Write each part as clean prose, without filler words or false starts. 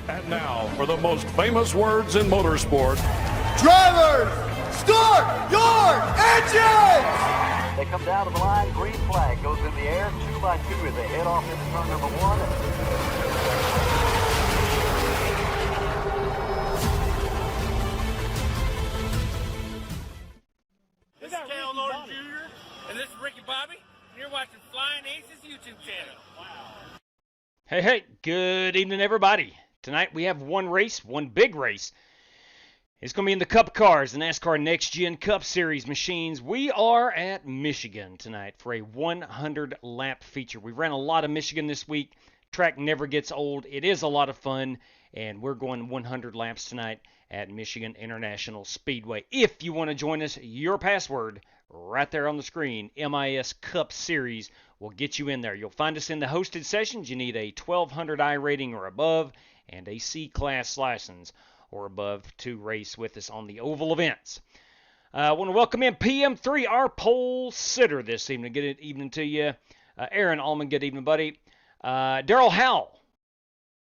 And now, for the most famous words in motorsport. Drivers, start your engines! They come down to the line, green flag goes in the air, 2 by 2 as they head off into turn number 1. This is Cal Norton Jr. and this is Ricky Bobby, and you're watching Flying Aces YouTube channel. Wow. Hey, good evening, everybody. Tonight we have one race, one big race. It's going to be in the Cup cars, the NASCAR Next Gen Cup Series machines. We are at Michigan tonight for a 100-lap feature. We ran a lot of Michigan this week. Track never gets old. It is a lot of fun, and we're going 100 laps tonight at Michigan International Speedway. If you want to join us, your password right there on the screen, MIS Cup Series, will get you in there. You'll find us in the hosted sessions. You need a 1200 I rating or above and a C-Class license or above to race with us on the oval events. I want to welcome in PM3, our pole sitter this evening. Good evening to you. Aaron Allman, good evening, buddy. Daryl Howell.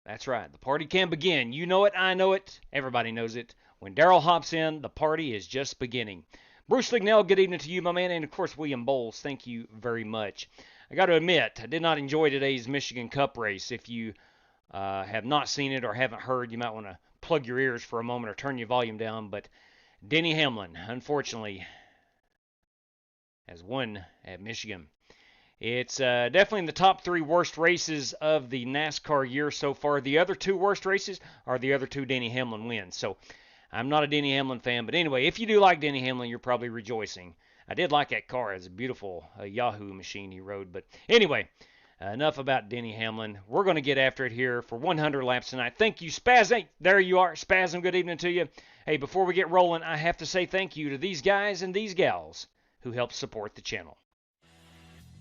That's right. The party can begin. You know it. I know it. Everybody knows it. When Daryl hops in, the party is just beginning. Bruce Lignell, good evening to you, my man. And, of course, William Bowles, thank you very much. I got to admit, I did not enjoy today's Michigan Cup race. If you have not seen it or haven't heard, you might want to plug your ears for a moment or turn your volume down. But Denny Hamlin, unfortunately, has won at Michigan. It's definitely in the top 3 worst races of the NASCAR year so far. The other 2 worst races are the other 2 Denny Hamlin wins. So I'm not a Denny Hamlin fan. But anyway, if you do like Denny Hamlin, you're probably rejoicing. I did like that car. It's a beautiful Yahoo machine he rode. But anyway, enough about Denny Hamlin. We're going to get after it here for 100 laps tonight. Thank you, Spaz. There you are. Spasm, good evening to you. Hey, before we get rolling, I have to say thank you to these guys and these gals who help support the channel.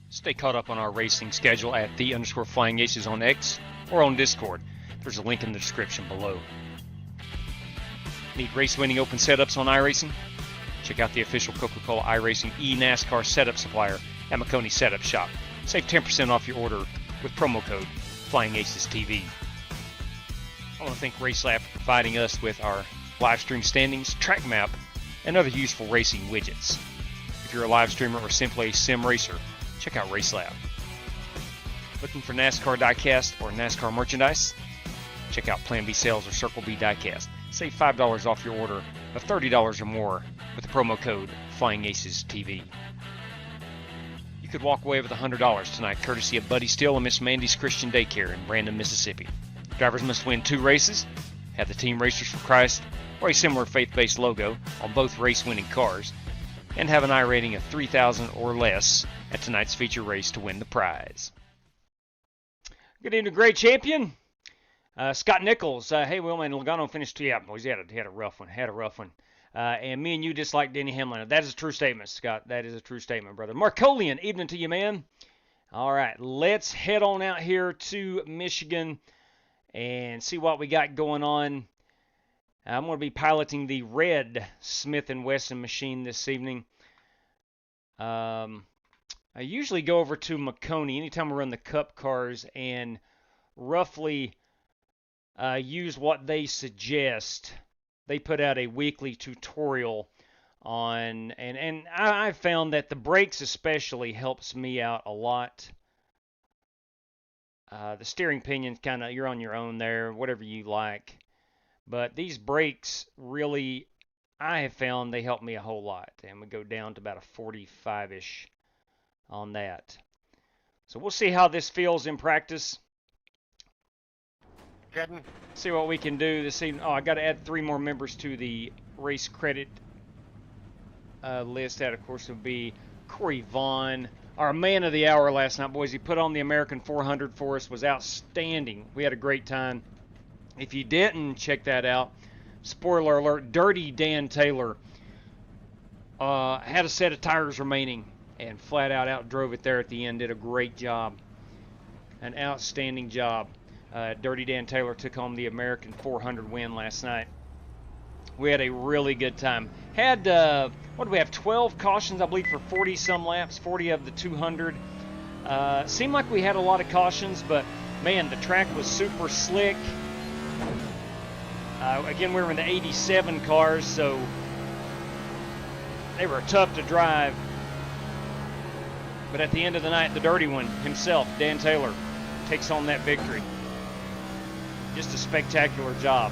Stay caught up on our racing schedule at _FlyingAces on X or on Discord. There's a link in the description below. Need race-winning open setups on iRacing? Check out the official Coca-Cola iRacing e-NASCAR setup supplier at McConey Setup Shop. Save 10% off your order with promo code FlyingAcesTV. I want to thank RaceLab for providing us with our live stream standings, track map, and other useful racing widgets. If you're a live streamer or simply a sim racer, check out RaceLab. Looking for NASCAR diecast or NASCAR merchandise? Check out Plan B Sales or Circle B Diecast. Save $5 off your order of $30 or more with the promo code FlyingAcesTV. You could walk away with $100 tonight, courtesy of Buddy Steele and Miss Mandy's Christian Daycare in Brandon, Mississippi. Drivers must win 2 races, have the Team Racers for Christ or a similar faith-based logo on both race-winning cars, and have an I rating of 3,000 or less at tonight's feature race to win the prize. Good evening, great champion. Scott Nichols. Hey, Wilman Logano finished. Yeah, boys, he had a rough one. And me and you dislike Denny Hamlin. That is a true statement, Scott. That is a true statement, brother. Marcolian, evening to you, man. All right, let's head on out here to Michigan and see what we got going on. I'm going to be piloting the red Smith & Wesson machine this evening. I usually go over to McConey anytime we run the Cup cars and roughly use what they suggest. They put out a weekly tutorial on, and I found that the brakes especially helps me out a lot. The steering pinions kind of, you're on your own there, whatever you like. But these brakes really, I have found they help me a whole lot. And we go down to about a 45-ish on that. So we'll see how this feels in practice. See what we can do this evening. Oh, I got to add 3 more members to the race credit list. That, of course, would be Corey Vaughn, our man of the hour last night, boys. He put on the American 400 for us. Was outstanding. We had a great time. If you didn't check that out, spoiler alert, Dirty Dan Taylor had a set of tires remaining and flat out outdrove it there at the end. Did a great job. An outstanding job. Dirty Dan Taylor took home the American 400 win last night. We had a really good time. Had, what do we have, 12 cautions, I believe, for 40-some laps, 40 of the 200. Seemed like we had a lot of cautions, but, man, the track was super slick. Again, we were in the 87 cars, so they were tough to drive. But at the end of the night, the dirty one himself, Dan Taylor, takes home that victory. Just a spectacular job.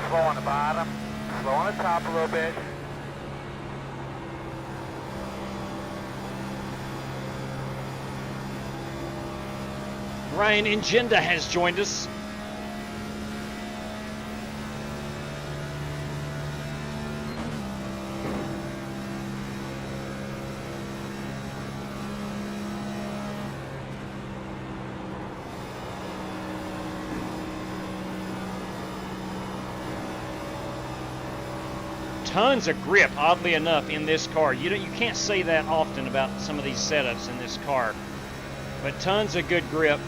Slow on the bottom, slow on the top a little bit. Ryan Ingenda has joined us. Tons of grip, oddly enough, in this car. You can't say that often about some of these setups in this car, but tons of good grip.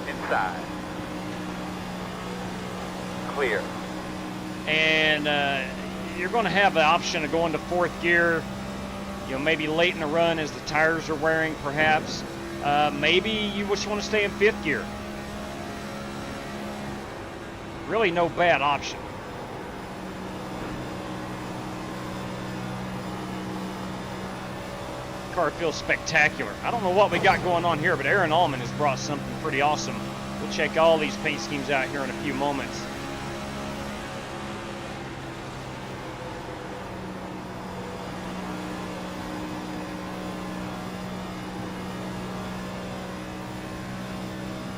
Inside. Clear. And you're going to have the option of going to fourth gear, maybe late in the run as the tires are wearing, perhaps. Maybe you just want to stay in fifth gear. Really no bad option. Car feels spectacular. I don't know what we got going on here, but Aaron Allman has brought something pretty awesome. We'll check all these paint schemes out here in a few moments.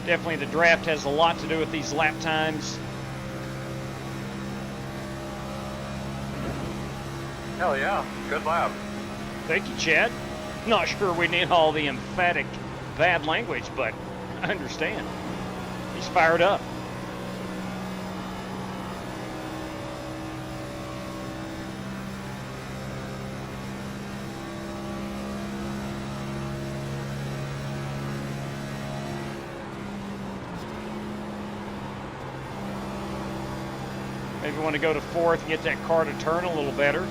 Definitely the draft has a lot to do with these lap times. Hell yeah, good lap. Thank you, Chad. Not sure we need all the emphatic bad language, but I understand. He's fired up. Maybe want to go to fourth and get that car to turn a little better.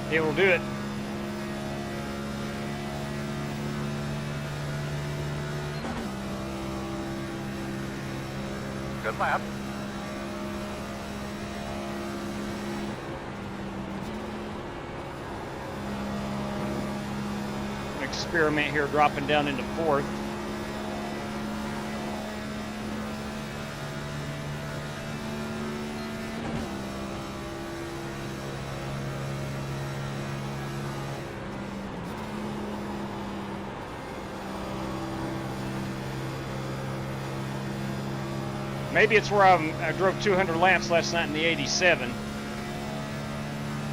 It will do it. Good lap. Experiment here, dropping down into fourth. Maybe it's where I drove 200 laps last night in the 87.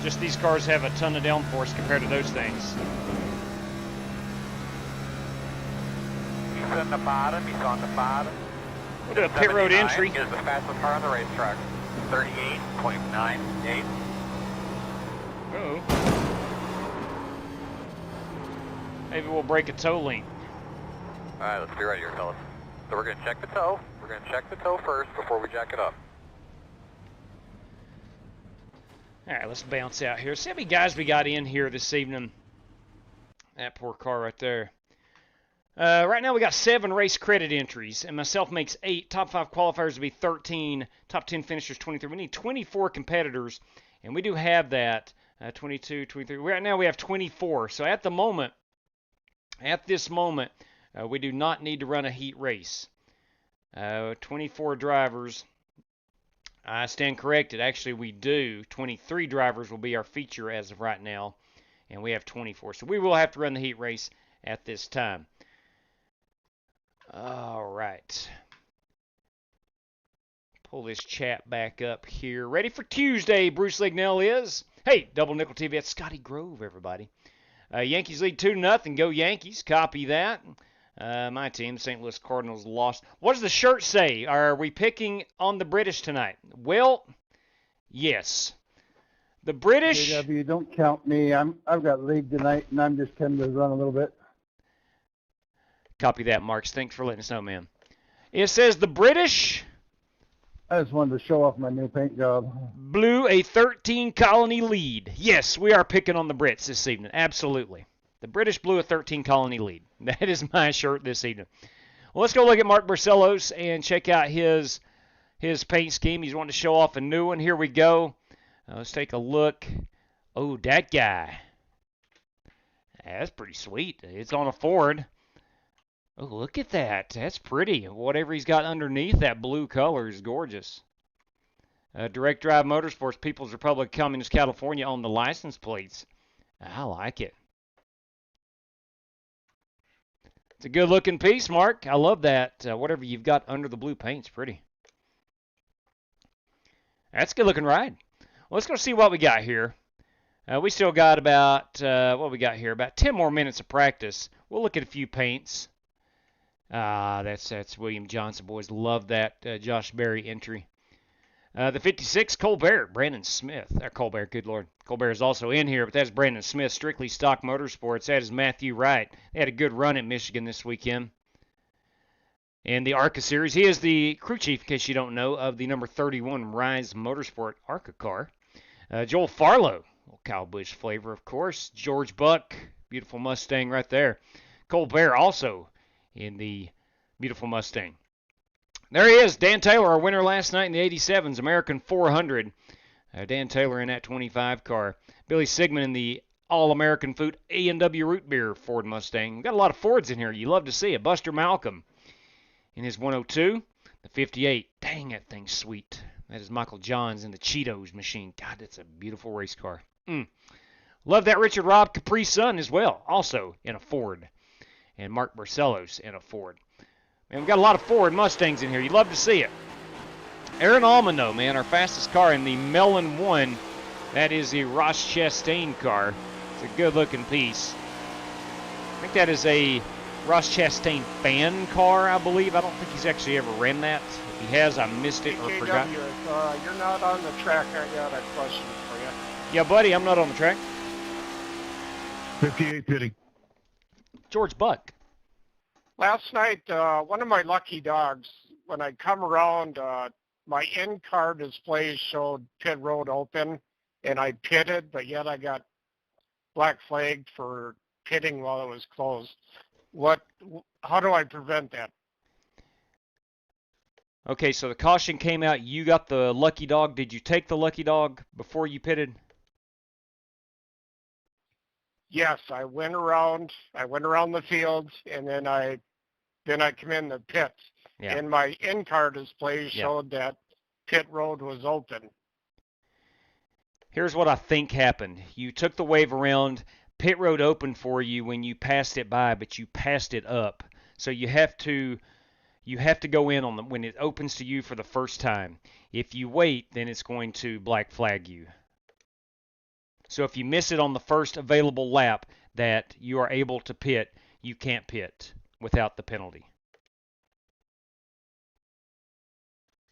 Just these cars have a ton of downforce compared to those things. He's on the bottom, he's on the bottom. We'll do a pit road entry. Is the fastest car on the racetrack. 38.98. Uh-oh. Maybe we'll break a toe link. Alright, let's be ready here, fellas. So we're going to check the toe. We're going to check the toe first before we jack it up. All right, let's bounce out here. See how many guys we got in here this evening. That poor car right there. Right now we got 7 race credit entries, and myself makes 8. Top 5 qualifiers to be 13. Top 10 finishers 23. We need 24 competitors, and we do have that. 22, 23. Right now we have 24. So at this moment, we do not need to run a heat race. 24 drivers. I stand corrected. Actually, we do. 23 drivers will be our feature as of right now, and we have 24. So we will have to run the heat race at this time. All right. Pull this chat back up here. Ready for Tuesday, Bruce Lignell is. Hey, Double Nickel TV, that's Scotty Grove, everybody. Yankees lead 2-0. Go Yankees. Copy that. My team, St. Louis Cardinals, lost. What does the shirt say? Are we picking on the British tonight? Well, yes. The British... JW, don't count me. I've got league tonight, and I'm just coming to run a little bit. Copy that, Marks. Thanks for letting us know, man. It says the British... I just wanted to show off my new paint job. Blew a 13-colony lead. Yes, we are picking on the Brits this evening. Absolutely. The British blew a 13-colony lead. That is my shirt this evening. Well, let's go look at Mark Barcelos and check out his paint scheme. He's wanting to show off a new one. Here we go. Let's take a look. Oh, that guy. That's pretty sweet. It's on a Ford. Oh, look at that. That's pretty. Whatever he's got underneath that blue color is gorgeous. Direct Drive Motorsports, People's Republic of Communist California on the license plates. I like it. It's a good-looking piece, Mark. I love that. Whatever you've got under the blue paint's pretty. That's a good-looking ride. Well, let's go see what we got here. We still got about, what we got here? About 10 more minutes of practice. We'll look at a few paints. That's William Johnson, boys. Love that Josh Berry entry. The 56, Colbert, Brandon Smith. Colbert, good Lord. Colbert is also in here, but that's Brandon Smith, strictly stock motorsports. That is Matthew Wright. They had a good run at Michigan this weekend. And the ARCA Series, he is the crew chief, in case you don't know, of the number 31 Rise Motorsport ARCA car. Joel Farlow, little Kyle Busch flavor, of course. George Buck, beautiful Mustang right there. Colbert also in the beautiful Mustang. There he is, Dan Taylor, our winner last night in the 87s, American 400. Dan Taylor in that 25 car. Billy Sigmund in the All-American Food A&W Root Beer Ford Mustang. Got a lot of Fords in here. You love to see it. Buster Malcolm in his 102. The 58. Dang, that thing's sweet. That is Michael Johns in the Cheetos machine. God, that's a beautiful race car. Love that Richard Robb Capri Sun as well, also in a Ford. And Mark Barcelos in a Ford. Man, we've got a lot of Ford Mustangs in here. You'd love to see it. Aaron Allman, though, man, our fastest car in the Mellon 1. That is the Ross Chastain car. It's a good-looking piece. I think that is a Ross Chastain fan car, I believe. I don't think he's actually ever ran that. If he has, I missed it or forgot. You're not on the track. I got a question for you. Yeah, buddy, I'm not on the track. 58 pitting. George Buck. Last night, one of my lucky dogs, when I come around, my in-car display showed pit road open, and I pitted, but yet I got black flagged for pitting while it was closed. How do I prevent that? Okay, so the caution came out. You got the lucky dog. Did you take the lucky dog before you pitted? Yes, I went around the field, and then I come in the pits. Yeah. And my in-car display showed that pit road was open. Here's what I think happened. You took the wave around, pit road opened for you when you passed it by, but you passed it up. So you have to go in on when it opens to you for the first time. If you wait, then it's going to black flag you. So if you miss it on the first available lap that you are able to pit, you can't pit without the penalty.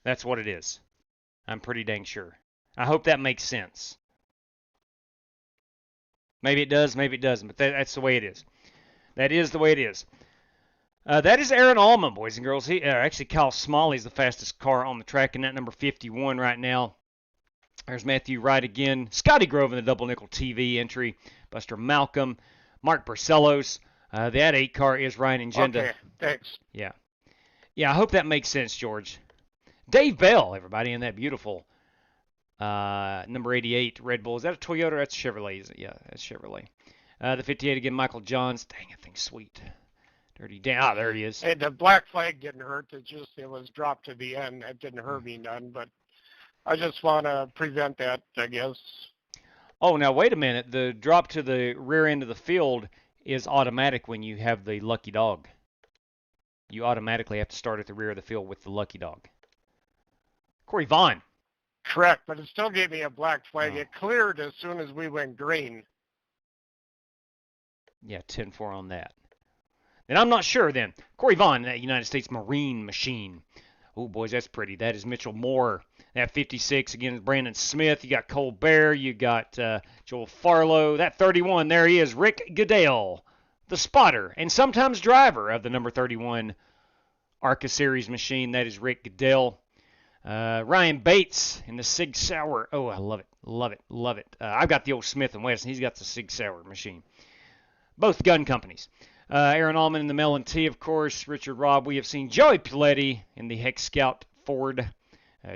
That's what it is. I'm pretty dang sure. I hope that makes sense. Maybe it does, maybe it doesn't, but that's the way it is. That is the way it is. That is Aaron Allman, boys and girls. Actually, Kyle Smalley's the fastest car on the track in that number 51 right now. There's Matthew Wright again. Scotty Grove in the Double Nickel TV entry. Buster Malcolm. Mark Barcelos. That 8 car is Ryan Agenda. Okay, thanks. Yeah. Yeah, I hope that makes sense, George. Dave Bell, everybody, in that beautiful number 88 Red Bull. Is that a Toyota? That's a Chevrolet. Yeah, that's Chevrolet. The 58 again, Michael Johns. Dang, that thing's sweet. Dirty down. There he is. Hey, the black flag didn't hurt. It was dropped to the end. That didn't hurt me none, but I just want to prevent that, I guess. Oh, now wait a minute. The drop to the rear end of the field is automatic when you have the lucky dog. You automatically have to start at the rear of the field with the lucky dog. Corey Vaughn. Correct, but it still gave me a black flag. Oh. It cleared as soon as we went green. Yeah, 10-4 on that. And I'm not sure then. Corey Vaughn, that United States Marine machine. Oh, boys, that's pretty. That is Mitchell Moore. That 56, again, is Brandon Smith. You got Colbert. You got Joel Farlow. That 31, there he is, Rick Goodale, the spotter and sometimes driver of the number 31 ARCA Series machine. That is Rick Goodale. Ryan Bates in the Sig Sauer. Oh, I love it, love it, love it. I've got the old Smith & Wesson. He's got the Sig Sauer machine. both gun companies. Aaron Allman in the Mel and T, of course. Richard Robb. We have seen Joey Piletti in the Hex Scout Ford.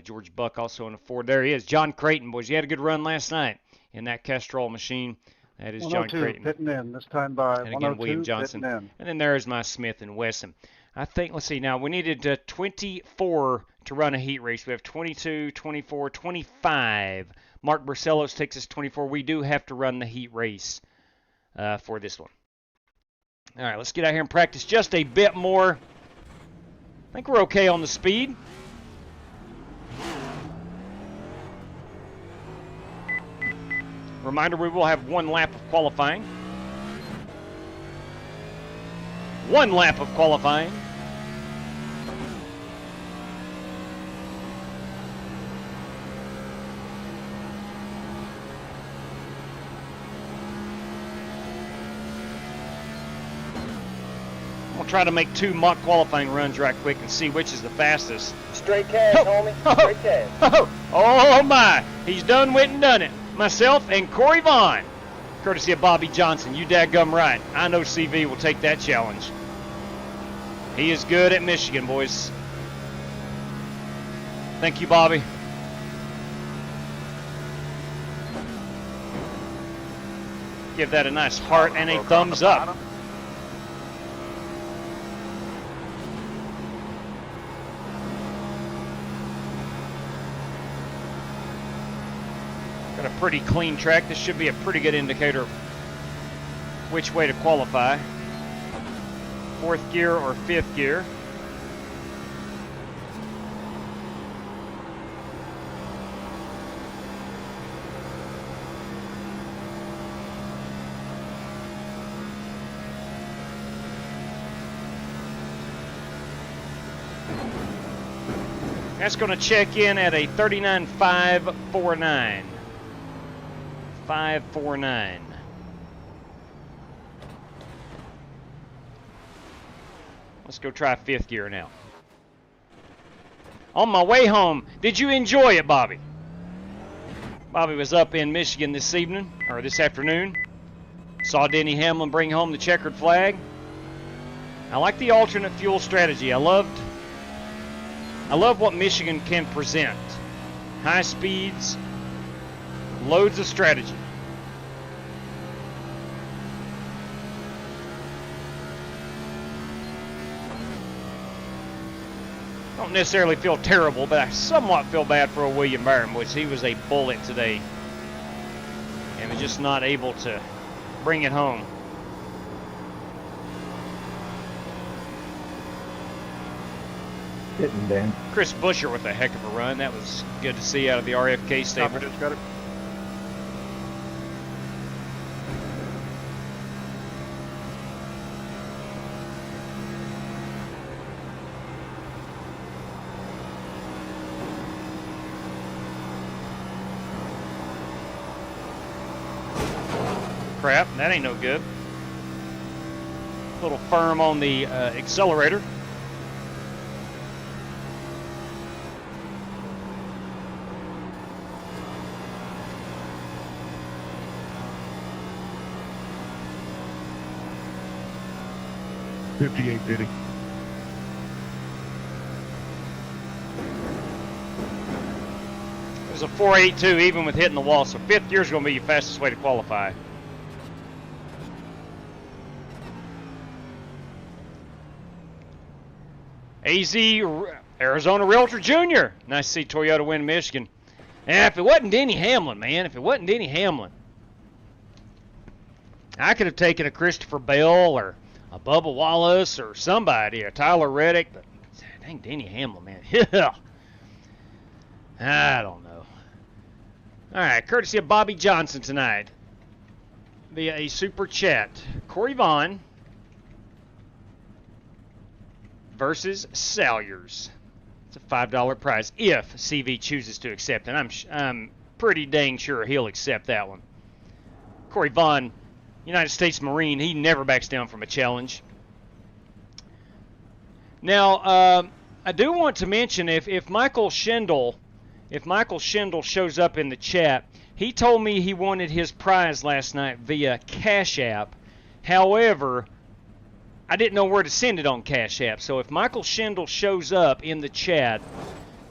George Buck also in a Ford. There he is. John Creighton, boys. You had a good run last night in that Castrol machine. That is John Creighton. Pitting in this time by and again, William Johnson. And then there's my Smith and Wesson. I think, let's see, now we needed 24 to run a heat race. We have 22, 24, 25. Mark Barcelos takes us 24. We do have to run the heat race for this one. All right, let's get out here and practice just a bit more. I think we're okay on the speed. Reminder, we will have one lap of qualifying. One lap of qualifying. We'll try to make 2 mock qualifying runs right quick and see which is the fastest. Straight cash, homie. Straight cash. Oh my! He's done went and done it. Myself and Corey Vaughn, courtesy of Bobby Johnson. You daggum right. I know CV will take that challenge. He is good at Michigan, boys. Thank you, Bobby. Give that a nice heart and a thumbs up. Got a pretty clean track. This should be a pretty good indicator of which way to qualify. 4th gear or 5th gear. That's going to check in at a 39.549. 549. Let's go try 5th gear now. On my way home, did you enjoy it, Bobby? Bobby was up in Michigan this evening, or this afternoon. Saw Denny Hamlin bring home the checkered flag. I like the alternate fuel strategy. I love what Michigan can present. High speeds, loads of strategy. Don't necessarily feel terrible, but I somewhat feel bad for William Byron, which he was a bullet today and was just not able to bring it home. Hitting, Dan. Chris Buescher with a heck of a run. That was good to see out of the RFK stable. Just got it. Crap, that ain't no good. A little firm on the accelerator. .58, Diddy. It was a 4.82 even with hitting the wall, so 5th gear is going to be your fastest way to qualify. AZ Arizona Realtor Jr. Nice to see Toyota win Michigan. And if it wasn't Denny Hamlin, man, if it wasn't Denny Hamlin, I could have taken a Christopher Bell or a Bubba Wallace or somebody, a Tyler Reddick, but dang Denny Hamlin, man. Yeah. I don't know. All right, courtesy of Bobby Johnson tonight via a super chat. Corey Vaughn versus Salyers. It's a $5 prize if CV chooses to accept, and I'm pretty dang sure he'll accept that one. Corey Vaughn, United States Marine, he never backs down from a challenge. Now, I do want to mention if Michael Schindel shows up in the chat, he told me he wanted his prize last night via CashApp. However, I didn't know where to send it on Cash App. So if Michael Schindel shows up in the chat,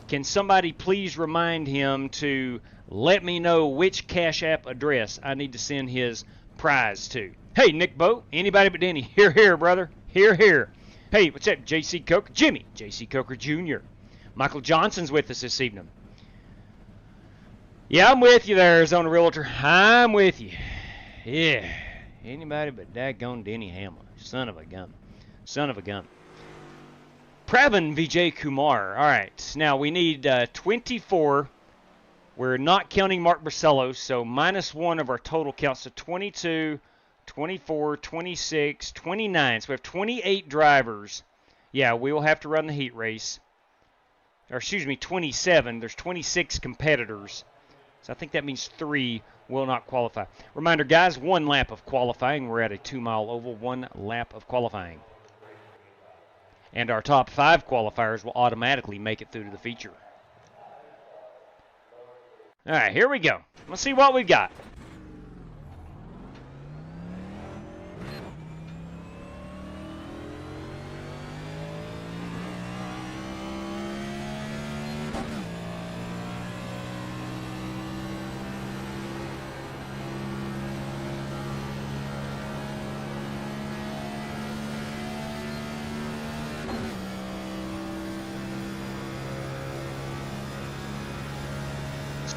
can somebody please remind him to let me know which Cash App address I need to send his prize to? Hey, Nick Boat, anybody but Denny. Here, here, brother. Here, here. Hey, what's up, J.C. Coker? Jimmy, J.C. Coker Jr. Michael Johnson's with us this evening. Yeah, I'm with you there, Arizona Realtor. I'm with you. Yeah. Anybody but daggone Denny Hamlin. Son of a gun. Son of a gun. Pravin Vijay Kumar. All right. Now, we need 24. We're not counting Mark Barcelos, so -1 of our total count. So 22, 24, 26, 29. So we have 28 drivers. Yeah, we will have to run the heat race. Or excuse me, 27. There's 26 competitors. So I think that means 3 will not qualify. Reminder, guys, 1 lap of qualifying. We're at a 2-mile oval, 1 lap of qualifying. And our top 5 qualifiers will automatically make it through to the feature. All right, here we go. Let's see what we've got.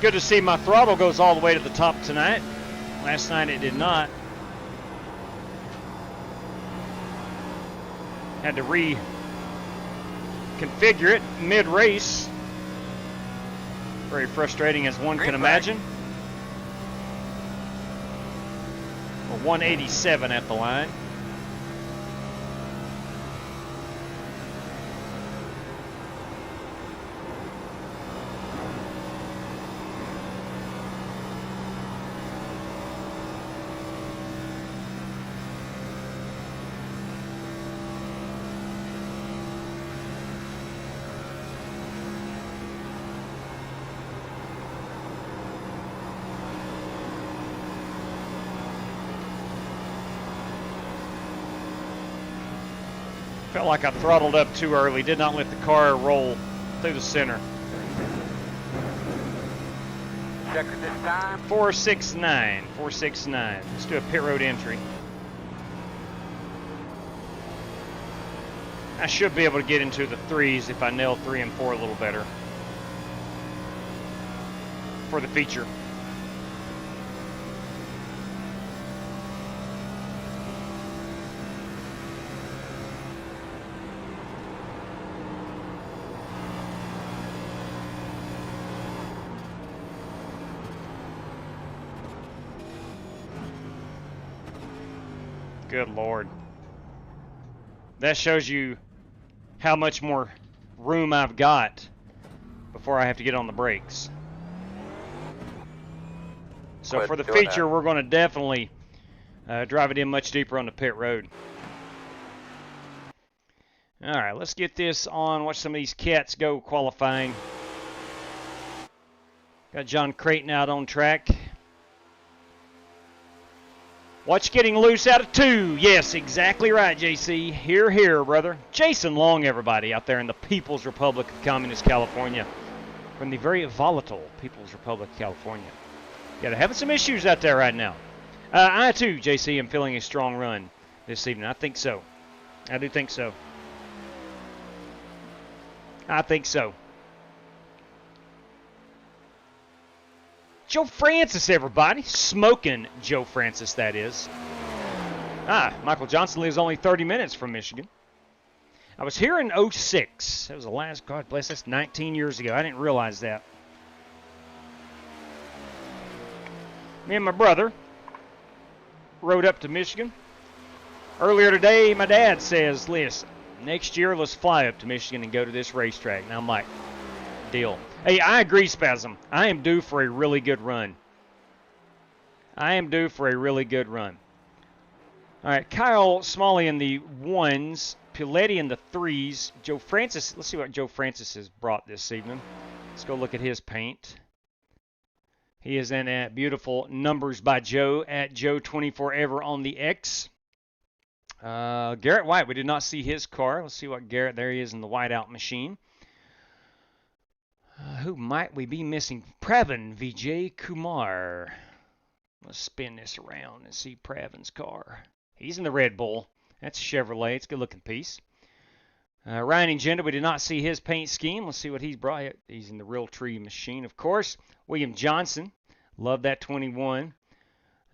Good to see my throttle goes all the way to the top tonight. Last night it did not. Had to reconfigure it mid-race. Very frustrating as one can imagine. We're 187 at the line. Felt like I throttled up too early. Did not let the car roll through the center. Checker this time. 469. 469. Let's do a pit road entry. I should be able to get into the 3s if I nail 3 and 4 a little better for the feature. Good Lord. That shows you how much more room I've got before I have to get on the brakes. So for the feature, we're going to definitely drive it in much deeper on the pit road. All right, let's get this on. Watch some of these cats go qualifying. Got John Creighton out on track. Watch getting loose out of 2. Yes, exactly right, JC. Here, here, brother. Jason Long, everybody, out there in the People's Republic of Communist California. From the very volatile People's Republic of California. Yeah, they're having some issues out there right now. I, too, JC, am feeling a strong run this evening. I think so. I do think so. I think so. Joe Francis, everybody. Smoking Joe Francis, that is. Michael Johnson lives only 30 minutes from Michigan. I was here in 06. That was the last, God bless, that's 19 years ago. I didn't realize that. Me and my brother rode up to Michigan. Earlier today, my dad says, listen, next year let's fly up to Michigan and go to this racetrack. And I'm like, deal. Hey, I agree, Spasm. I am due for a really good run. I am due for a really good run. All right, Kyle Smalley in the 1s, Piletti in the 3s, Joe Francis. Let's see what Joe Francis has brought this evening. Let's go look at his paint. He is in beautiful numbers by Joe at Joe24ever on the X. Garrett White, we did not see his car. Let's see what Garrett, there he is in the whiteout machine. Who might we be missing? Pravin Vijay Kumar. Let's spin this around and see Pravin's car. He's in the Red Bull. That's a Chevrolet. It's a good-looking piece. Ryan Ingenda, we did not see his paint scheme. Let's see what he's brought. He's in the Realtree machine, of course. William Johnson. Love that 21.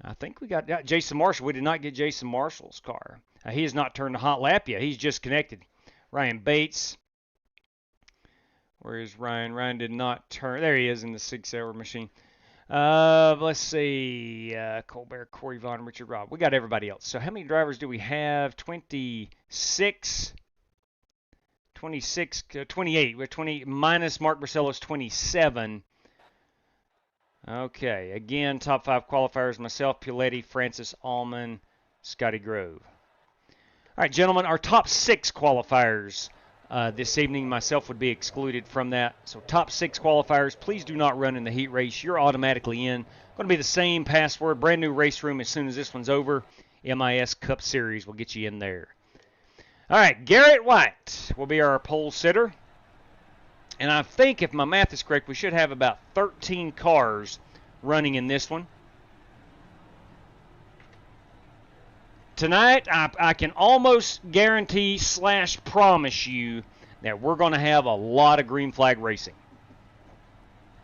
I think we got Jason Marshall. We did not get Jason Marshall's car. He has not turned a hot lap yet. He's just connected. Ryan Bates. Where is Ryan? Ryan did not turn. There he is in the 6-hour machine. Let's see. Colbert, Corey Vaughn, Richard Robb. We got everybody else. So how many drivers do we have? 26. 28. We're 20 minus Mark Barcelos, 27. Okay. Again, top 5 qualifiers. Myself, Puletti, Francis Allman, Scotty Grove. All right, gentlemen, our top 6 qualifiers this evening. Myself would be excluded from that. So top 6 qualifiers. Please do not run in the heat race. You're automatically in. Going to be the same password. Brand new race room as soon as this one's over. MIS Cup Series will get you in there. All right, Garrett White will be our pole sitter. And I think, if my math is correct, we should have about 13 cars running in this one. Tonight, I can almost guarantee / promise you that we're going to have a lot of green flag racing.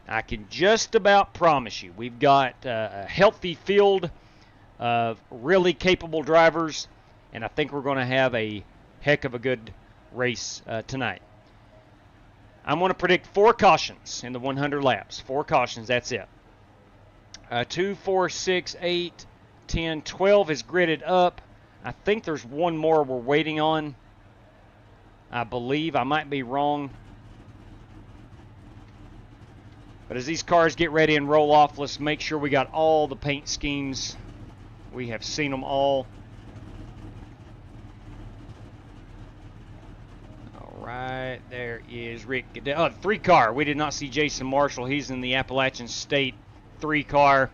I can just about promise you. We've got a healthy field of really capable drivers, and I think we're going to have a heck of a good race tonight. I'm going to predict 4 cautions in the 100 laps. 4 cautions, that's it. 2, 4, 6, 8, 10, 12 is gridded up. I think there's one more we're waiting on. I believe. I might be wrong. But as these cars get ready and roll off, let's make sure we got all the paint schemes. We have seen them all. All right, there is Rick Goodell. Oh, 3-car. We did not see Jason Marshall. He's in the Appalachian State 3-car.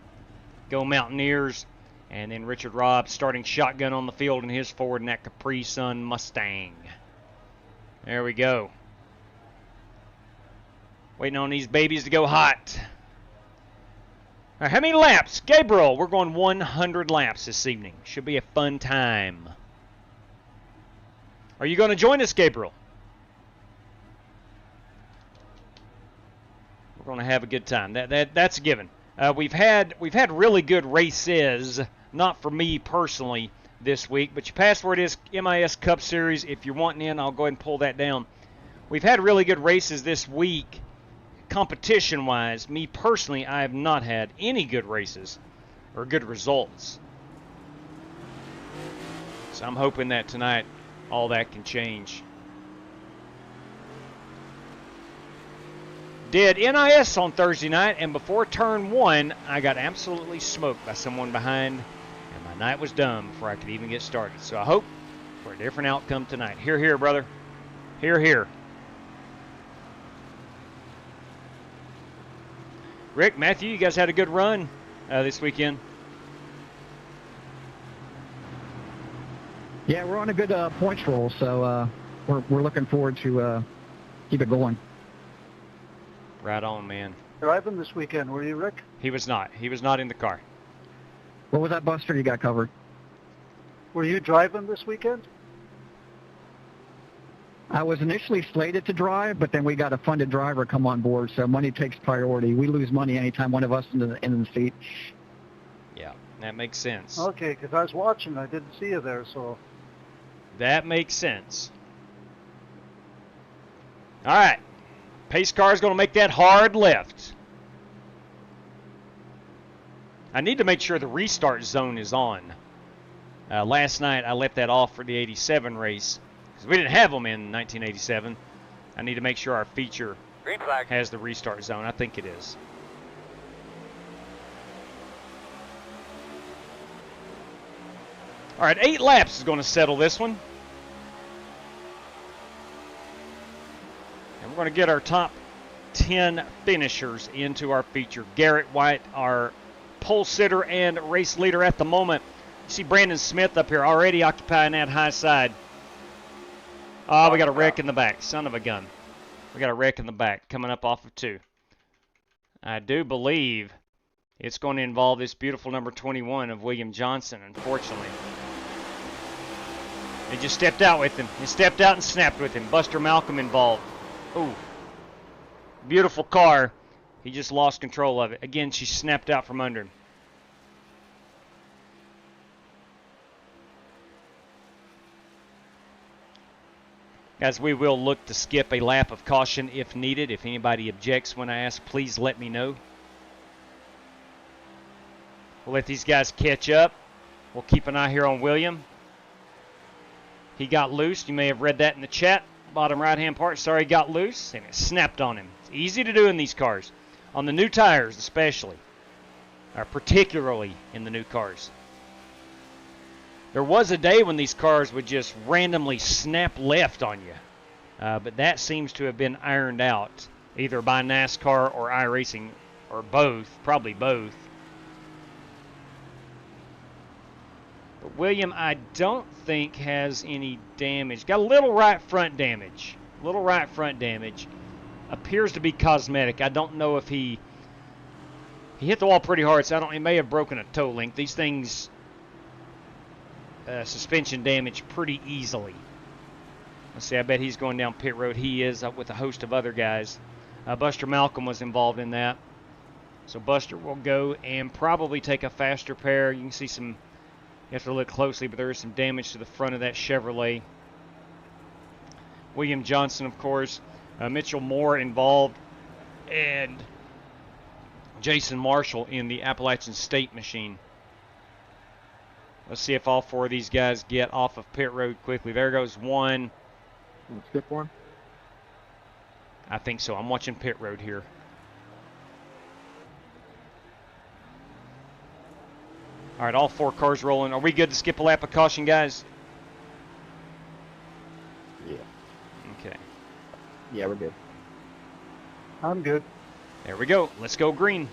Go Mountaineers. And then Richard Robb starting shotgun on the field in his Ford and that Capri Sun Mustang. There we go. Waiting on these babies to go hot. All right, how many laps? Gabriel, we're going 100 laps this evening. Should be a fun time. Are you going to join us, Gabriel? We're going to have a good time. That's a given. We've had really good races. Not for me personally this week, but your password is MIS Cup Series. If you're wanting in, I'll go ahead and pull that down. We've had really good races this week, competition-wise. Me personally, I have not had any good races or good results. So I'm hoping that tonight all that can change. Did NIS on Thursday night, and before turn 1, I got absolutely smoked by someone behind, and my night was done before I could even get started. So I hope for a different outcome tonight. Hear, hear, brother. Hear, hear. Rick, Matthew, you guys had a good run this weekend. Yeah, we're on a good points roll, so we're looking forward to keep it going. Right on, man. Driving this weekend, were you, Rick? He was not. He was not in the car. What was that, Buster, you got covered? Were you driving this weekend? I was initially slated to drive, but then we got a funded driver come on board, so money takes priority. We lose money anytime one of us in the seat. Yeah, that makes sense. Okay, because I was watching. I didn't see you there, so... That makes sense. All right. Pace car is going to make that hard left. I need to make sure the restart zone is on. Last night I left that off for the 87 race because we didn't have them in 1987. I need to make sure our feature has the restart zone. I think it is. All right, 8 laps is going to settle this one. And we're going to get our top 10 finishers into our feature. Garrett White, our pole sitter and race leader at the moment, You see Brandon Smith up here already occupying that high side. Oh, we got a wreck in the back. Son of a gun. We got a wreck in the back coming up off of 2. I do believe it's going to involve this beautiful number 21 of William Johnson, unfortunately. They just stepped out with him. He stepped out and snapped with him. Buster Malcolm involved. Ooh. Beautiful car. He just lost control of it. Again, she snapped out from under him. Guys, we will look to skip a lap of caution if needed. If anybody objects when I ask, please let me know. We'll let these guys catch up. We'll keep an eye here on William. He got loose. You may have read that in the chat. Bottom right-hand part. Sorry, he got loose, and it snapped on him. It's easy to do in these cars. On the new tires especially. Or particularly in the new cars. There was a day when these cars would just randomly snap left on you. But that seems to have been ironed out. Either by NASCAR or iRacing. Or both. Probably both. But William, I don't think has any damage. Got a little right front damage. Little right front damage. Appears to be cosmetic. I don't know if he hit the wall pretty hard, so he may have broken a toe link. These things suspension damage pretty easily. Let's see, I bet he's going down pit road. He is, with a host of other guys. Buster Malcolm was involved in that. So Buster will go and probably take a faster pair. You can see some, you have to look closely, but there is some damage to the front of that Chevrolet. William Johnson, of course. Mitchell Moore involved. And Jason Marshall in the Appalachian State machine. Let's see if all 4 of these guys get off of pit road quickly. There goes one. Skip one? I think so. I'm watching pit road here. All right, all 4 cars rolling. Are we good to skip a lap of caution, guys? Yeah. Okay. Yeah, we're good. I'm good. There we go. Let's go green.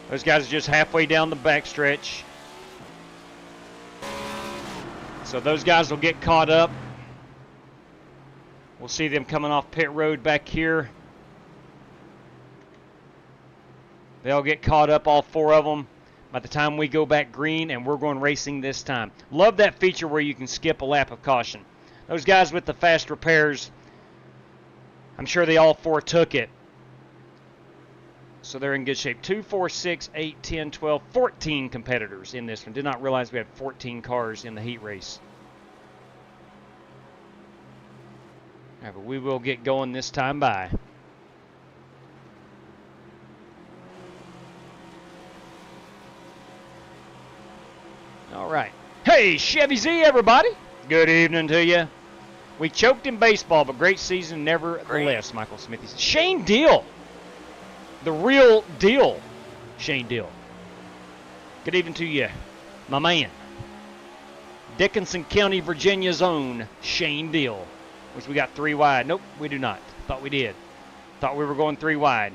Those guys are just halfway down the backstretch. So those guys will get caught up. We'll see them coming off pit road back here. They'll get caught up, all 4 of them, by the time we go back green, and we're going racing this time. Love that feature where you can skip a lap of caution. Those guys with the fast repairs, I'm sure they all 4 took it. So they're in good shape. 2, 4, 6, 8, 10, 12, 14 competitors in this one. Did not realize we had 14 cars in the heat race. All right, but we will get going this time by. All right. Hey, Chevy Z, everybody. Good evening to you. We choked in baseball, but great season nevertheless, Michael Smith. Shane Deal. The real deal, Shane Deal. Good evening to you, my man. Dickinson County, Virginia's own Shane Deal. Which we got 3 wide. Nope, we do not. Thought we did. Thought we were going 3 wide.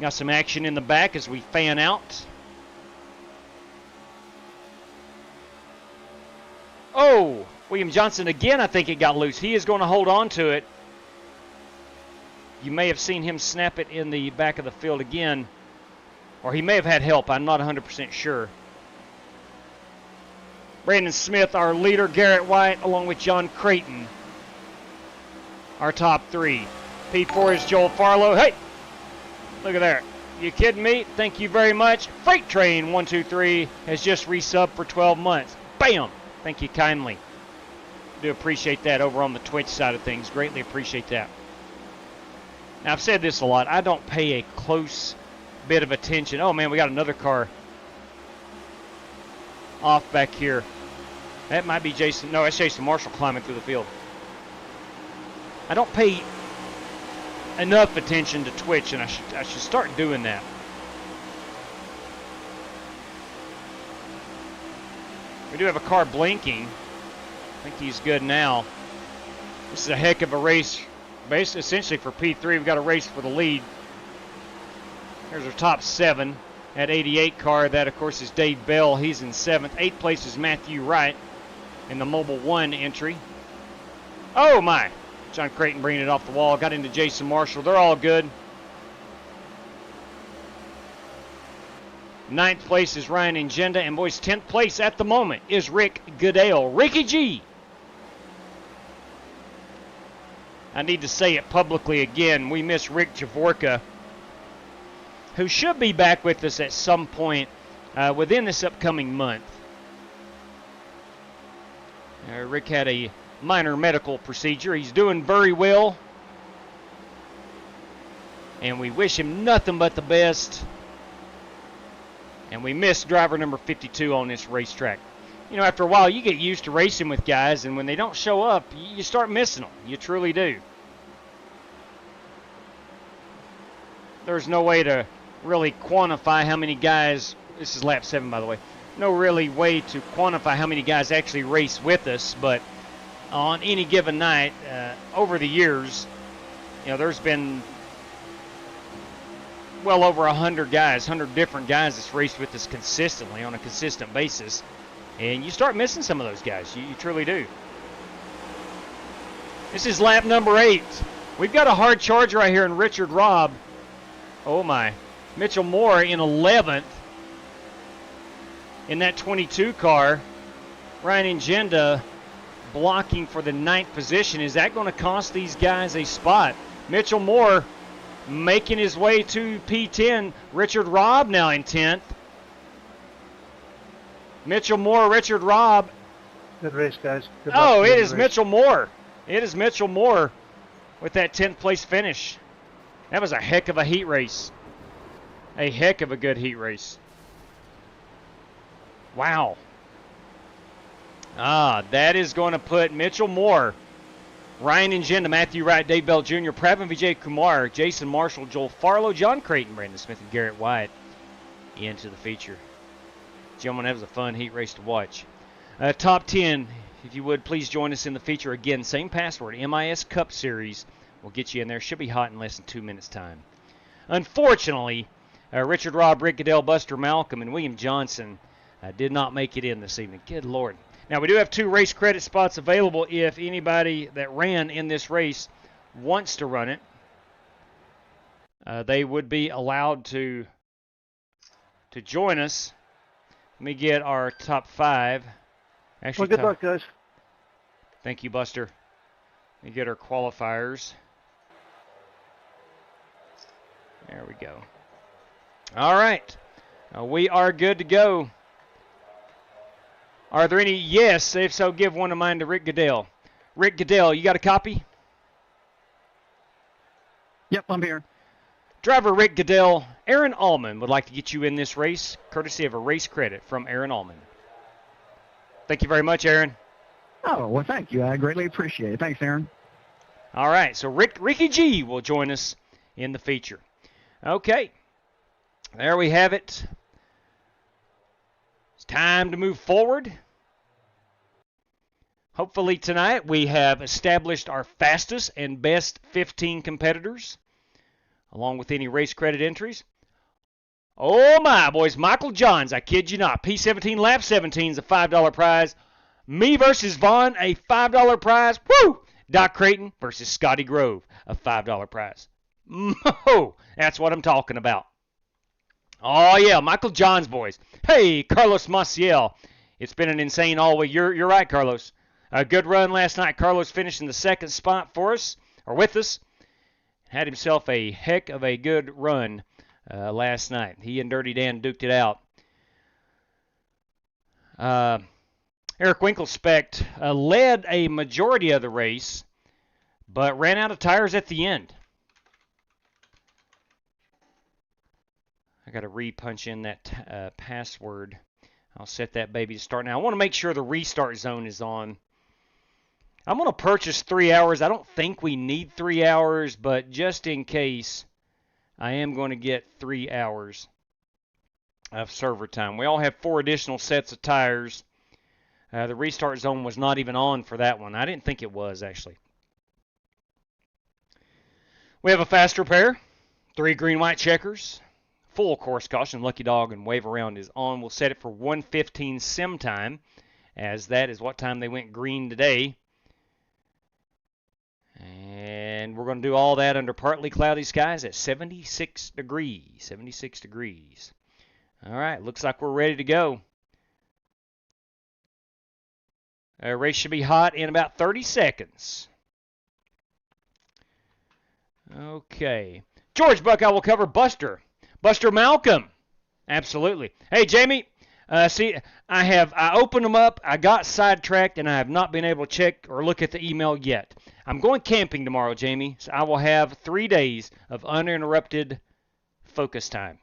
Got some action in the back as we fan out. Oh, William Johnson again, I think it got loose. He is going to hold on to it. You may have seen him snap it in the back of the field again. Or he may have had help. I'm not 100% sure. Brandon Smith, our leader. Garrett White, along with John Creighton. Our top 3. P4 is Joel Farlow. Hey! Look at that. You kidding me? Thank you very much. Freight Train 123 has just resubbed for 12 months. Bam! Thank you kindly. Do appreciate that over on the Twitch side of things. Greatly appreciate that. Now, I've said this a lot. I don't pay a close bit of attention. Oh, man, we got another car off back here. That might be Jason. No, that's Jason Marshall climbing through the field. I don't pay enough attention to Twitch, and I should start doing that. We do have a car blinking. I think he's good now. This is a heck of a race. Essentially for P3, we've got a race for the lead. Here's our top 7. That 88 car, that of course is Dave Bell. He's in 7th. 8th place is Matthew Wright in the Mobile 1 entry. Oh my! John Creighton bringing it off the wall. Got into Jason Marshall. They're all good. 9th place is Ryan Ingenda. And boys, 10th place at the moment is Rick Goodale. Ricky G! I need to say it publicly again. We miss Rick Javorka, who should be back with us at some point within this upcoming month. Rick had a minor medical procedure. He's doing very well, and we wish him nothing but the best. And we miss driver number 52 on this racetrack. You know, after a while, you get used to racing with guys, and when they don't show up, you start missing them. You truly do. There's no way to really quantify how many guys, this is lap 7 by the way, no really way to quantify how many guys actually race with us, but on any given night, over the years, you know, there's been well over 100 guys, 100 different guys that's raced with us consistently on a consistent basis, and you start missing some of those guys. You truly do. This is lap number 8. We've got a hard charge right here in Richard Robb. Oh my. Mitchell Moore in 11th in that 22 car. Ryan Ingenda blocking for the 9th position. Is that going to cost these guys a spot? Mitchell Moore making his way to P10. Richard Robb now in 10th. Mitchell Moore, Richard Robb. Good race, guys. Good Oh, luck. it Good is race. Mitchell Moore. It is Mitchell Moore with that 10th place finish. That was a heck of a heat race. A heck of a good heat race. Wow. That is going to put Mitchell Moore, Ryan Ingenda, Matthew Wright, Dave Bell Jr., Pravin Vijay Kumar, Jason Marshall, Joel Farlow, John Creighton, Brandon Smith, and Garrett White into the feature. Gentlemen, that was a fun heat race to watch. Top 10, if you would, please join us in the feature. Again, same password, MIS Cup Series. We'll get you in there. Should be hot in less than 2 minutes' time. Unfortunately, Richard Robb, Rick Goodell, Buster Malcolm, and William Johnson did not make it in this evening. Good Lord. Now, we do have 2 race credit spots available if anybody that ran in this race wants to run it. They would be allowed to join us. Let me get our top 5. Actually, Well, good luck, guys. Thank you, Buster. Let me get our qualifiers. There we go. All right. We are good to go. Are there any? Yes. If so, give one of mine to Rick Goodell. Rick Goodell, you got a copy? Yep, I'm here. Driver Rick Goodell, Aaron Allman would like to get you in this race, courtesy of a race credit from Aaron Allman. Thank you very much, Aaron. Oh, well, thank you. I greatly appreciate it. Thanks, Aaron. All right, so Ricky G will join us in the feature. Okay, there we have it. It's time to move forward. Hopefully tonight we have established our fastest and best 15 competitors, along with any race credit entries. Oh my, boys, Michael Johns, I kid you not. P17 lap 17 is a $5 prize. Me versus Vaughn, a $5 prize. Woo! Doc Creighton versus Scotty Grove, a $5 prize. Oh, that's what I'm talking about. Oh, yeah, Michael Johns, boys. Hey, Carlos Maciel. It's been an insane all week. You're right, Carlos. A good run last night. Carlos finished in the 2nd spot for us, or with us. Had himself a heck of a good run last night. He and Dirty Dan duked it out. Eric Winkelspect led a majority of the race, but ran out of tires at the end. I got to re-punch in that password. I'll set that baby to start. Now, I want to make sure the restart zone is on. I'm going to purchase 3 hours. I don't think we need 3 hours, but just in case, I am going to get 3 hours of server time. We all have 4 additional sets of tires. The restart zone was not even on for that one. I didn't think it was, actually. We have a faster pair, 3 green-white checkers, full course caution. Lucky Dog and Wave Around is on. We'll set it for 1:15 sim time, as that is what time they went green today. And we're going to do all that under partly cloudy skies at 76 degrees. 76 degrees. All right, looks like we're ready to go. Race should be hot in about 30 seconds. Okay. George Buck, I will cover Buster. Buster Malcolm. Absolutely. Hey, Jamie, see, I opened them up, I got sidetracked, and I have not been able to check or look at the email yet. I'm going camping tomorrow, Jamie, so I will have 3 days of uninterrupted focus time.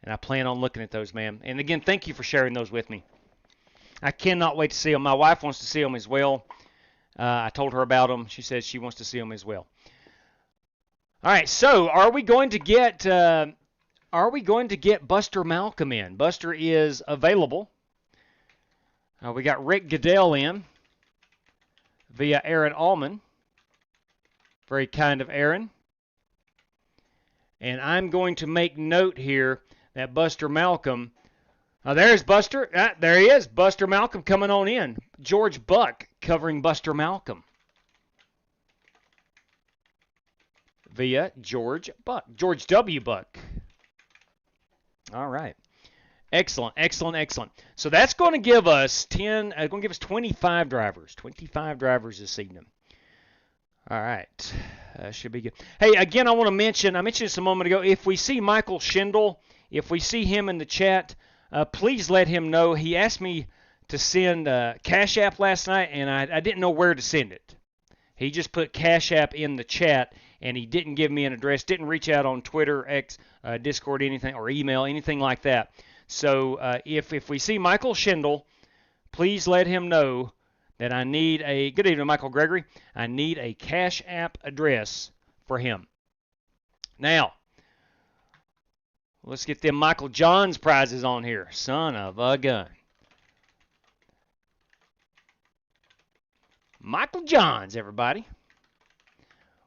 And I plan on looking at those, man. And again, thank you for sharing those with me. I cannot wait to see them. My wife wants to see them as well. I told her about them. She says she wants to see them as well. All right, so are we going to get Buster Malcolm in? Buster is available. We got Rick Goodell in via Aaron Allman. Very kind of Aaron. And I'm going to make note here that Buster Malcolm. There's Buster. There he is. Buster Malcolm coming on in. George Buck covering Buster Malcolm. Via George Buck. George W. Buck. All right. Excellent, excellent, excellent. So that's going to give us 25 drivers. 25 drivers this evening. All right. Should be good. Hey, again, I want to mention, I mentioned this a moment ago, if we see Michael Schindel, if we see him in the chat, please let him know. He asked me to send Cash App last night, and I didn't know where to send it. He just put Cash App in the chat, and he didn't give me an address, didn't reach out on Twitter, X, Discord, anything, or email, anything like that. So if we see Michael Schindel, please let him know that I need a, good evening, Michael Gregory, I need a Cash App address for him. Now, let's get them Michael Johns prizes on here. Son of a gun. Michael Johns, everybody.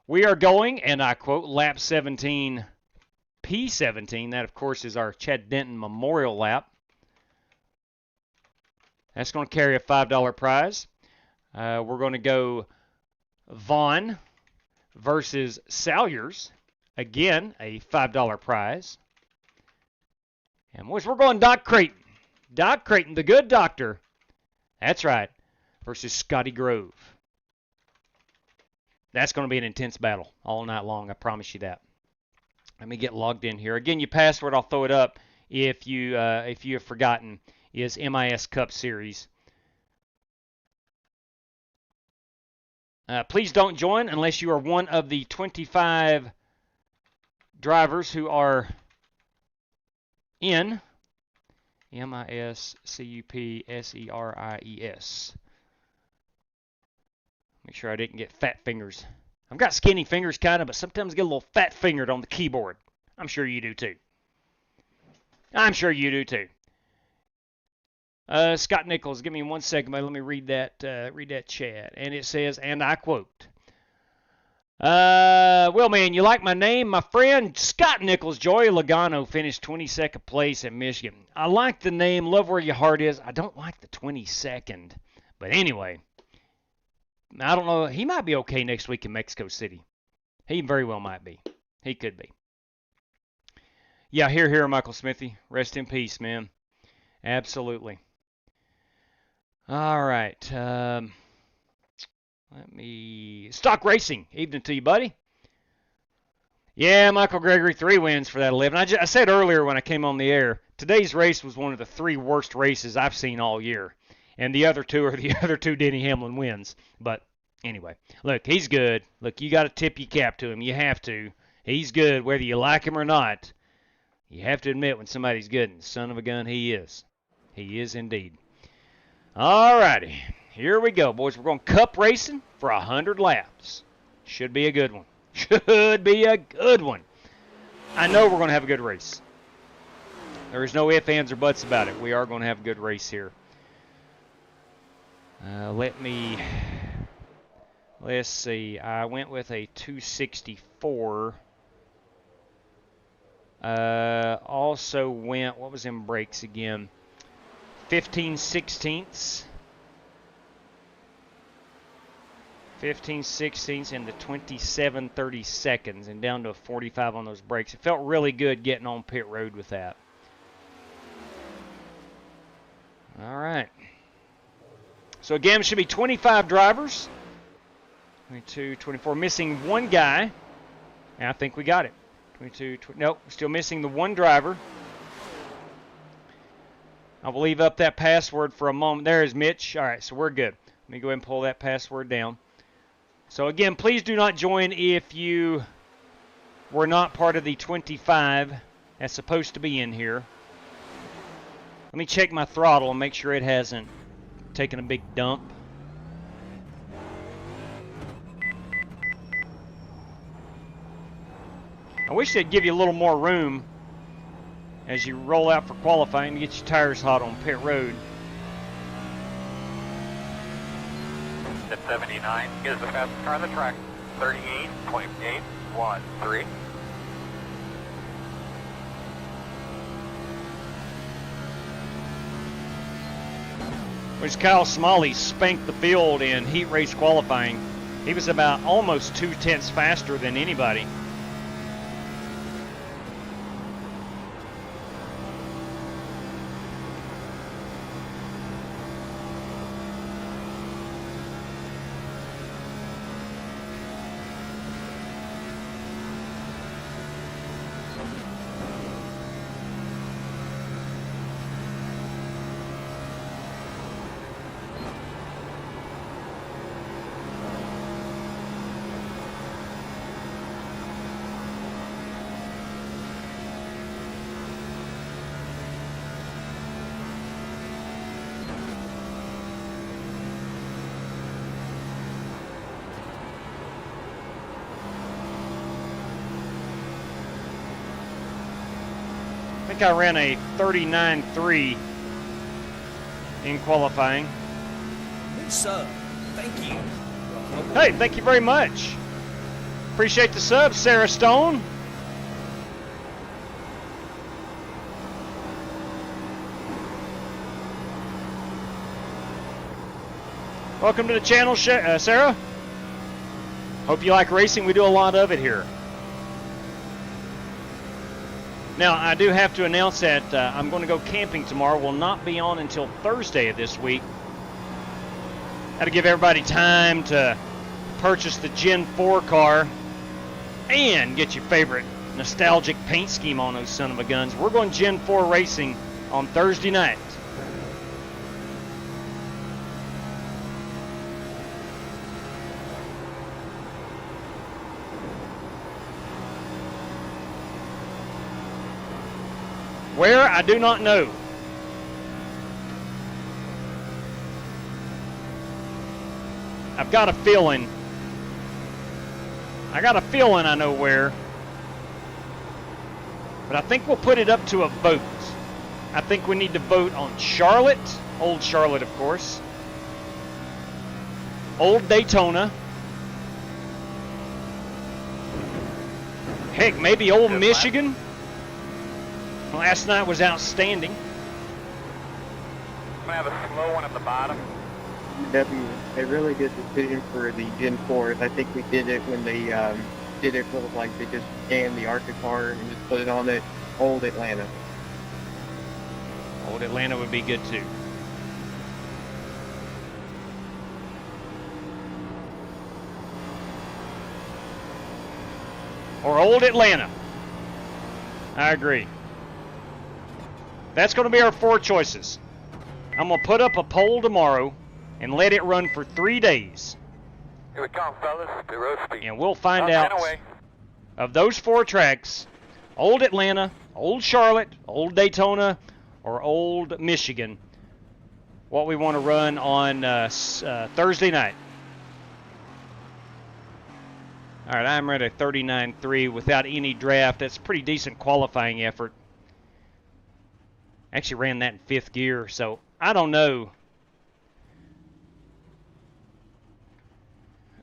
We are going, and I quote, lap 17, P17. That, of course, is our Chad Denton Memorial Lap. That's going to carry a $5 prize. We're going to go Vaughn versus Salyers. Again, a $5 prize. And we're going Doc Creighton. Doc Creighton, the good doctor. That's right. Versus Scotty Grove. That's going to be an intense battle all night long. I promise you that. Let me get logged in here. Again, your password, I'll throw it up if you have forgotten, is MIS Cup Series. Please don't join unless you are one of the 25 drivers who are in MISCUPSERIES. Make sure I didn't get fat fingers. I've got skinny fingers kind of, but sometimes I get a little fat fingered on the keyboard. I'm sure you do too. I'm sure you do too. Scott Nichols, give me 1 second, but let me read that chat. And it says, and I quote, well, man, you like my name? My friend Scott Nichols, Joey Logano finished 22nd place at Michigan. I like the name, love where your heart is. I don't like the 22nd. But anyway, I don't know. He might be okay next week in Mexico City. He very well might be. He could be. Yeah, here, Michael Smithy. Rest in peace, man. Absolutely. All right. Let me... Stock Racing. Evening to you, buddy. Yeah, Michael Gregory, 3 wins for that 11. I said earlier when I came on the air, today's race was one of the 3 worst races I've seen all year. And the other 2 are the other 2 Denny Hamlin wins. But anyway, look, he's good. Look, you got to tip your cap to him. You have to. He's good, whether you like him or not. You have to admit when somebody's good, and son of a gun, he is. He is indeed. All righty. Here we go, boys. We're going cup racing for 100 laps. Should be a good one. Should be a good one. I know we're going to have a good race. There is no ifs, ands, or buts about it. We are going to have a good race here. Let's see. I went with a 264. Also went, what was in brakes again? 15/16. 15/16 and the 27/32 and down to a 45 on those brakes. It felt really good getting on pit road with that. All right. So again, it should be 25 drivers. 22, 24, missing one guy. And I think we got it. 22, nope, still missing the one driver. I will leave up that password for a moment. There is Mitch. All right, so we're good. Let me go ahead and pull that password down. So again, please do not join if you were not part of the 25 that's supposed to be in here. Let me check my throttle and make sure it hasn't taken a big dump. I wish they'd give you a little more room as you roll out for qualifying to get your tires hot on pit road. 79 is the fastest car on the track. 38.813. Which Kyle Smalley spanked the field in heat race qualifying. He was about almost 2/10 faster than anybody. I think I ran a 39.3 in qualifying. New sub. Thank you. Hey, thank you very much. Appreciate the sub, Sarah Stone. Welcome to the channel, Sarah. Hope you like racing. We do a lot of it here. Now, I do have to announce that I'm going to go camping tomorrow. Will not be on until Thursday of this week. Got to give everybody time to purchase the Gen 4 car and get your favorite nostalgic paint scheme on those son of a guns. We're going Gen 4 racing on Thursday night. Where? I do not know. I've got a feeling. I know where. But I think we'll put it up to a vote. I think we need to vote on Charlotte. Old Charlotte, of course. Old Daytona. Heck, maybe Old Michigan. Last night was outstanding. I'm going to have a slow one at the bottom. That'd be a really good decision for the Gen 4s. I think we did it when they did it with, like, they just scanned the ARCA car and just put it on it. Old Atlanta. Old Atlanta would be good too. Or Old Atlanta. I agree. That's going to be our 4 choices. I'm going to put up a poll tomorrow and let it run for 3 days. Here we come, fellas. To road speed. And we'll find out of those 4 tracks, Old Atlanta, Old Charlotte, Old Daytona, or Old Michigan, what we want to run on Thursday night. All right, I'm at a 39.3 without any draft. That's a pretty decent qualifying effort. Actually ran that in 5th gear, so I don't know.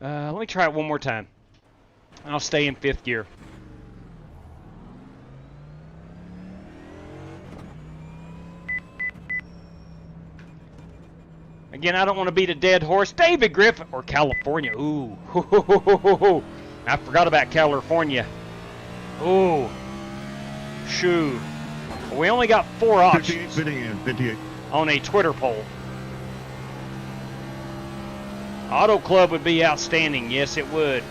Let me try it one more time. I'll stay in 5th gear. Again, I don't want to beat a dead horse. David Griffin or California. Ooh. I forgot about California. Ooh. Shoo. We only got 4 options 58. on a Twitter poll. Auto Club would be outstanding. Yes, it would.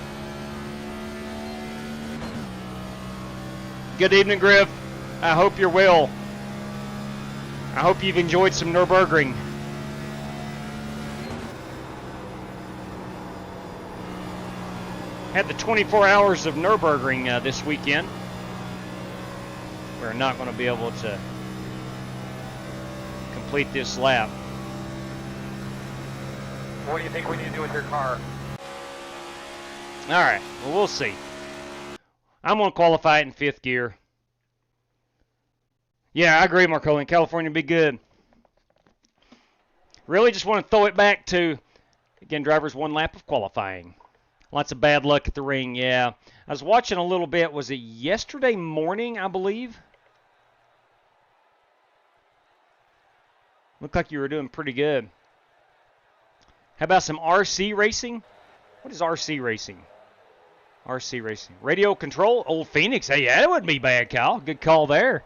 Good evening, Griff. I hope you're well. I hope you've enjoyed some Nürburgring. Had the 24 hours of Nürburgring this weekend. We're not going to be able to complete this lap. What do you think we need to do with your car? All right, well, we'll see. I'm going to qualify it in 5th gear. Yeah, I agree, Marcoli. California would be good. Really just want to throw it back to, again, drivers 1 lap of qualifying. Lots of bad luck at the ring, yeah. I was watching a little bit. Was it yesterday morning, I believe? Looked like you were doing pretty good. How about some RC racing? What is RC racing? RC racing. Radio control, Old Phoenix. Hey, yeah, that wouldn't be bad, Kyle. Good call there.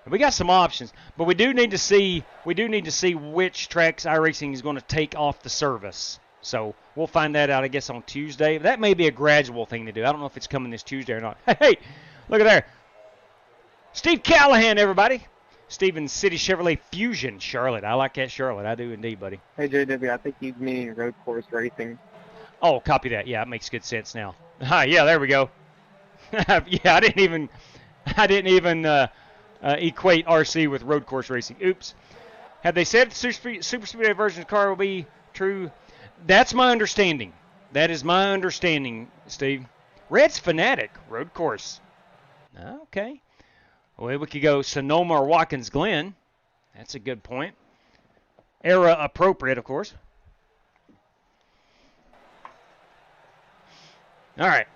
We got some options, but we do need to see which tracks iRacing is going to take off the service. So we'll find that out, I guess, on Tuesday. That may be a gradual thing to do. I don't know if it's coming this Tuesday or not. Hey, look at there. Steve Callahan, everybody. Stephen City Chevrolet Fusion, Charlotte. I like that Charlotte. I do indeed, buddy. Hey, JW, I think you mean road course racing. Oh, copy that. Yeah, it makes good sense now. Yeah, there we go. Yeah, I didn't even equate RC with road course racing. Oops. Have they said the super speedway version of the car will be true? That's my understanding. That is my understanding, Steve. Red's Fanatic, road course. Okay. Well, we could go Sonoma or Watkins Glen. That's a good point. Era appropriate, of course. All right.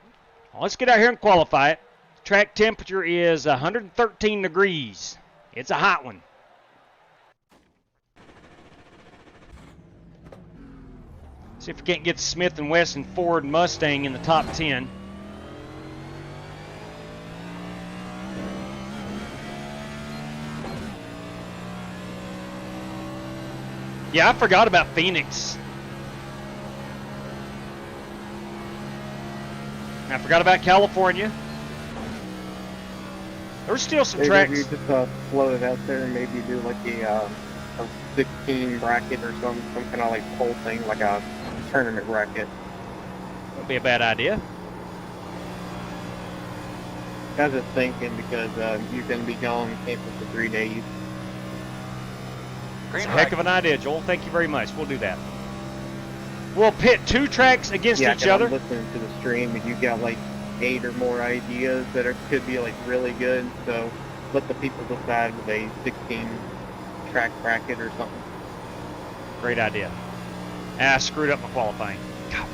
Well, let's get out here and qualify it. Track temperature is 113 degrees. It's a hot one. See if we can't get Smith & Wesson Ford Mustang in the top 10. Yeah, I forgot about Phoenix. I forgot about California. There's still some tracks. Maybe you just float it out there and maybe do like a 16 bracket or some kind of like pole thing, like a tournament bracket. Would be a bad idea. I was just thinking because you're going to be gone camping for 3 days. It's a heck of an idea, Joel. Thank you very much. We'll do that. We'll pit 2 tracks against each other. I'm listening to the stream, and you got like 8 or more ideas that could be like really good. So let the people decide with a 16 track bracket or something. Great idea. I screwed up my qualifying. God,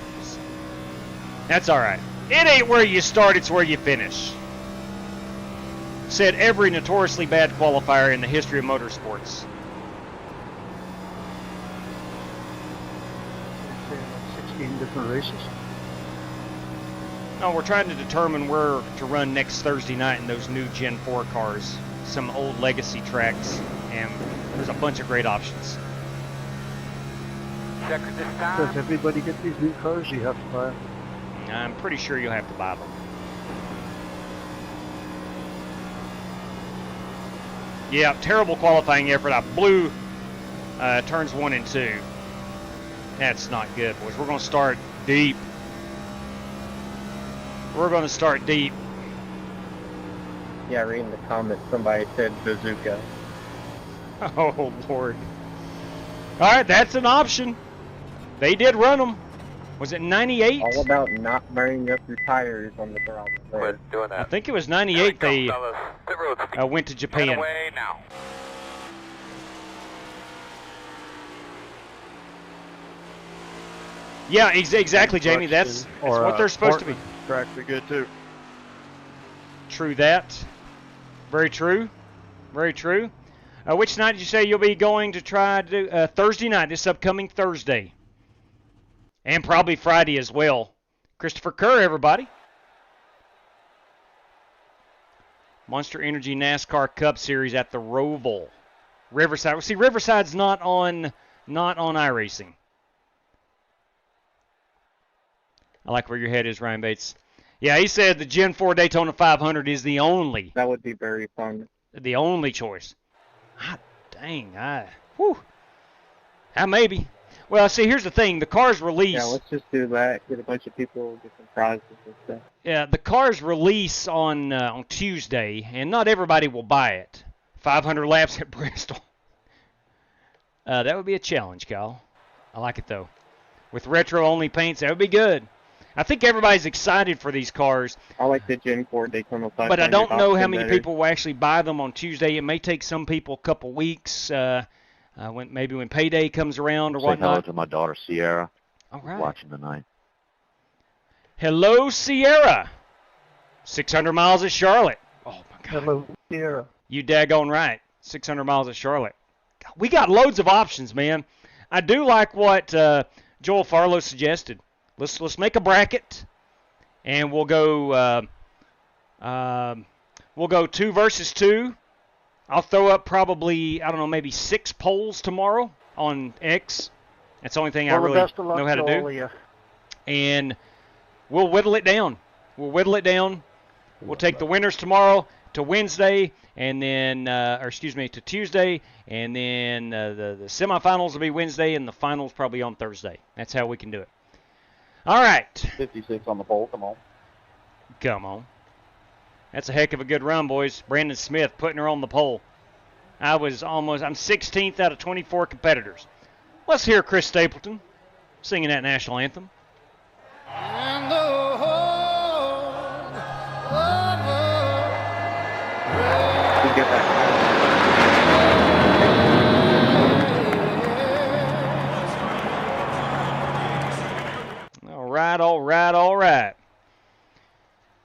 that's all right. It ain't where you start, it's where you finish. Said every notoriously bad qualifier in the history of motorsports. 16 different races. No, we're trying to determine where to run next Thursday night in those new Gen 4 cars. Some old legacy tracks, and there's a bunch of great options. Does everybody get these new cars? You have to buy them? I'm pretty sure you'll have to buy them. Yeah, terrible qualifying effort. I blew turns 1 and 2. That's not good, boys. We're going to start deep. We're going to start deep. Yeah, reading the comments, somebody said bazooka. Oh, Lord. All right, that's an option. They did run them. Was it 98? All about not burning up your tires on the ground. Quit doing that. I think it was 98 they went to Japan. Get away now. Yeah, exactly, Jamie. That's what they're supposed to be. Track be good too. True that. Very true. Very true. Which night did you say you'll be going to try to do? Thursday night, this upcoming Thursday. And probably Friday as well. Christopher Kerr, everybody. Monster Energy NASCAR Cup Series at the Roval. Riverside. Well, see, Riverside's not on iRacing. I like where your head is, Ryan Bates. Yeah, he said the Gen 4 Daytona 500 is the only. That would be very fun. The only choice. Ah, dang. Maybe. Well, see, here's the thing. The cars release. Yeah, let's just do that. Get a bunch of people, get some prizes and stuff. Yeah, the cars release on Tuesday, and not everybody will buy it. 500 laps at Bristol. That would be a challenge, Kyle. I like it, though. With retro-only paints, that would be good. I think everybody's excited for these cars. I like the Gen 4 Daytona 500. But I don't know how many people will actually buy them on Tuesday. It may take some people a couple weeks, when payday comes around or whatnot. Say hello to my daughter, Sierra. All right. Watching tonight. Hello, Sierra. 600 miles at Charlotte. Oh, my God. Hello, Sierra. You daggone right. 600 miles at Charlotte. We got loads of options, man. I do like what Joel Farlow suggested. Let's make a bracket, and we'll go 2 versus 2. I'll throw up probably, I don't know, maybe 6 polls tomorrow on X. That's the only thing I really know how to do. And we'll whittle it down. We'll take the winners tomorrow to Wednesday, and then, to Tuesday, and then the semifinals will be Wednesday, and the finals probably on Thursday. That's how we can do it. All right. 56 on the pole. Come on. That's a heck of a good run, boys. Brandon Smith putting her on the pole. I'm 16th out of 24 competitors. Let's hear Chris Stapleton singing that national anthem. And the whole All right.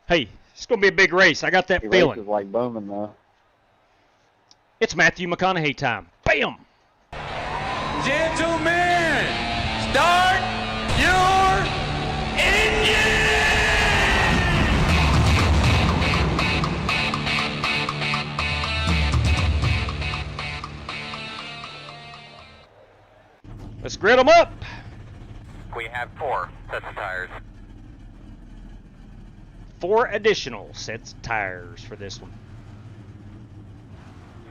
Hey, it's going to be a big race. I got that feeling. Race is like booming, though. It's Matthew McConaughey time. Bam! Gentlemen, start your engine! Let's grid them up. We have 4 sets of tires. 4 additional sets of tires for this one.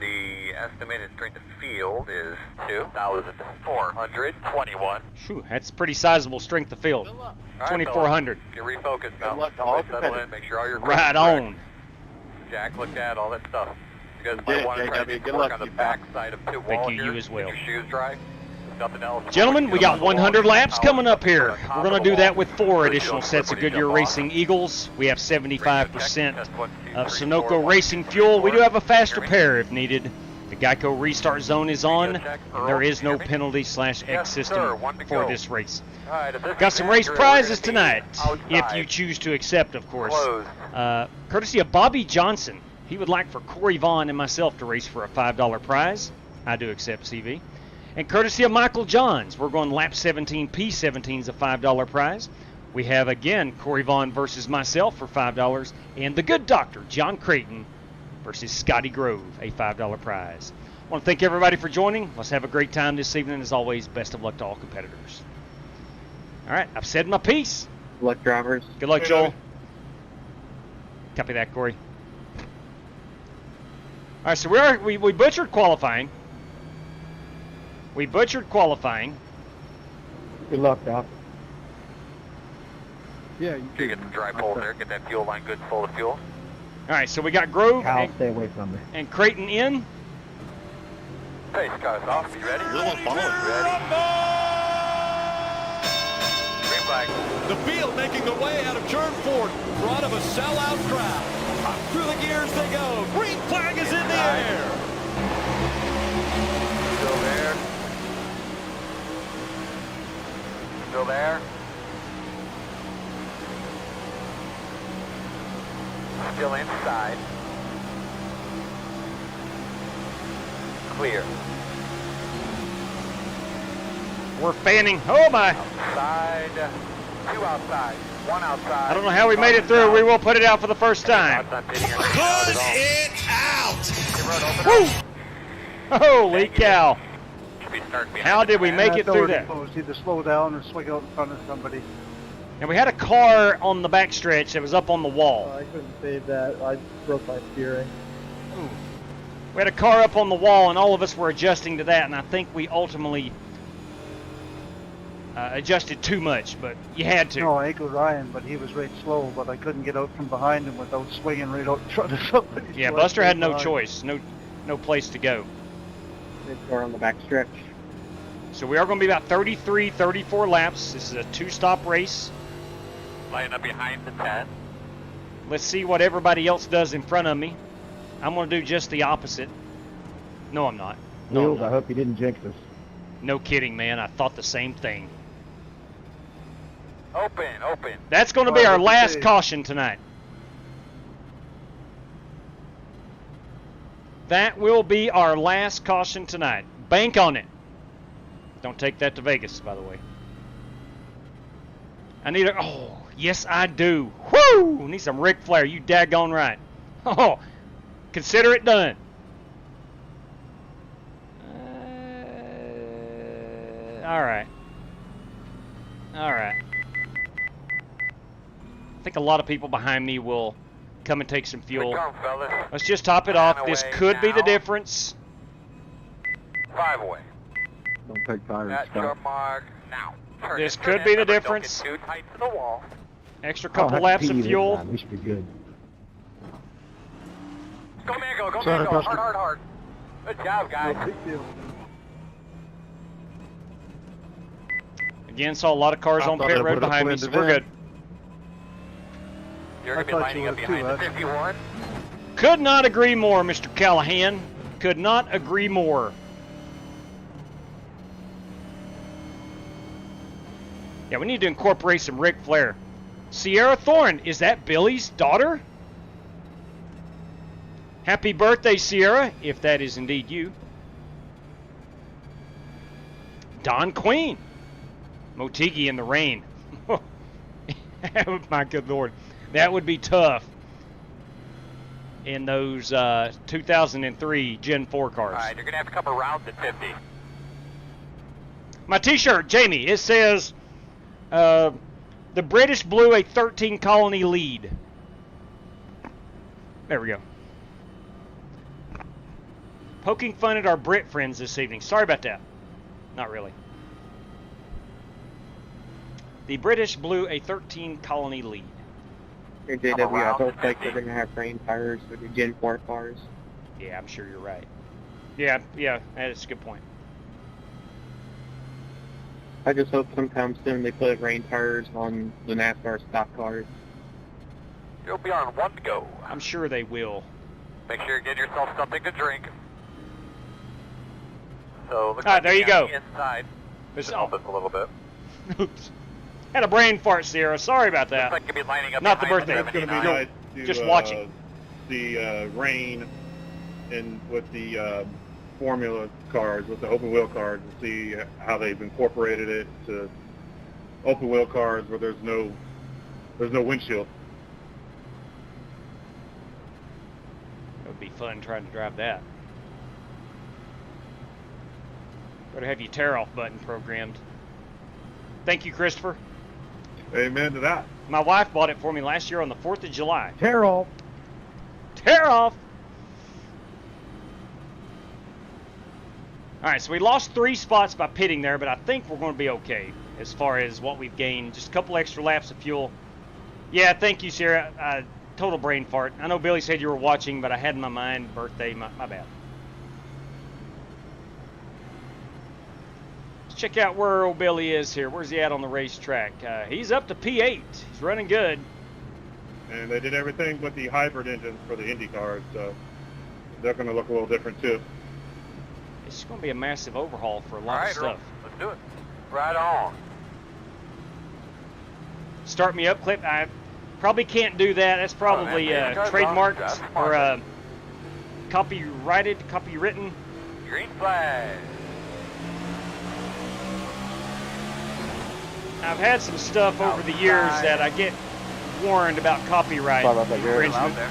The estimated strength of field is 2,421. Phew, that's pretty sizable strength of field. 2,400. Get refocused now. Settle in, make sure all your right on. Jack looked at all that stuff. You guys might want to try to work on the back side of pit wall here. You as well. Your shoes dry. Nothing else. Gentlemen, we got 100 laps coming up here. We're going to do that with 4 additional sets of Goodyear Racing Eagles. We have 75% of Sunoco Racing fuel. We do have a fast repair if needed. The Geico restart zone is on, and there is no penalty/X system for this race. Got some race prizes tonight, if you choose to accept, of course. Courtesy of Bobby Johnson. He would like for Corey Vaughn and myself to race for a $5 prize. I do accept, CV. And courtesy of Michael Johns, we're going lap 17, P17 is a $5 prize. We have, again, Corey Vaughn versus myself for $5, and the good doctor, John Creighton, versus Scotty Grove, a $5 prize. I want to thank everybody for joining. Let's have a great time this evening. As always, best of luck to all competitors. All right, I've said my piece. Good luck, drivers. Good luck, Joel. Copy that, Corey. All right, so we butchered qualifying. Good luck, Doc. Yeah, you get some dry pole there. Get that fuel line good and full of fuel. All right, so we got Grove stay away from me. And Creighton in. Pace cars off. You ready? Little following. Ready? Green flag. The field making the way out of turn 4, front of a sellout crowd. Up through the gears they go. Green flag is in the air. Still there. Still there. Still inside. clear. We're fanning. Oh my! Outside, 2 outside, 1 outside. I don't know how we made it through. We will put it out for the first time. Put it out! Woo! Holy cow! How did we make it through that? Either slow down or swing out in front of somebody. And we had a car on the backstretch that was up on the wall. I couldn't save that. I broke my steering. We had a car up on the wall, and all of us were adjusting to that, and I think we ultimately adjusted too much, but you had to. No, I echoed Ryan, but he was right slow, but I couldn't get out from behind him without swinging right out in front of somebody. Yeah, so Buster had no choice, no place to go. We're on the back stretch. So we are going to be about 33, 34 laps. This is a 2-stop race. Line up behind the 10. Let's see what everybody else does in front of me. I'm going to do just the opposite. No, I'm not. No, Wheels, I'm I not. hope you didn't jinx us. No kidding, man. I thought the same thing. Open. That's going to be our last caution tonight. That will be our last caution tonight. Bank on it. Don't take that to Vegas, by the way. I need a... Oh, yes, I do. Woo! Need some Ric Flair. You daggone right. Oh, consider it done. All right. I think a lot of people behind me will come and take some fuel. Let's just top it off. This could be the difference. 5 away. Don't take tires. At your mark now. This could be the difference. Don't get too tight to the wall. Extra couple laps of fuel. We should be good. Go Mango, go Mango. Hard. Good job, guys. Again, saw a lot of cars on pit road behind me, so we're good. You're going to be lining up behind the 51. Could not agree more, Mr. Callahan. Could not agree more. Yeah, we need to incorporate some Ric Flair. Sierra Thorne, is that Billy's daughter? Happy birthday, Sierra, if that is indeed you. Don Queen. Motegi in the rain. My good Lord. That would be tough in those 2003 Gen 4 cars. All right, you're going to have a couple rounds at 50. My t-shirt, Jamie, it says the British blew a 13 colony lead. There we go. Poking fun at our Brit friends this evening. Sorry about that. Not really. The British blew a 13 colony lead. Your JW, I don't think they're going to have rain tires with your Gen 4 cars. Yeah, I'm sure you're right. Yeah, that's a good point. I just hope sometime soon they put rain tires on the NASCAR stock cars. You'll be on 1 to go. I'm sure they will. Make sure you get yourself something to drink. So, look there you go. Inside. Just help us a little bit. Oops. Had a brain fart, Sierra. Sorry about that. Looks like you'll be lining up Not the behind birthday. It's going to be nice to just watching. the rain and with the formula cars, with the open wheel cars, and see how they've incorporated it to open wheel cars where there's no windshield. It would be fun trying to drive that. Better have your tear-off button programmed. Thank you, Christopher. Amen to that. My wife bought it for me last year on the 4th of July. Tear off. Tear off. All right, so we lost 3 spots by pitting there, but I think we're going to be okay as far as what we've gained. Just a couple extra laps of fuel. Yeah, thank you, Sarah. Total brain fart. I know Billy said you were watching, but I had in my mind birthday. My bad. Let's check out where old Billy is here. Where's he at on the racetrack? He's up to P8. He's running good. And they did everything but the hybrid engines for the Indy cars, so they're going to look a little different too. It's going to be a massive overhaul for a lot of stuff. Let's do it. Right on. Start me up clip. I probably can't do that. That's probably trademarked or copyrighted, copywritten. Green flag. I've had some stuff over the years that I get warned about copyright infringement. Out there.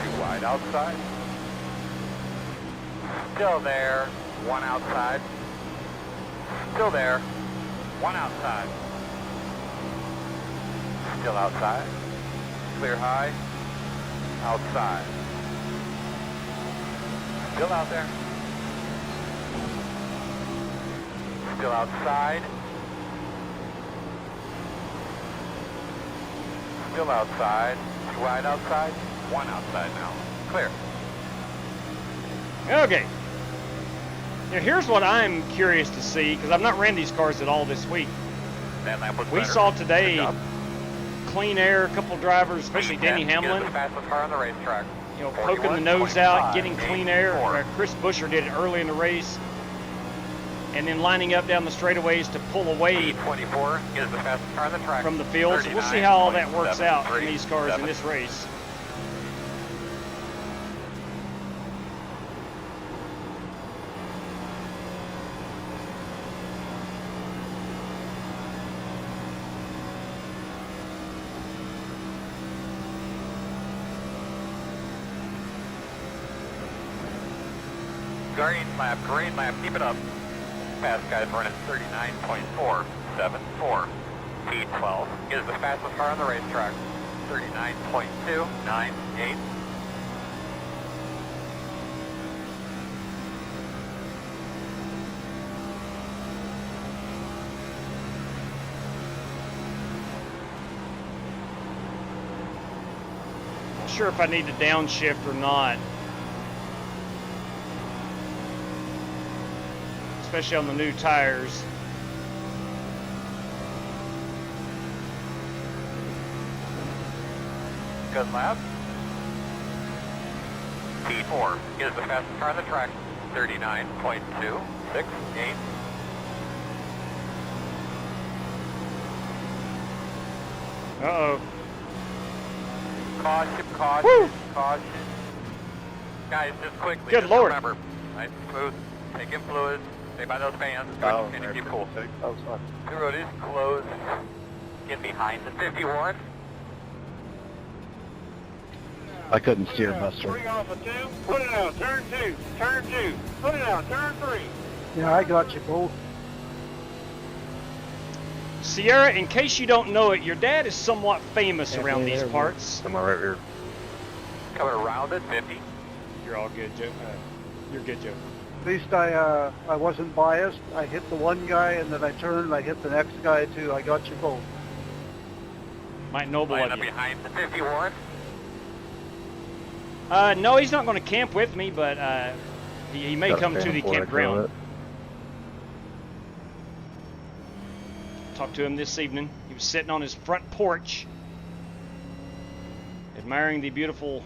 Too wide outside. Still there. One outside. Still there. One outside. Still outside. Clear high. Outside. Still out there. Still outside. Still outside. Too wide outside. One outside now. Clear. Okay. Now here's what I'm curious to see, because I've not ran these cars at all this week. That lap was We better. saw today clean air, a couple drivers, especially Denny Hamlin, The fastest car on the racetrack. you know, poking the nose out, getting clean air. Chris Buescher did it early in the race, and then lining up down the straightaways to pull away 24 is the fastest car on the track. from the field. So we'll see how all that works out in these cars in this race. Green lap, keep it up. Fast guys running 39.474. T12 is the fastest car on the racetrack. 39.298. Not sure if I need to downshift or not, especially on the new tires. Good lap. T4 is the fastest car on the track. 39.268. Uh-oh. Caution, caution, Woo! caution. Guys, just quickly, Good just Lord. remember, nice and smooth, take in fluids, stay by those fans, and keep cool. The road is closed. Get behind the 51. I couldn't steer, Buster. 3 off of 2, put it out, turn 2, turn 2, put it out, turn 3. Yeah, I got you both. Sierra, in case you don't know it, your dad is somewhat famous around these parts. Am I right here? Coming around at 50. You're all good, Joe. You're good, Joe. At least I wasn't biased. I hit the one guy and then I turned and I hit the next guy too. I got you both. Mike Noble Line of up you. behind the 51. No, he's not going to camp with me, but he may come to the campground. Talked to him this evening. He was sitting on his front porch, admiring the beautiful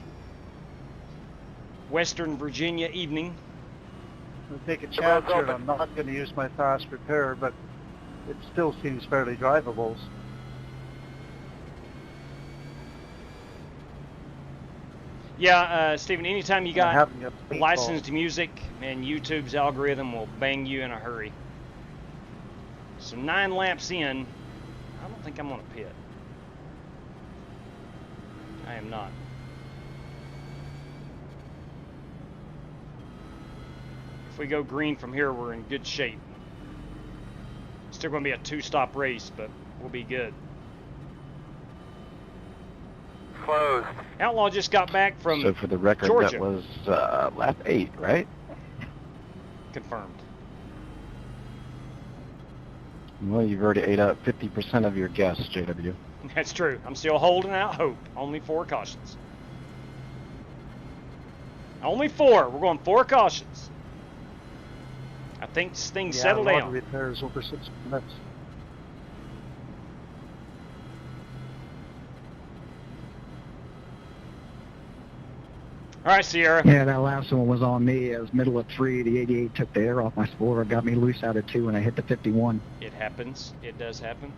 Western Virginia evening. I'll take a chance here and I'm not going to use my fast repair, but it still seems fairly drivable. Yeah, Stephen, anytime you got a licensed music, and YouTube's algorithm will bang you in a hurry. So 9 laps in, I don't think I'm going to pit. I am not. If we go green from here, we're in good shape. Still going to be a 2-stop race, but we'll be good. Closed. Outlaw just got back from So for the record, Georgia. that was lap 8, right? Confirmed. Well, you've already ate up 50% of your guess, JW. That's true. I'm still holding out hope. Only 4 cautions. Only 4. We're going 4 cautions. I think things settle a lot down. of repairs over 6 minutes. All right, Sierra. Yeah, that last one was on me. It was middle of 3. The 88 took the air off my spoiler, got me loose out of 2, and I hit the 51. It happens. It does happen.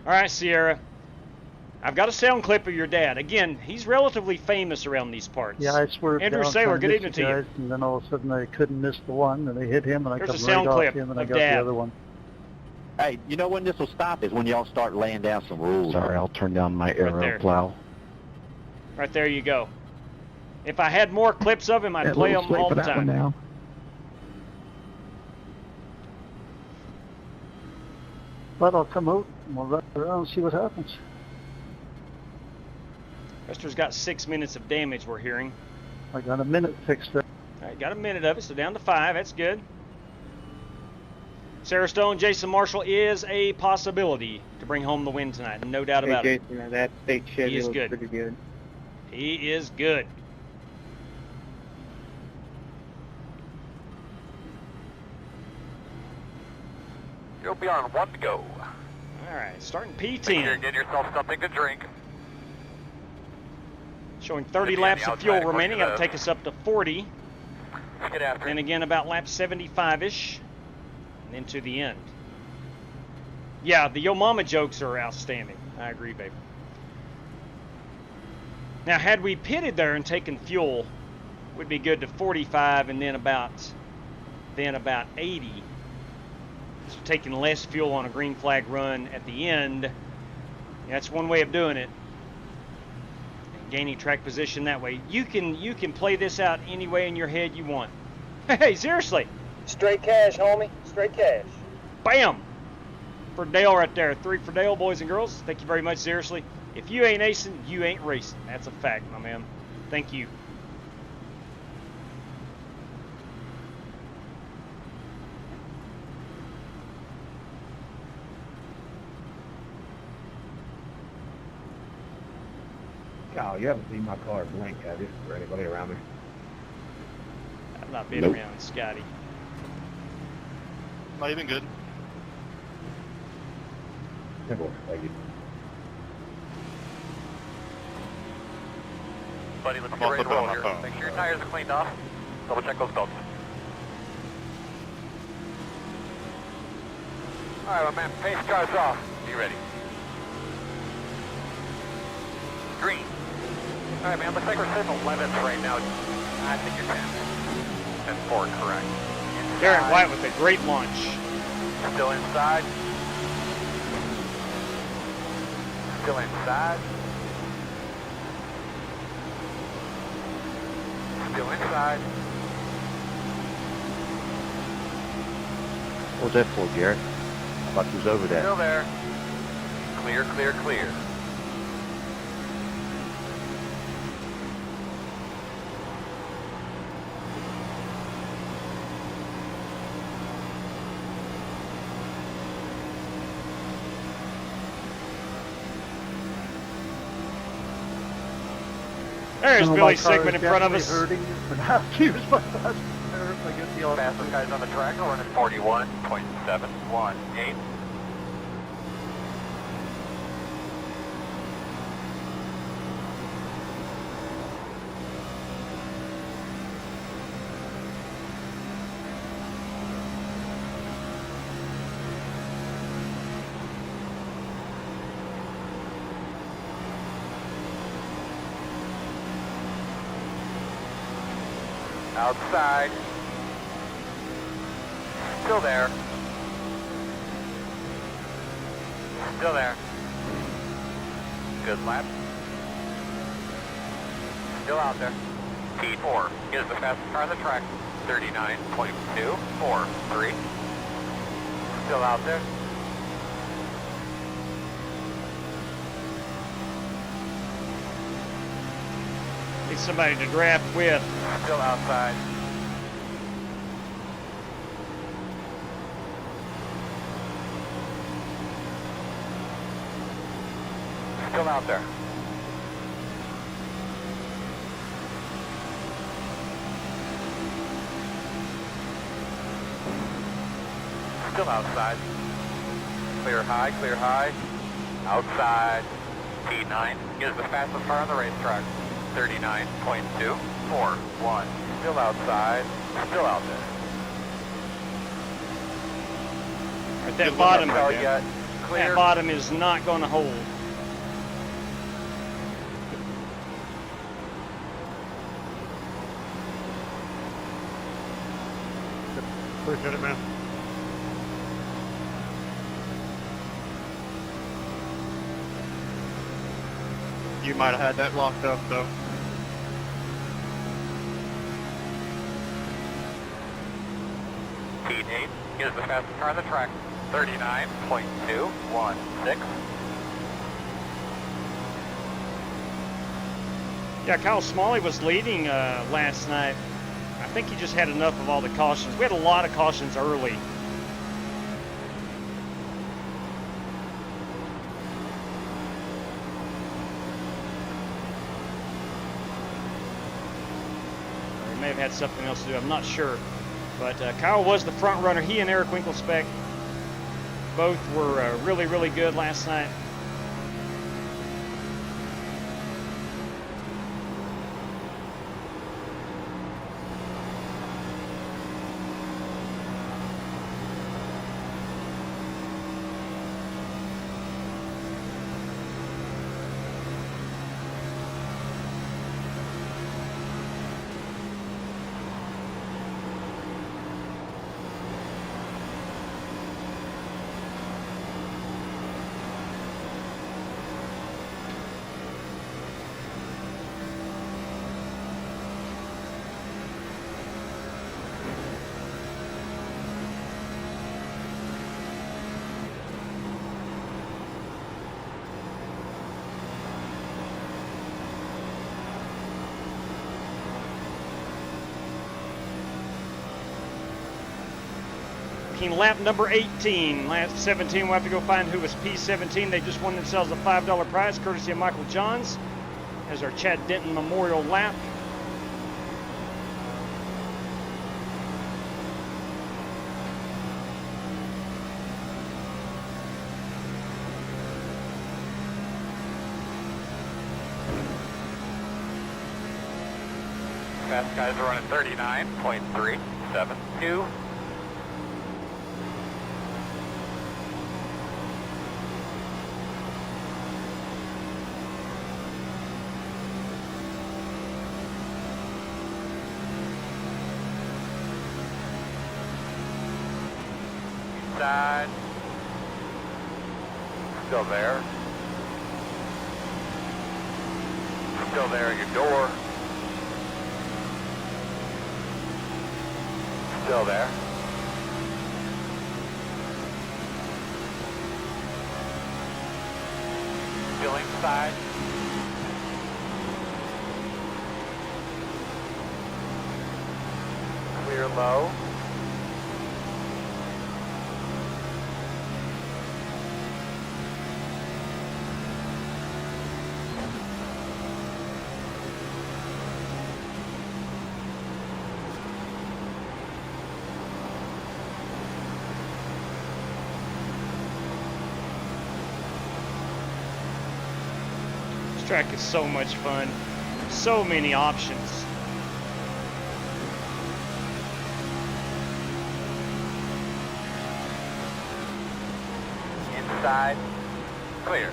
All right, Sierra. I've got a sound clip of your dad. Again, he's relatively famous around these parts. Yeah, I swerved Andrew down, Saylor, trying to good miss evening to you. guys, and then all of a sudden I couldn't miss the one, and they hit him, and I Here's come a right sound off clip him, and I of got Dad. the other one. Hey, you know when this will stop is when y'all start laying down some rules. Sorry, I'll turn down my there. arrow plow. Right there you go. If I had more clips of him, I'd play them all the time. Now. But I'll come out, and we'll run around and see what happens. Rester's got 6 minutes of damage, we're hearing. I got a minute fixed there. All right, got a minute of it, so down to 5. That's good. Sarah Stone, Jason Marshall is a possibility to bring home the win tonight. No doubt about it. Jason, that state Chevy looks good. pretty good. He is good. You'll be on 1 to go. All right, starting Make P10. sure you get yourself something to drink. Showing 30 Maybe on laps the of fuel outside, remaining. according That'll to take us up to 40. Let's get after it. And again, about lap 75-ish. And then to the end. Yeah, the Yo Mama jokes are outstanding. I agree, babe. Now, had we pitted there and taken fuel, we'd be good to 45 and then about 80. So taking less fuel on a green flag run at the end, that's one way of doing it. And gaining track position that way. You can play this out any way in your head you want. Hey, seriously. Straight cash, homie. Straight cash. Bam! For Dale right there. 3 for Dale, boys and girls. Thank you very much, seriously. If you ain't acing, you ain't racing. That's a fact, my man. Thank you. Kyle, you haven't seen my car blink, have you? Or anybody around me? I've not been around Scotty. Not even good. Simple, thank you. Buddy, let's get ready to roll here. Make sure your tires are cleaned off. Double check those belts. Alright, my man, pace car's off. Be ready. Green. Alright, man, looks like we're sitting 11th right now. I think you're 10. 10-4, correct. Darren White with a great launch. Still inside. Still inside. Still inside. What was that for, Garrett? I thought you was over there. Still there. Clear, clear, clear. There's Billy Sigmund in front of us. Hurting, but I have to use my fast repair if I get the Fastest guys on the track are running 41.718. Outside. Still there. Still there. Good lap. Still out there. P4 is the fastest car on the track. 39.243. Still out there. Need somebody to draft with. Still outside. Still out there. Still outside. Clear high, clear high. Outside. P9 is the fastest car on the racetrack. 39.241. Still outside. Still out there. At that bottom, Yet. that bottom is not going to hold. Appreciate it, man. You might have had that locked up, though. T8 is the fastest car on the track. 39.216. Yeah, Kyle Smalley was leading last night. I think he just had enough of all the cautions. We had a lot of cautions early. He may have had something else to do. I'm not sure. But Kyle was the front runner. He and Eric Winkelspec both were really, really good last night. Lap number 18. Lap 17, we'll have to go find who was P17. They just won themselves a $5 prize courtesy of Michael Johns as our Chad Denton Memorial Lap. Fast guys are running 39.372. Inside. Still there. Still there at your door. Still there. Still inside. Clear low. Track is so much fun. So many options. Inside. Clear.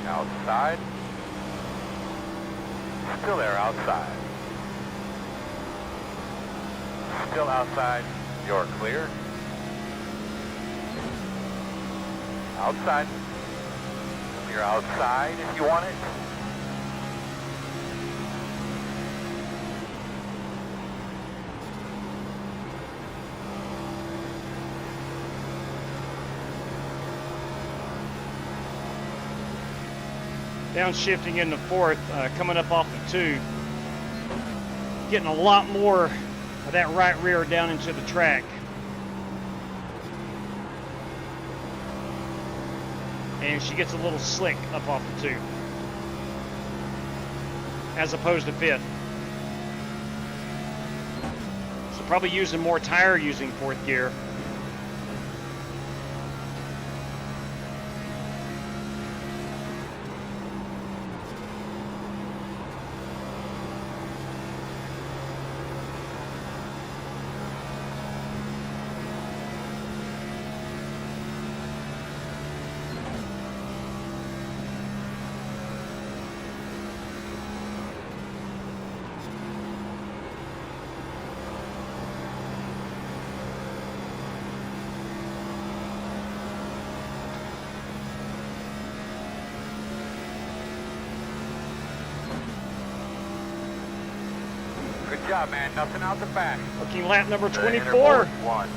Outside. Still there, outside. Still outside. You're clear. Outside. You're outside if you want it. Downshifting into fourth, coming up off the 2. Getting a lot more of that right rear down into the track. And she gets a little slick up off the 2. As opposed to fifth. So probably using more tire using fourth gear. Good job, man. Nothing out the back. Looking lap number The inner 24. board, 1.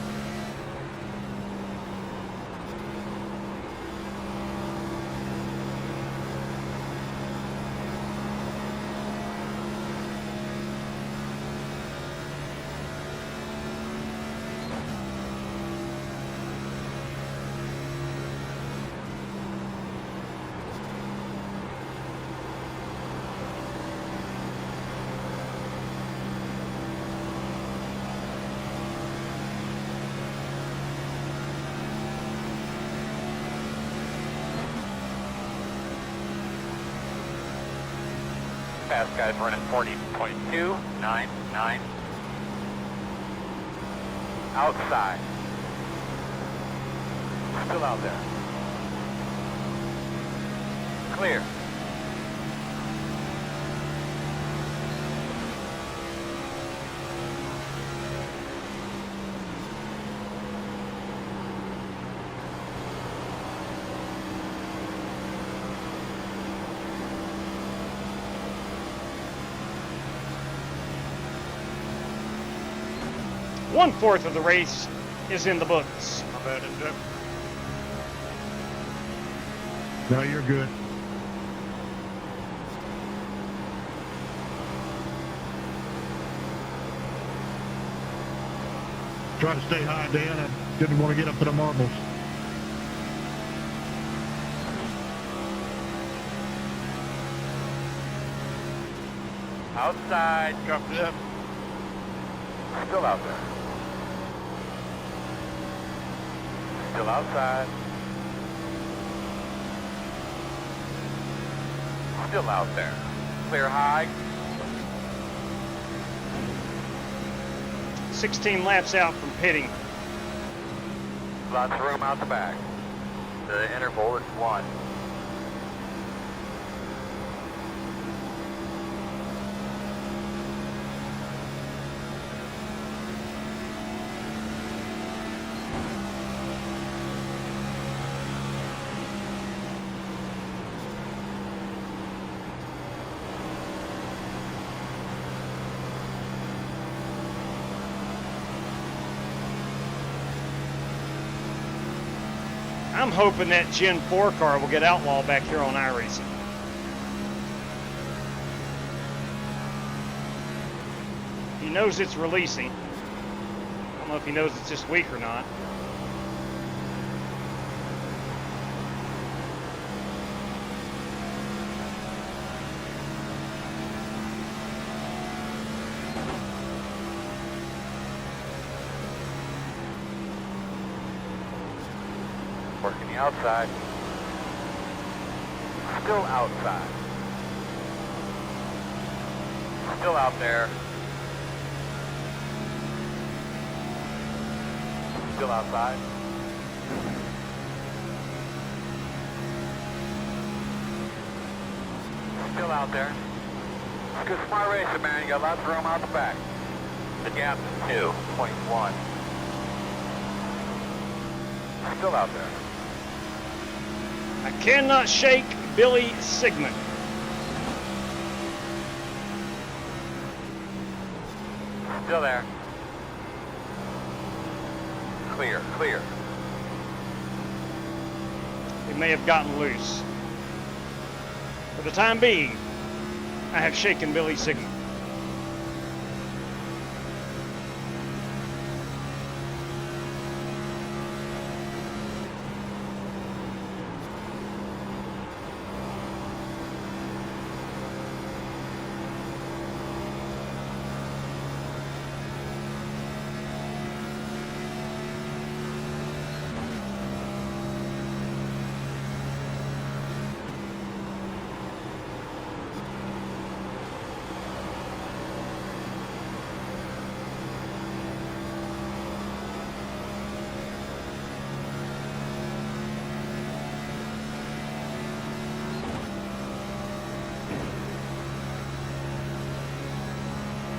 Fast guys running 40.299. Outside. Still out there. Clear. One-fourth of the race is in the books. How bad is it? No, you're good. Try to stay high, Dan. I didn't want to get up to the marbles. Outside. Dropped it. Still out there. Still outside. Still out there. Clear high. 16 laps out from pitting. Lots of room out the back. The interval is 1. I'm hoping that Gen 4 car will get outlawed back here on iRacing. He knows it's releasing. I don't know if he knows it's this week or not. Working the outside. Still outside. Still out there. Still outside. Still out there. It's good smart racing, man. You got lots of room out the back. The gap is 2.1. Still out there. I cannot shake Billy Sigmund. Still there. Clear, clear. He may have gotten loose. For the time being, I have shaken Billy Sigmund.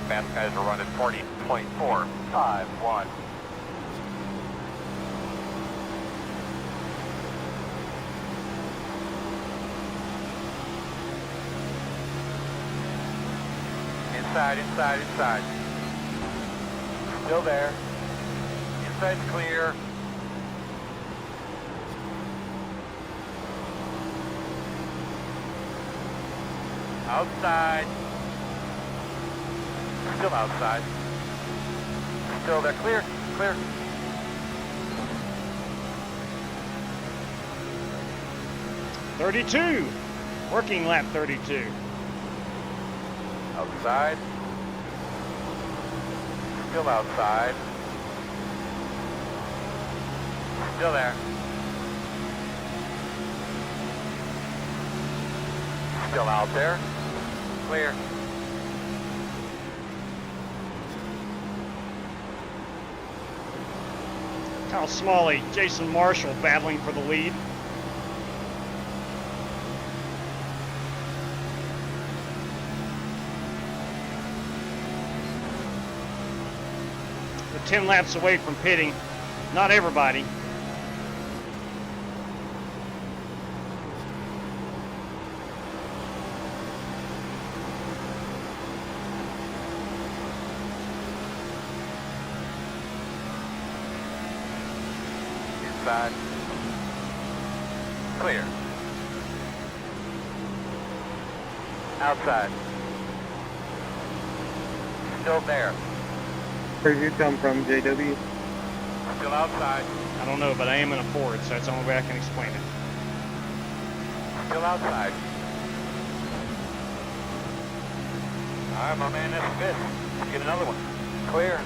Fast guys are running 40.451. Inside, inside, inside. Still there. Inside's clear. Outside. Still outside. Still there. Clear. Clear. .32. Working lap 32. Outside. Still outside. Still there. Still out there. Clear. Kyle Smalley, Jason Marshall battling for the lead. We're 10 laps away from pitting. Not everybody. Inside. Clear. Outside. Still there. Where'd you come from, JW? Still outside. I don't know, but I am in a Ford, so that's the only way I can explain it. Still outside. Alright, my man, that's fifth. Let's get another one. Clear.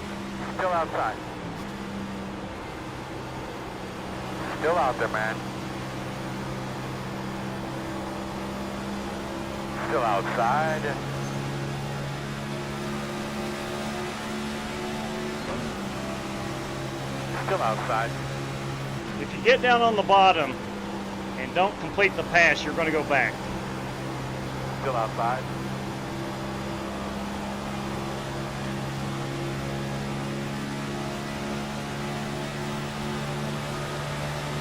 Still outside. Still out there, man. Still outside. Still outside. If you get down on the bottom and don't complete the pass, you're going to go back. Still outside.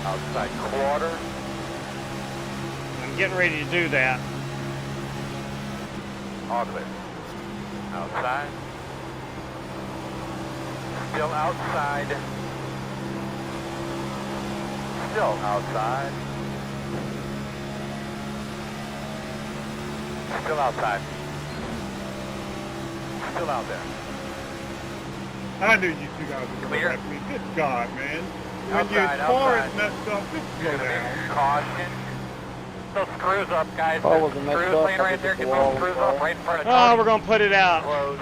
Outside quarter. I'm getting ready to do that. All clear. Outside. Still outside. Still outside. Still outside. Still out there. I knew you two guys were going to wreck me. Good God, man. When your car is messed up, just go down. Caution. Those screws up, guys. Oh, was it messed Screws up? laying right there. Get those screws up right in front of Oh, Tony. we're going to put it out. Close.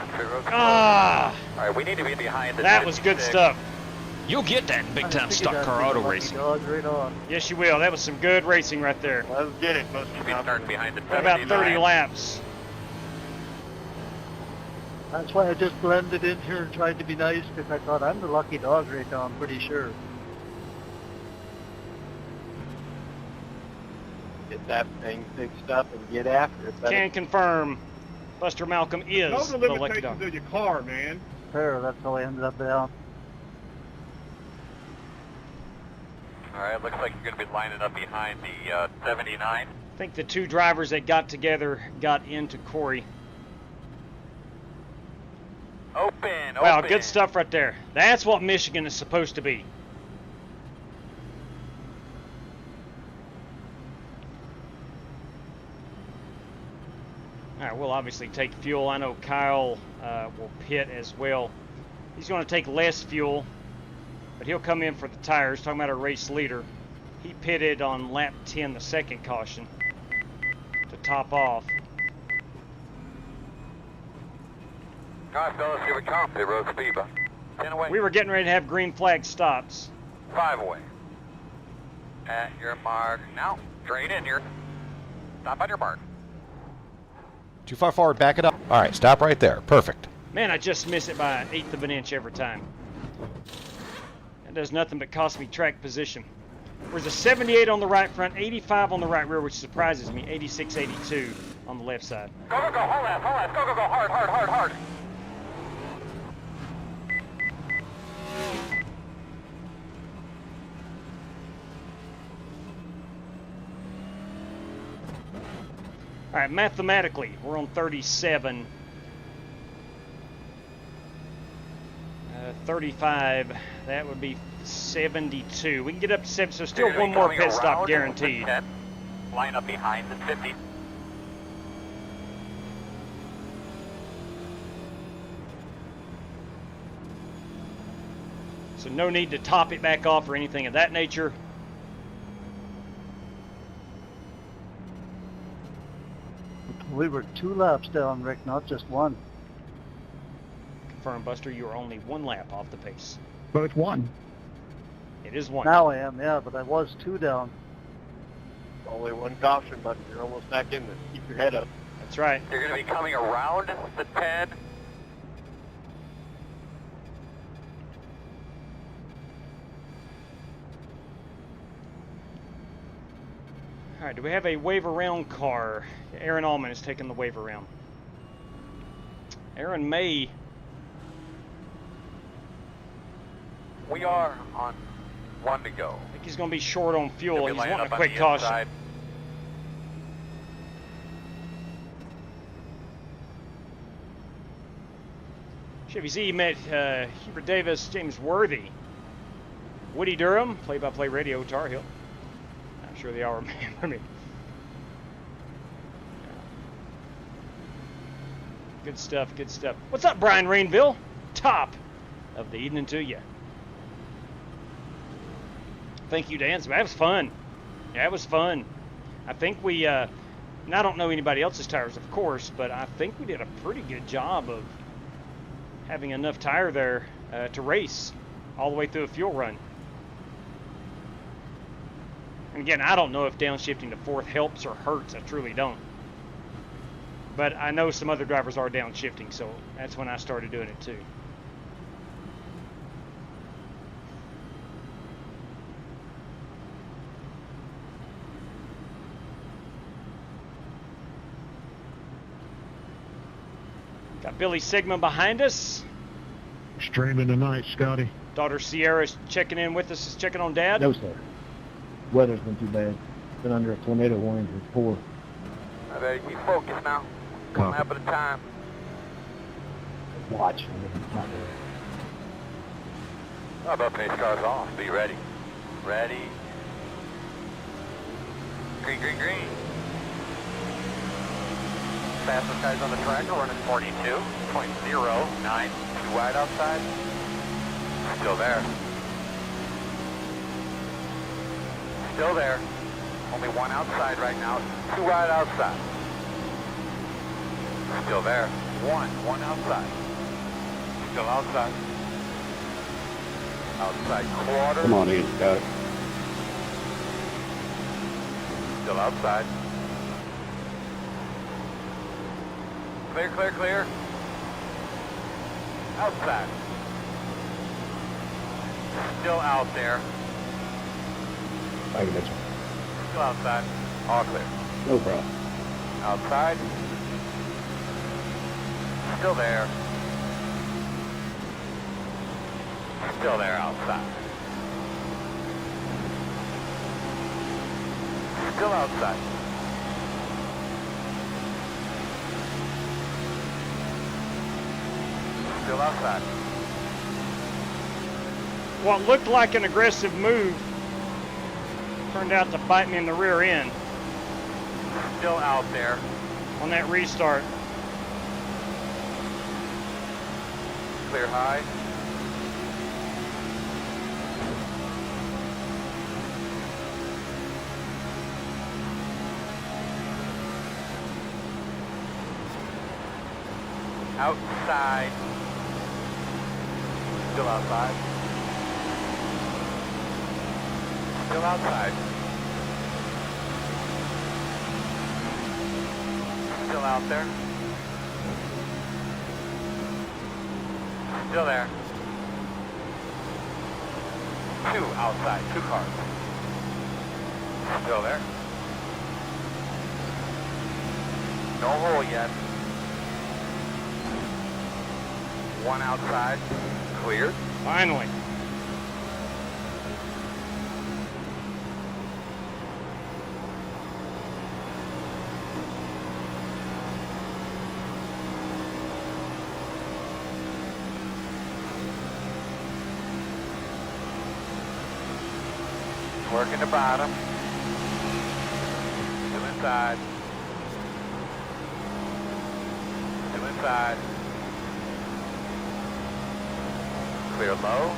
Ah. All right, we need to be behind the That was good 96. stuff. You'll get that in big-time stock car auto racing. Right on. Yes, you will. That was some good racing right there. Let's get it. Let's Be starting behind the Got about 30 79. laps. That's why I just blended in here and tried to be nice, because I thought I'm the lucky dog right now, I'm pretty sure. Get that thing fixed up and get after it. Can confirm Buster Malcolm is Know the the lucky limitations dog. of your car, man. Fair, that's how I ended up down. All right, looks like you're going to be lining up behind the 79. I think the two drivers that got together got into Corey. Open. Wow, Open. good stuff right there. That's what Michigan is supposed to be. All right, we'll obviously take fuel. I know Kyle will pit as well. He's going to take less fuel, but he'll come in for the tires. Talking about our race leader. He pitted on lap 10, the second caution, to top off. All right, fellas, here we come. Pit road speed, 10 away. We were getting ready to have green flag stops. 5 away. At your mark. Now, straight in here. Stop on your mark. Too far forward, back it up. All right, stop right there. Perfect. Man, I just miss it by 1/8 of an inch every time. That does nothing but cost me track position. There's a 78 on the right front, 85 on the right rear, which surprises me, 86, 82 on the left side. Go, go, go, hold that, go, go, go, hard, hard, hard, hard. All right, mathematically, we're on 37. 35. That would be 72. We can get up to 7, so still one more pit stop guaranteed. Line up behind the 50. So no need to top it back off or anything of that nature. We were 2 laps down, Rick, not just 1. Confirm, Buster, you are only 1 lap off the pace. Both 1. It is 1. Now I am, yeah, but I was 2 down. Only 1 caution, but you're almost back in there. Keep your head up. That's right. You're going to be coming around the 10. All right, do we have a wave around car? Aaron Allman is taking the wave around. Aaron May. We are on 1 to go. I think he's going to be short on fuel. He's wanting a up on quick the caution. inside. Chevy Z met Hubert Davis, James Worthy, Woody Durham, play-by-play radio, Tar Heel. I'm sure they all remember me. Good stuff, good stuff. What's up, Brian Rainville? Top of the evening to you. Thank you, Dan. That was fun. Yeah, it was fun. I think we, and I don't know anybody else's tires, of course, but I think we did a pretty good job of having enough tire there to race all the way through a fuel run. And again, I don't know if downshifting to 4th helps or hurts. I truly don't. But I know some other drivers are downshifting, so that's when I started doing it too. Got Billy Sigmund behind us. Streaming tonight, Scotty. Daughter Sierra's checking in with us, is checking on Dad. No, sir. Weather's been too bad. Been under a tornado warning for 4. I better keep focused now. 1 lap at a time. Watch. How about pace cars off? Be ready. Ready. Green, green, green. Fastest guys on the track are running 42.09. 2 wide outside. Still there. Still there. Only 1 outside right now. 2 wide outside. Still there. 1 outside. Still outside. Outside quarter. Come on in, got it. Still outside. Clear, clear, clear. Outside. Still out there. Thank you, Mitchell. Still outside. All clear. No problem. Outside. Still there. Still there outside. Still outside. Still outside. What looked like an aggressive move turned out to bite me in the rear end. Still out there. On that restart. Clear high. Outside. Still outside. Still outside. Still out there. Still there. 2 outside, 2 cars. Still there. No hole yet. 1 outside, cleared. Finally. Working the bottom. Two inside. Two inside. Clear low.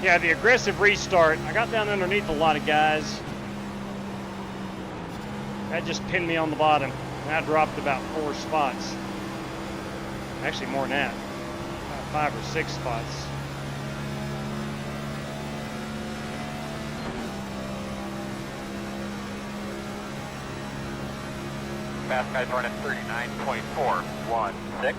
Yeah, the aggressive restart. I got down underneath a lot of guys. That just pinned me on the bottom. And I dropped about 4 spots. Actually, more than that. About 5 or 6 spots. Fast guys running 39.416.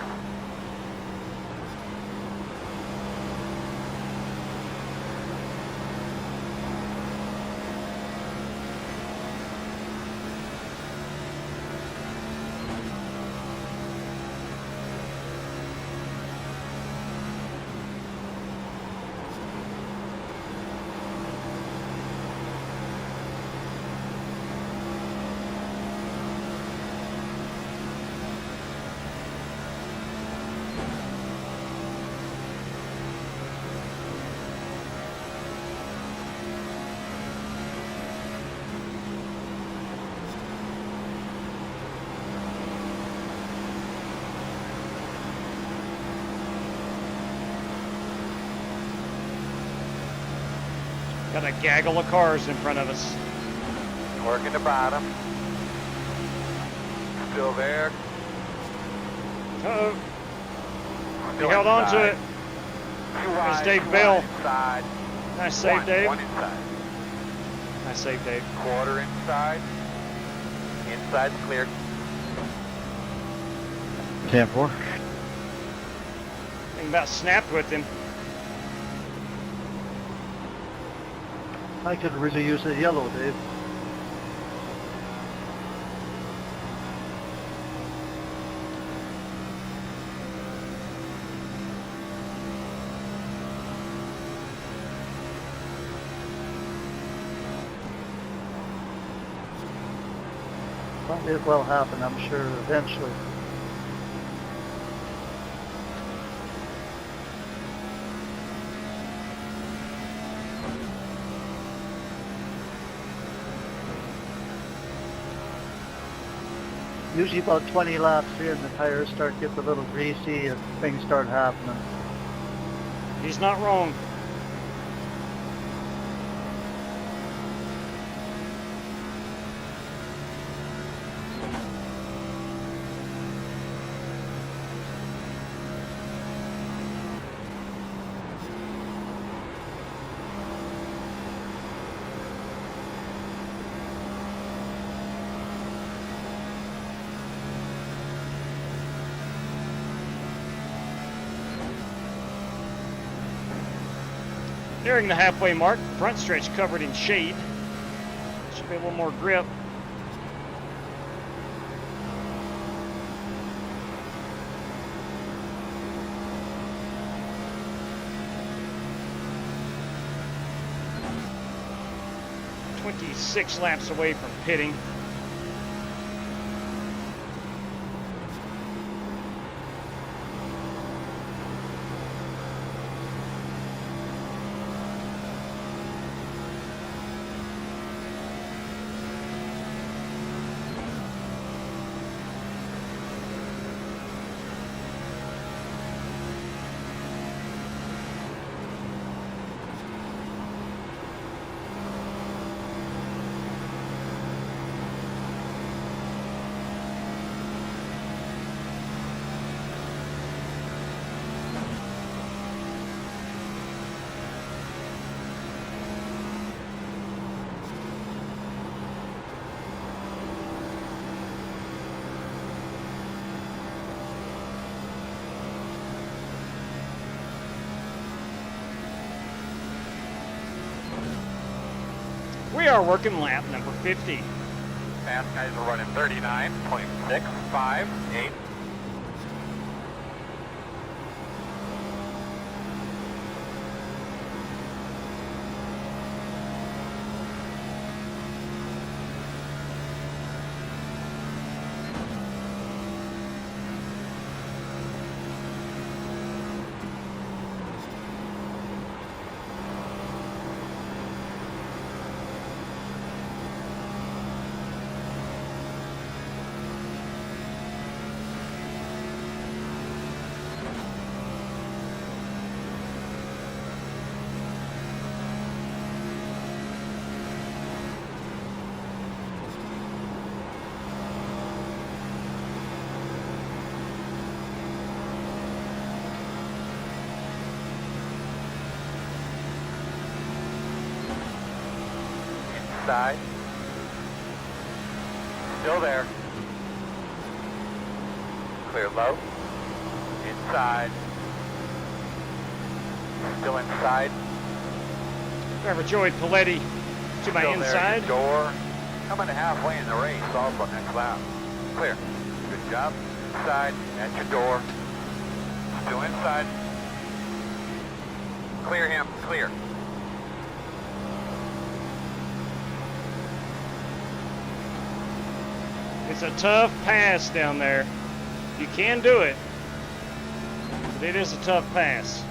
Got a gaggle of cars in front of us. Working the bottom. Still there. Uh-oh. He held on to it. There's Dave Bell. Inside. Nice save, Dave. One inside. Nice save, Dave. Quarter inside. Inside's clear. 10-4. Thing about snapped with him. I could really use a yellow, Dave. Well, it will happen, I'm sure, eventually. Usually about 20 laps in, the tires start getting a little greasy and things start happening. He's not wrong. Nearing the halfway mark, front stretch covered in shade. Should be a little more grip. "26 laps away from pitting. We are working lap number 50. Fast guys are running 39.658. Inside. Still there. Clear low. Inside. Still inside. Driver Joey Paletti to my Still inside. There, door. Coming to halfway in the race, off on next lap. Clear. Good job. Inside. At your door. Still inside. Clear him. Clear. It's a tough pass down there. You can do it, but it is a tough pass.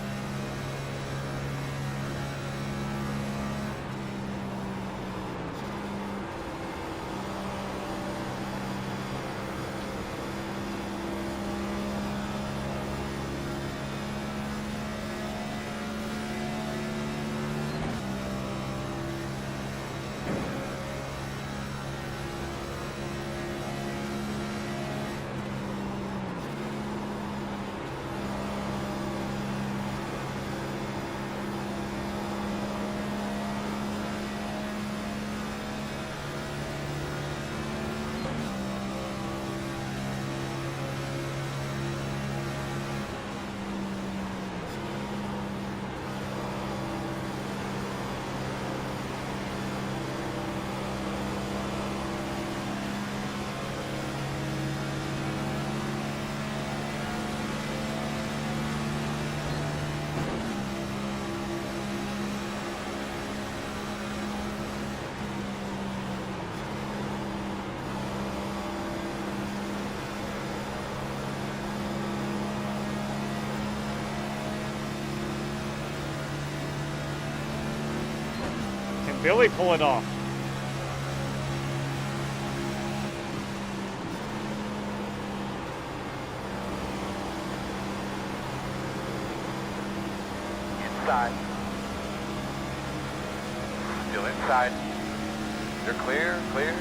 Billy pull it off. Inside. Still inside. You're clear, clear.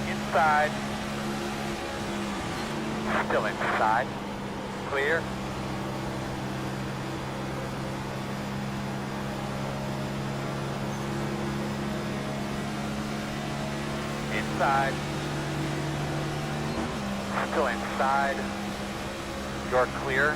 Inside. Still inside. Clear. Inside. Still inside. You're clear.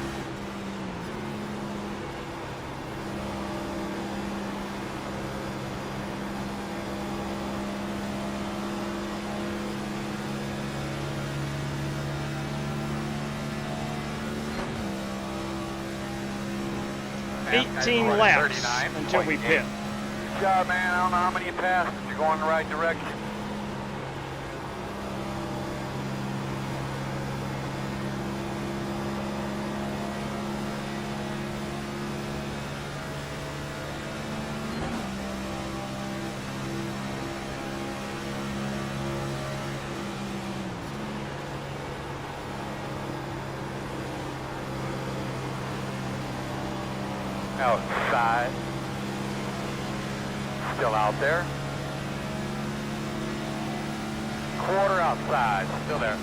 Man, 18 laps until we pit. Good job, man. I don't know how many you passed, but you're going in the right direction. Outside. Still out there. Quarter outside. Still there.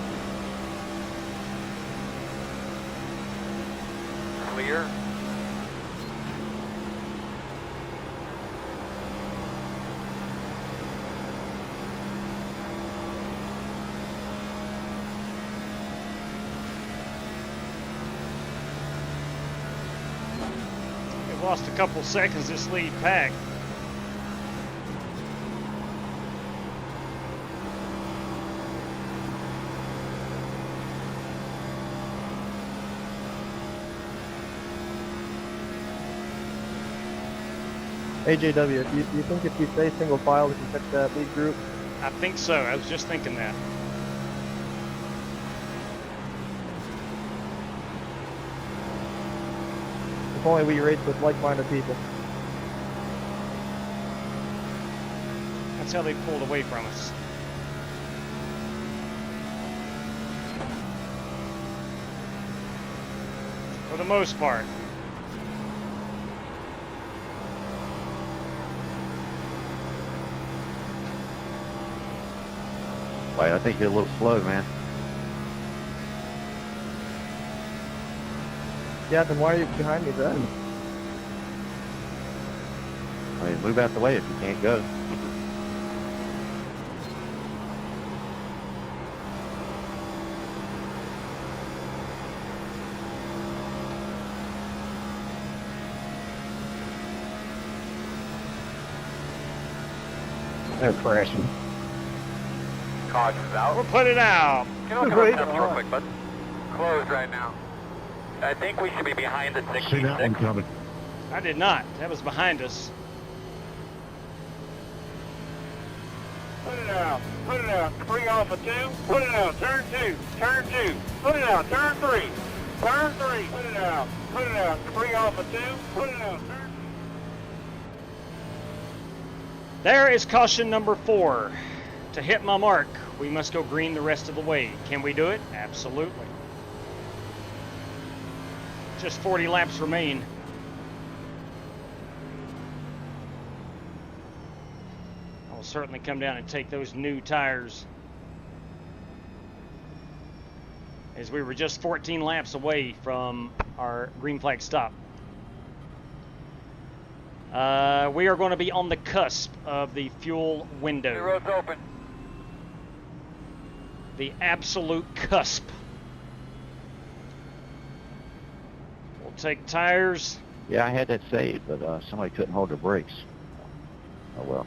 Clear. Lost a couple seconds this lead pack. AJW, do you think if you stay single file we can catch that lead group? I think so. I was just thinking that. If only we race with like-minded people. That's how they pulled away from us. For the most part. Wait, I think you're a little slow, man. Yeah, then why are you behind me then? I mean, move out the way if you can't go. They're crashing. Caution's out. We'll put it out. Can you look up real quick, bud? Closed right now. I think we should be behind the 66. See that one coming. I did not. That was behind us. Put it out. Put it out. 3 off of 2. Put it out. Turn 2. Turn 2. Put it out. Turn 3. Turn 3. Put it out. Put it out. 3 off of 2. Put it out. Turn. There is caution number 4. To hit my mark, we must go green the rest of the way. Can we do it? Absolutely. Just 40 laps remain. I'll certainly come down and take those new tires, as we were just 14 laps away from our green flag stop. We are going to be on the cusp of the fuel window. The road's open. The absolute cusp. We'll take tires. Yeah, I had that saved, but somebody couldn't hold their brakes. Oh well.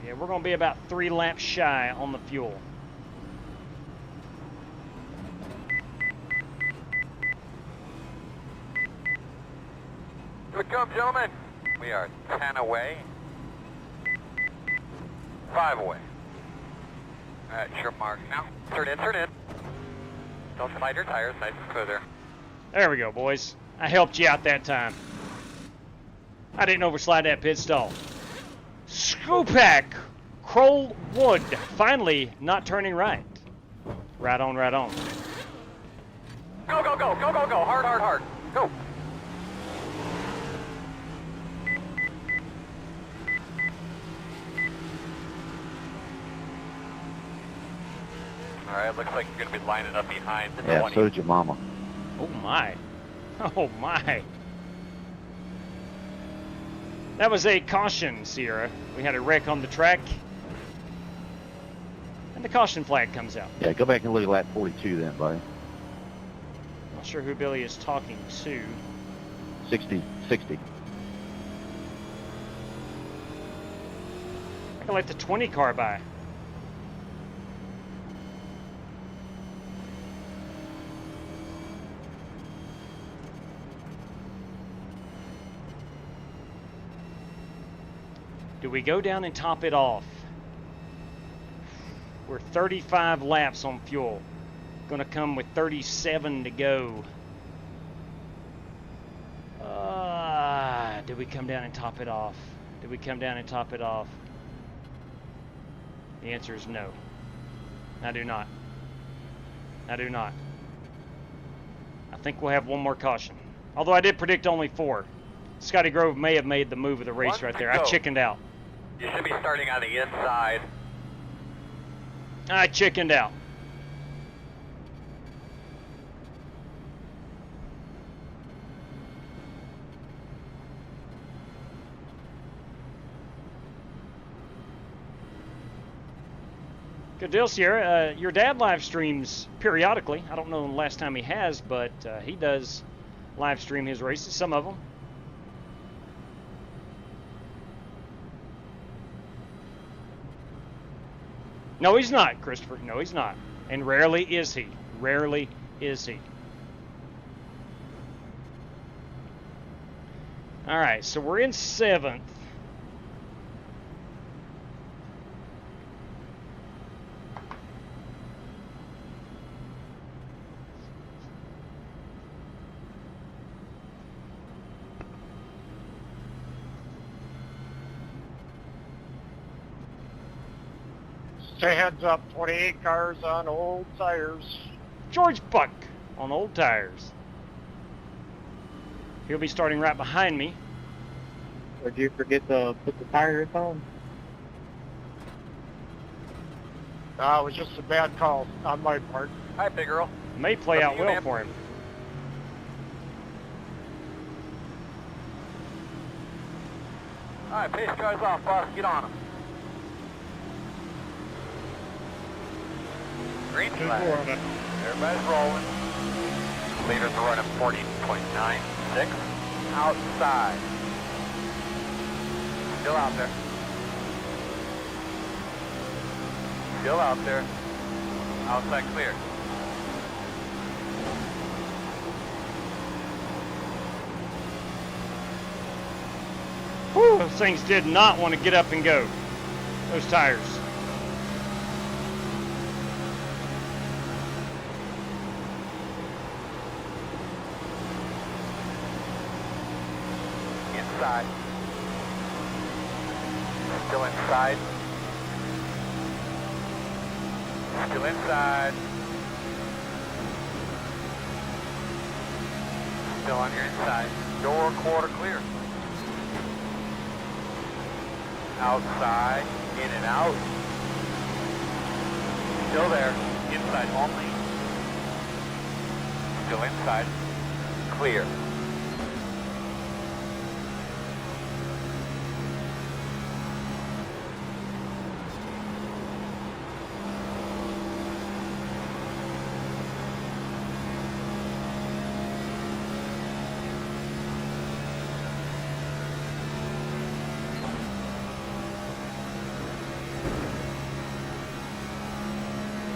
Yeah, we're going to be about 3 laps shy on the fuel. Here we come, gentlemen. We are 10 away. 5 away. Alright, your mark now. Turn in, turn in. Don't slide your tires, nice and smooth there. There we go, boys. I helped you out that time. I didn't overslide that pit stall. Scoopak! Kroll Wood. Finally not turning right. Right on, right on. Go, go, go, go, go, go. Hard, hard, hard. Go. Alright, looks like you're going to be lining up behind the 20. Yeah, so did your mama. Oh my. Oh my. That was a caution, Sierra. We had a wreck on the track. And the caution flag comes out. Yeah, go back and look at lap 42 then, buddy. Not sure who Billy is talking to. 60. I can let the 20 car by. Do we go down and top it off? We're 35 laps on fuel. Gonna come with 37 to go. Did we come down and top it off? Did we come down and top it off? The answer is no. I do not. I do not. I think we'll have one more caution. Although I did predict only 4. Scotty Grove may have made the move of the race right there. I chickened out. You should be starting on the inside. I chickened out. Good deal, Sierra. Your dad live streams periodically. I don't know the last time he has, but he does live stream his races, some of them. No, he's not, Christopher. No, he's not. And rarely is he. Rarely is he. All right, so we're in 7th. Say heads up, 28 cars on old tires. George Buck on old tires. He'll be starting right behind me. Or did you forget to put the tires on? It was just a bad call on my part. Hi, big girl. May play out well for him. All right, pace cars off, boss. Get on them. Green flag. Everybody's rolling. Leaders are running 40.96. Outside. Still out there. Still out there. Outside clear. Whew, those things did not want to get up and go. Those tires. Inside. Still inside. Still inside. Still on your inside. Door quarter clear. Outside. In and out. Still there. Inside only. Still inside. Clear.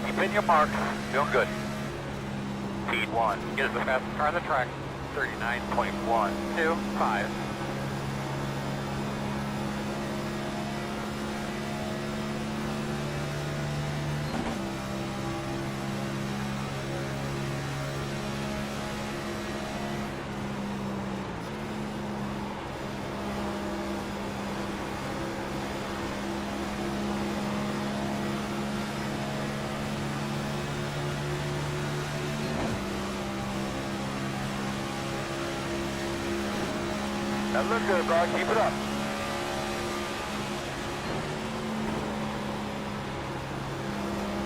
Keep in your mark. Doing good. Speed 1. Get us the fastest car on the track. 39.125. That looks good, bro. Keep it up.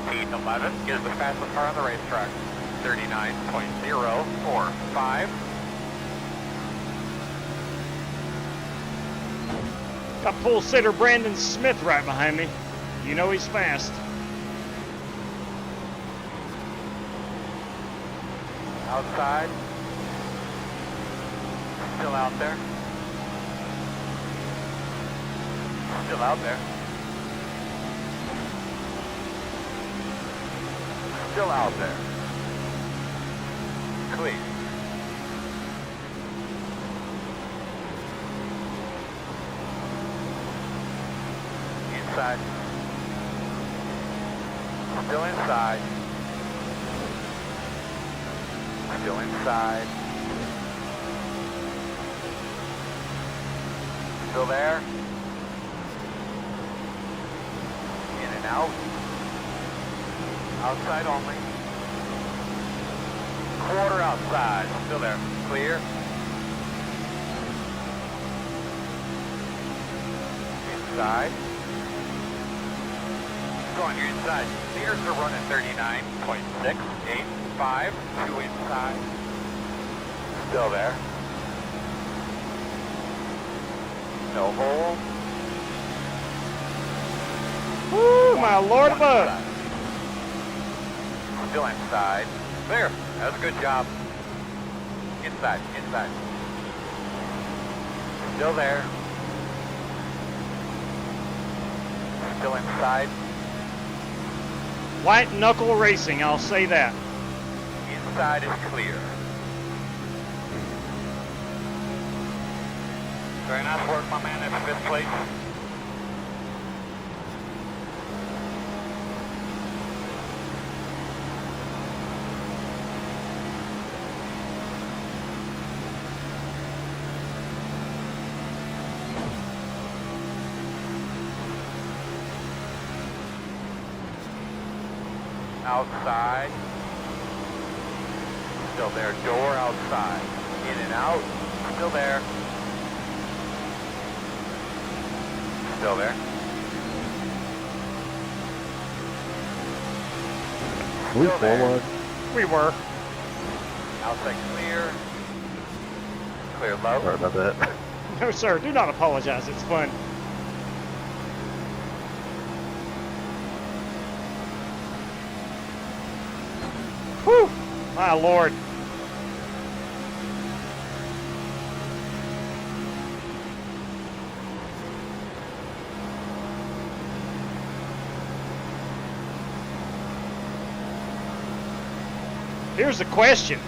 Speed 11 is the fastest car on the racetrack. 39.045. Got full sitter Brandon Smith right behind me. You know he's fast. Outside. Still out there. Still out there. Still out there. Clear. Inside. Still inside. Still inside. Still there. In and out. Outside only. Quarter outside. Still there. Clear. Inside. Go on your inside. Steers are running 39.685. 2 inside. Still there. No hole. Woo, my lord above. Still inside. Clear. That was a good job. Inside, inside. Still there. Still inside. White knuckle racing, I'll say that. Inside is clear. Very nice work, my man, at 5th place. Outside. Still there. Door outside. In and out. Still there. Still there. We forward. We were. Outside clear. Clear low. Sorry about that. No, sir. Do not apologize. It's fun. Whew. My Lord. Here's the question.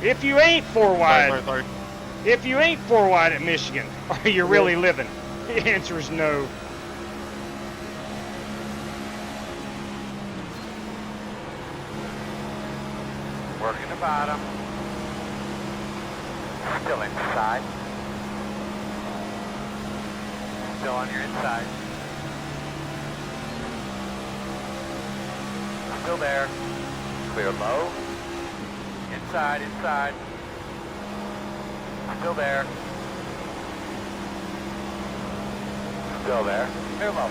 If you ain't four wide, if you ain't four wide at Michigan, are you really living? The answer is no. Working the bottom. Still inside. Still on your inside. Still there. Clear low. Inside, inside. Still there. Still there. Clear low.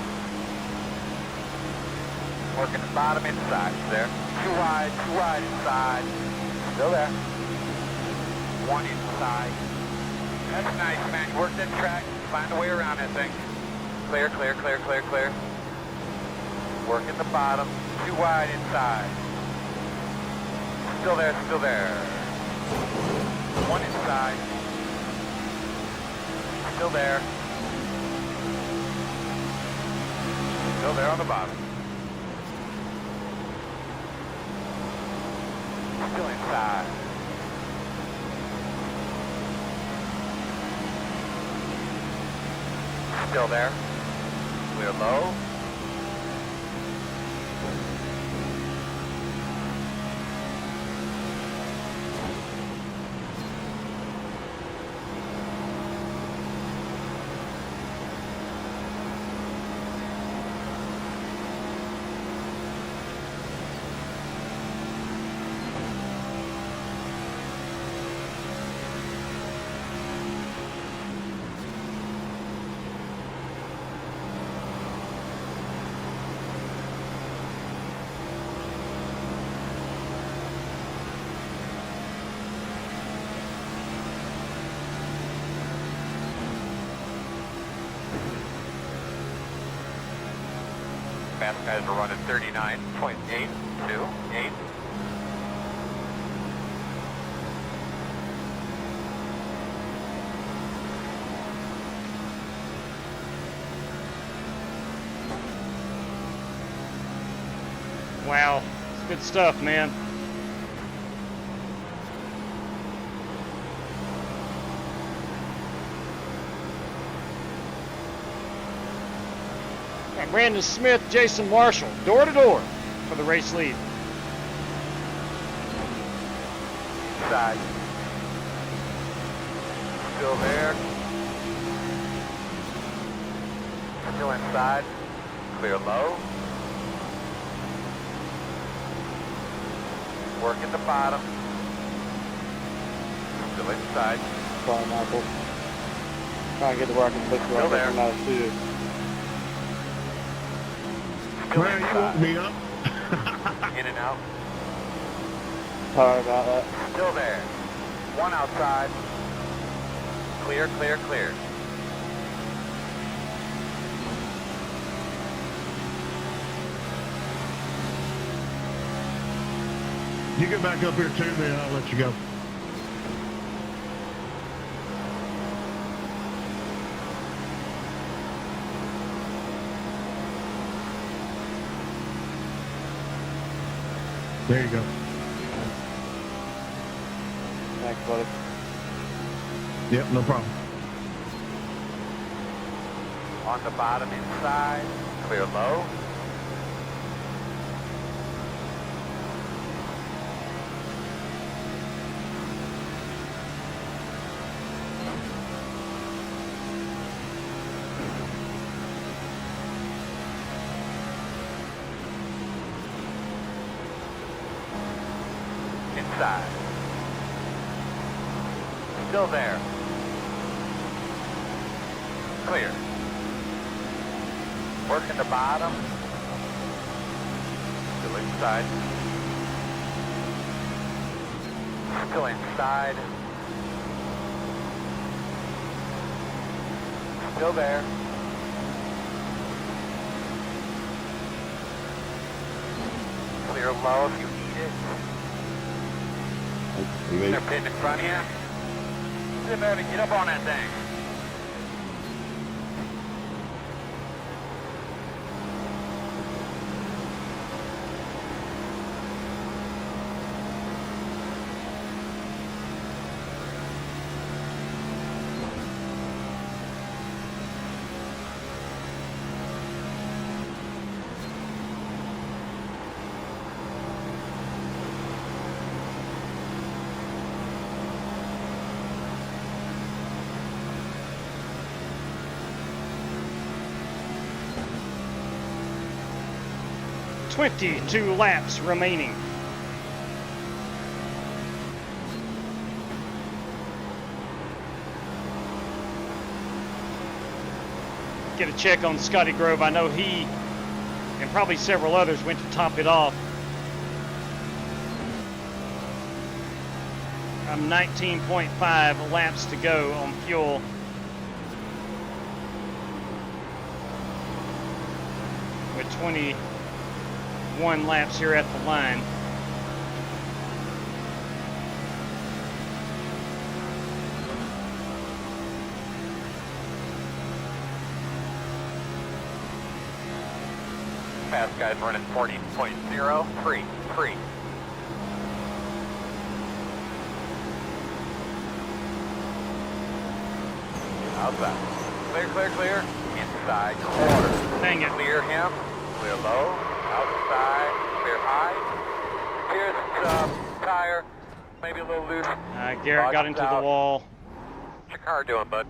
Working the bottom inside. There. Too wide inside. Still there. One inside. That's nice, man. You worked that track. Find a way around that thing. Clear, clear, clear, clear, clear. Working the bottom. Too wide inside. Still there, still there. One inside. Still there. Still there on the bottom. Still inside. Still there. Clear low. Fast guys are running 39.828. Wow, it's good stuff, man. Got Brandon Smith, Jason Marshall, door to door for the race lead. Side. Still there. Still inside. Clear low. Working the bottom. Still inside. Sorry, Michael. Trying to get to where I can fix Still there. out of suit. Where you want me up? In and out. Sorry about that. Still there. One outside. Clear, clear, clear. You get back up here too, then I'll let you go. There you go. Thanks, buddy. Yep, no problem. On the bottom inside, clear low. Inside. Still there. Clear. Working the bottom. Still inside. Still inside. Still there. Clear low if you need it. They're pitting in front of you. Get there to get up on that thing. .22 laps remaining. Get a check on Scotty Grove. I know he and probably several others went to top it off. I'm 19.5 laps to go on fuel. With 21 laps here at the line. Fast guys running 40.03. Outside. Clear. Inside corner. Dang it. Clear him. Clear low. Outside. Clear high. Here's tire. Maybe a little loose. Garrett got into the wall. What's your car doing, bud?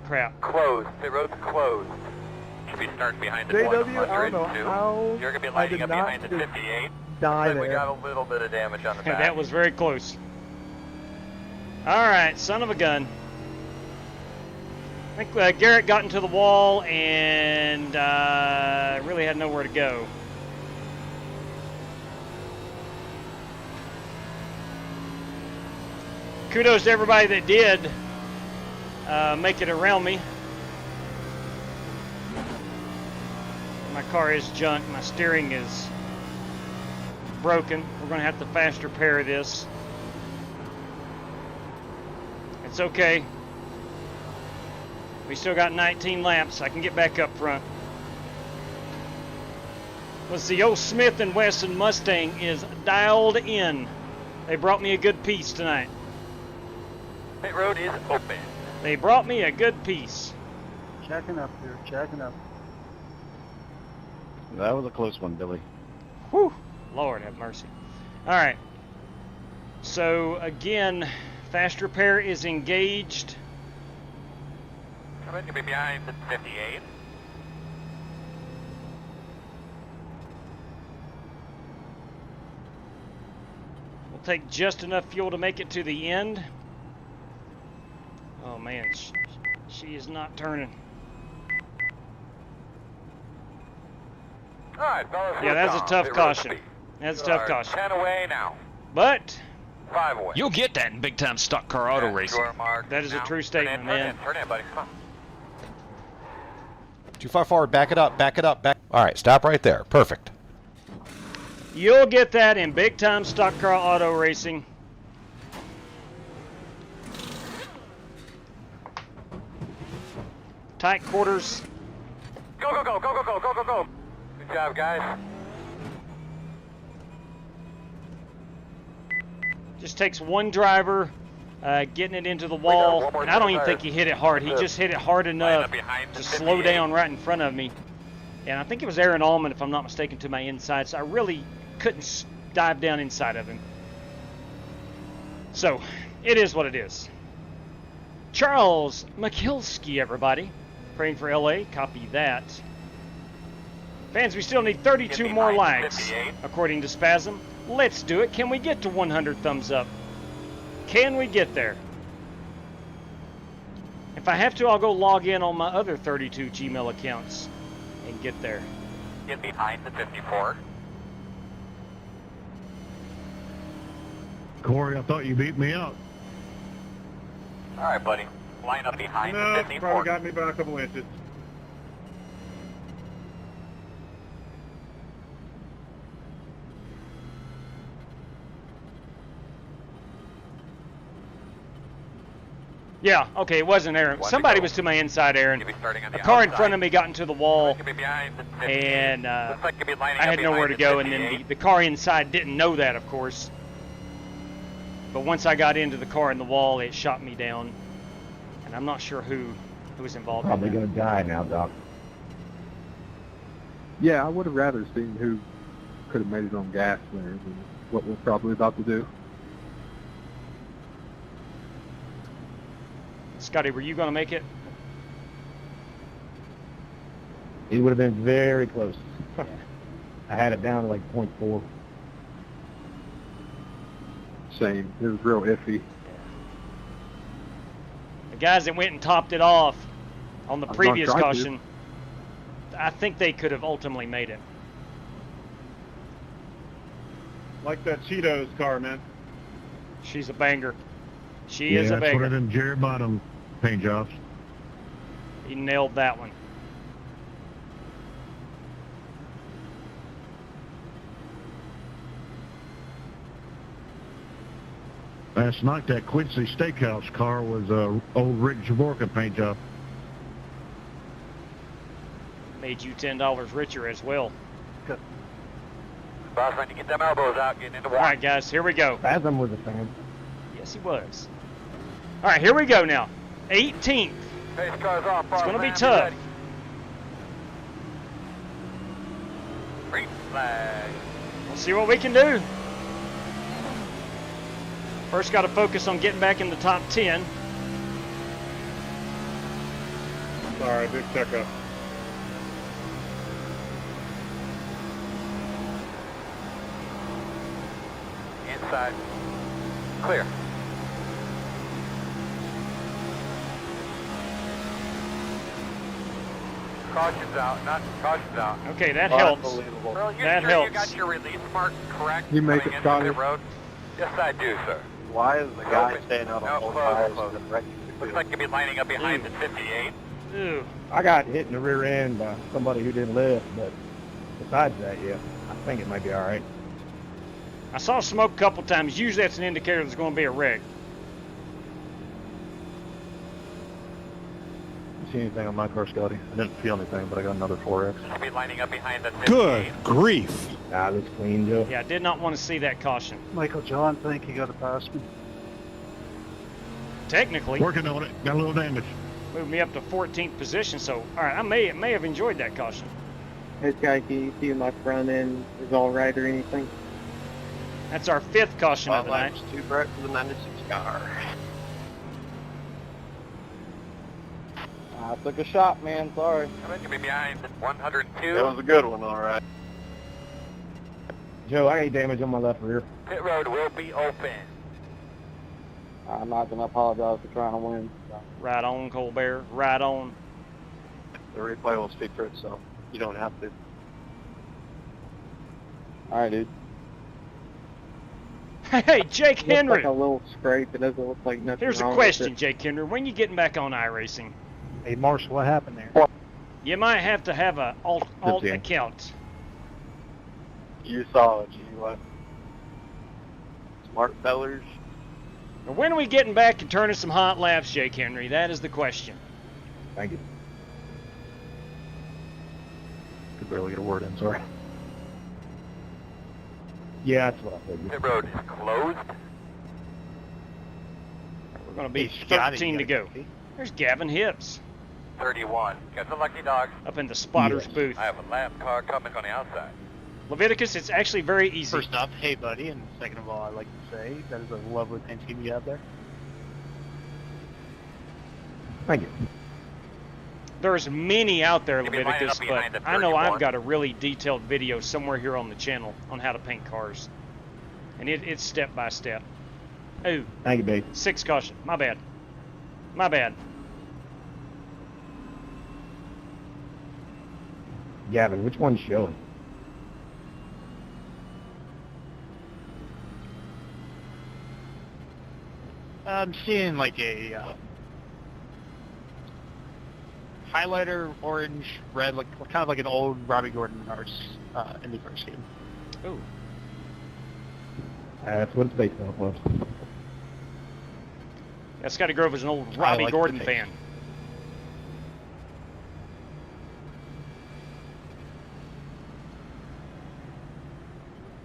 Crap. Closed. Pit road's closed. Should be starting behind the 100. I don't know how You're going to be lining up behind the 58. Die We there. got a little bit of damage on the back. That was very close. Alright, son of a gun. I think Garrett got into the wall and really had nowhere to go. Kudos to everybody that did make it around me. My car is junk. My steering is broken. We're going to have to fast repair this. It's okay. We still got 19 laps. I can get back up front. Let's see. Old Smith & Wesson Mustang is dialed in. They brought me a good piece tonight. Pit road is open. They brought me a good piece. Checking up here, checking up. That was a close one, Billy. Whew. Lord have mercy. All right. So, again, fast repair is engaged. I'm going to be behind the 58. We'll take just enough fuel to make it to the end. Oh, man. She is not turning. All right, fellas. Yeah, that's a tough caution. That's a tough caution. 10 away now. But 5 away. You'll get that in big-time stock car auto racing. that is a true statement, man. Turn in, buddy. Come on. Too far forward. Back it up. All right, stop right there. Perfect. You'll get that in big-time stock car auto racing. Tight quarters. Go, go, go, go, go, go, go, go, go. Good job, guys. Just takes one driver getting it into the wall. And I don't even think he hit it hard. He just hit it hard enough to slow down right in front of me. And I think it was Aaron Allman, if I'm not mistaken, to my inside. So I really couldn't dive down inside of him. So it is what it is. Charles McKilsky, everybody. Praying for LA. Copy that. Fans, we still need 32 more likes, according to Spasm. Let's do it. Can we get to 100 thumbs up? Can we get there? If I have to, I'll go log in on my other 32 Gmail accounts and get there. Get behind the 54. Corey, I thought you beat me out. All right, buddy. Line up behind the 54. Probably got me by a couple inches. Yeah, okay, it wasn't Aaron. Somebody was to my inside, Aaron. A car in front of me got into the wall, and I had nowhere to go, and then the car inside didn't know that, of course. But once I got into the car in the wall, it shot me down, and I'm not sure who was involved Probably in that. gonna die now, Doc. Yeah, I would have rather seen who could have made it on gas there than what we're probably about to do. Scotty, were you going to make it? It would have been very close. I had it down to like 0.4. Same. It was real iffy. The guys that went and topped it off on the previous caution, I think they could have ultimately made it. Like that Cheetos car, man. She's a banger. She is a that's banger. one of them Jerry Bottom paint jobs. He nailed that one. Last night, that Quincy Steakhouse car was old Rick Javorka paint job. Made you $10 richer as well. Boss, when you get them elbows out, getting into All right, guys, here we go. Spasm was a fan. Yes, he was. All right, here we go now. 18th. Pace cars off. It's going to be tough. Green flag. We'll see what we can do. First, got to focus on getting back in the top 10. Sorry, big checkup. Inside. Clear. Caution's out, not caution's out. Okay, that helps. Unbelievable. Earl, you That sure helps. you got your release mark correct? You make coming it, into Scotty. the road? Yes, I do, sir. Why is the guy Open. staying out No, on both close, tires? close. and wrecking the Looks field? like you'll be lining up behind the 58. Ooh. I got hit in the rear end by somebody who didn't lift, but besides that, yeah, I think it might be all right. I saw smoke a couple times. Usually that's an indicator there's going to be a wreck. You see anything on my car, Scotty? I didn't feel anything, but I got another 4X. You'll be lining up behind the 58. Good grief. Nah, looks clean, Joe. Yeah, I did not want to see that caution. Michael John, think you got to pass me. Technically, Working on it. Got a little damage. moved me up to 14th position. So, all right, I may have enjoyed that caution. Hey, Sky, can you see if my front end is all right or anything? That's our 5th caution of the night. Too bright for the 96 car. I took a shot, man. Sorry. I bet you'll be behind 102. That was a good one, all right. Joe, I got damage on my left rear. Pit road will be open. I'm not going to apologize for trying to win. Right on, Colbert. Right on. The replay will speak for itself. You don't have to. All right, dude. Hey, Jake Henry. Looks like a little scrape. It doesn't look like nothing Here's a wrong question, with Jake Henry. When you getting back on iRacing? Hey, Marshall, what happened there? You might have to have a alt account. You saw it, you what? Smart fellers. Now, when are we getting back and turning some hot laps, Jake Henry? That is the question. Thank you. Could barely get a word in, sorry. Yeah, that's what I figured. The road is closed. We're going to be Hey, Scotty, 13 to go. There's Gavin Hibbs 31. Got the lucky dog. up in the spotter's booth. I have a lap car coming on the outside. Leviticus, it's actually very easy. First off, hey buddy, and second of all, I'd like to say that is a lovely paint scheme you have there. Thank you. There's many out there, You'll be lining Leviticus, up behind but the I know I've 31. got a really detailed video somewhere here on the channel on how to paint cars. And it's step by step. Oh, Thank you, babe. 6 caution. My bad. My bad. Gavin, which one's showing? I'm seeing like a highlighter, orange, red, like kind of like an old Robbie Gordon IndyCar scheme. Ooh. That's what it's based off of. Yeah, Scotty Grove is an old I Robbie like the Gordon paint. fan.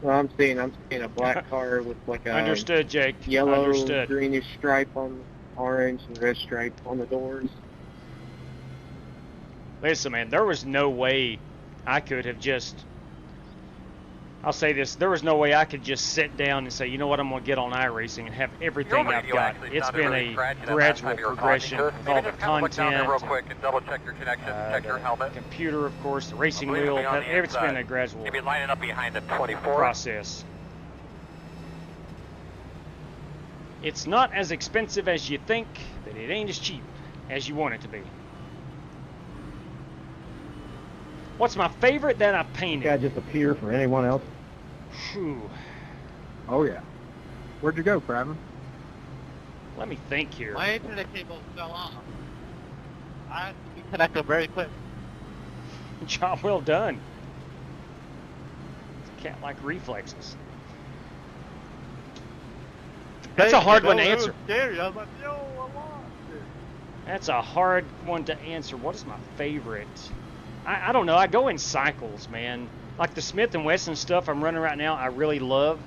Well, I'm seeing a black car with like a Understood, Jake. yellow, Understood. greenish stripe on orange and red stripe on the doors. Listen, man, there was no way I could have just... I'll say this, there was no way I could just sit down and say, you know what, I'm going to get on iRacing and have everything I've got. It's been a gradual progression with all the content, real quick and double check your connection, check your helmet. computer, of course, the racing I believe wheel. it'll be on the It's been inside. a gradual You'll be lining up behind the 24. process. It's not as expensive as you think, but it ain't as cheap as you want it to be. What's my favorite that I painted? Guy just appear for anyone else? Whew. Oh, yeah. Where'd you go, Craven? Let me think here. My internet cable fell off. I have to connect them very quick. Job well done. Cat-like reflexes. That's a hard one to answer. Scary. I was like, yo, I lost it. That's a hard one to answer. What is my favorite? I don't know. I go in cycles, man. Like the Smith & Wesson stuff I'm running right now, I really love.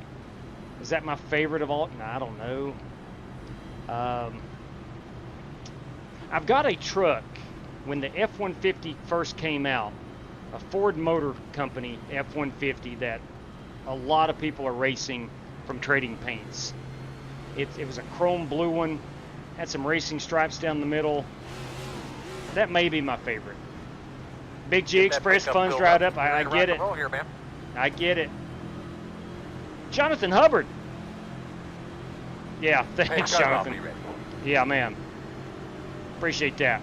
Is that my favorite of all? No, I don't know. I've got a truck. When the F-150 first came out, a Ford Motor Company F-150 that a lot of people are racing from trading paints. It was a chrome blue one, had some racing stripes down the middle. That may be my favorite. Big G Express funds dried up. I get it. I get it. Jonathan Hubbard. Yeah, thanks, Jonathan. Yeah, man. Appreciate that.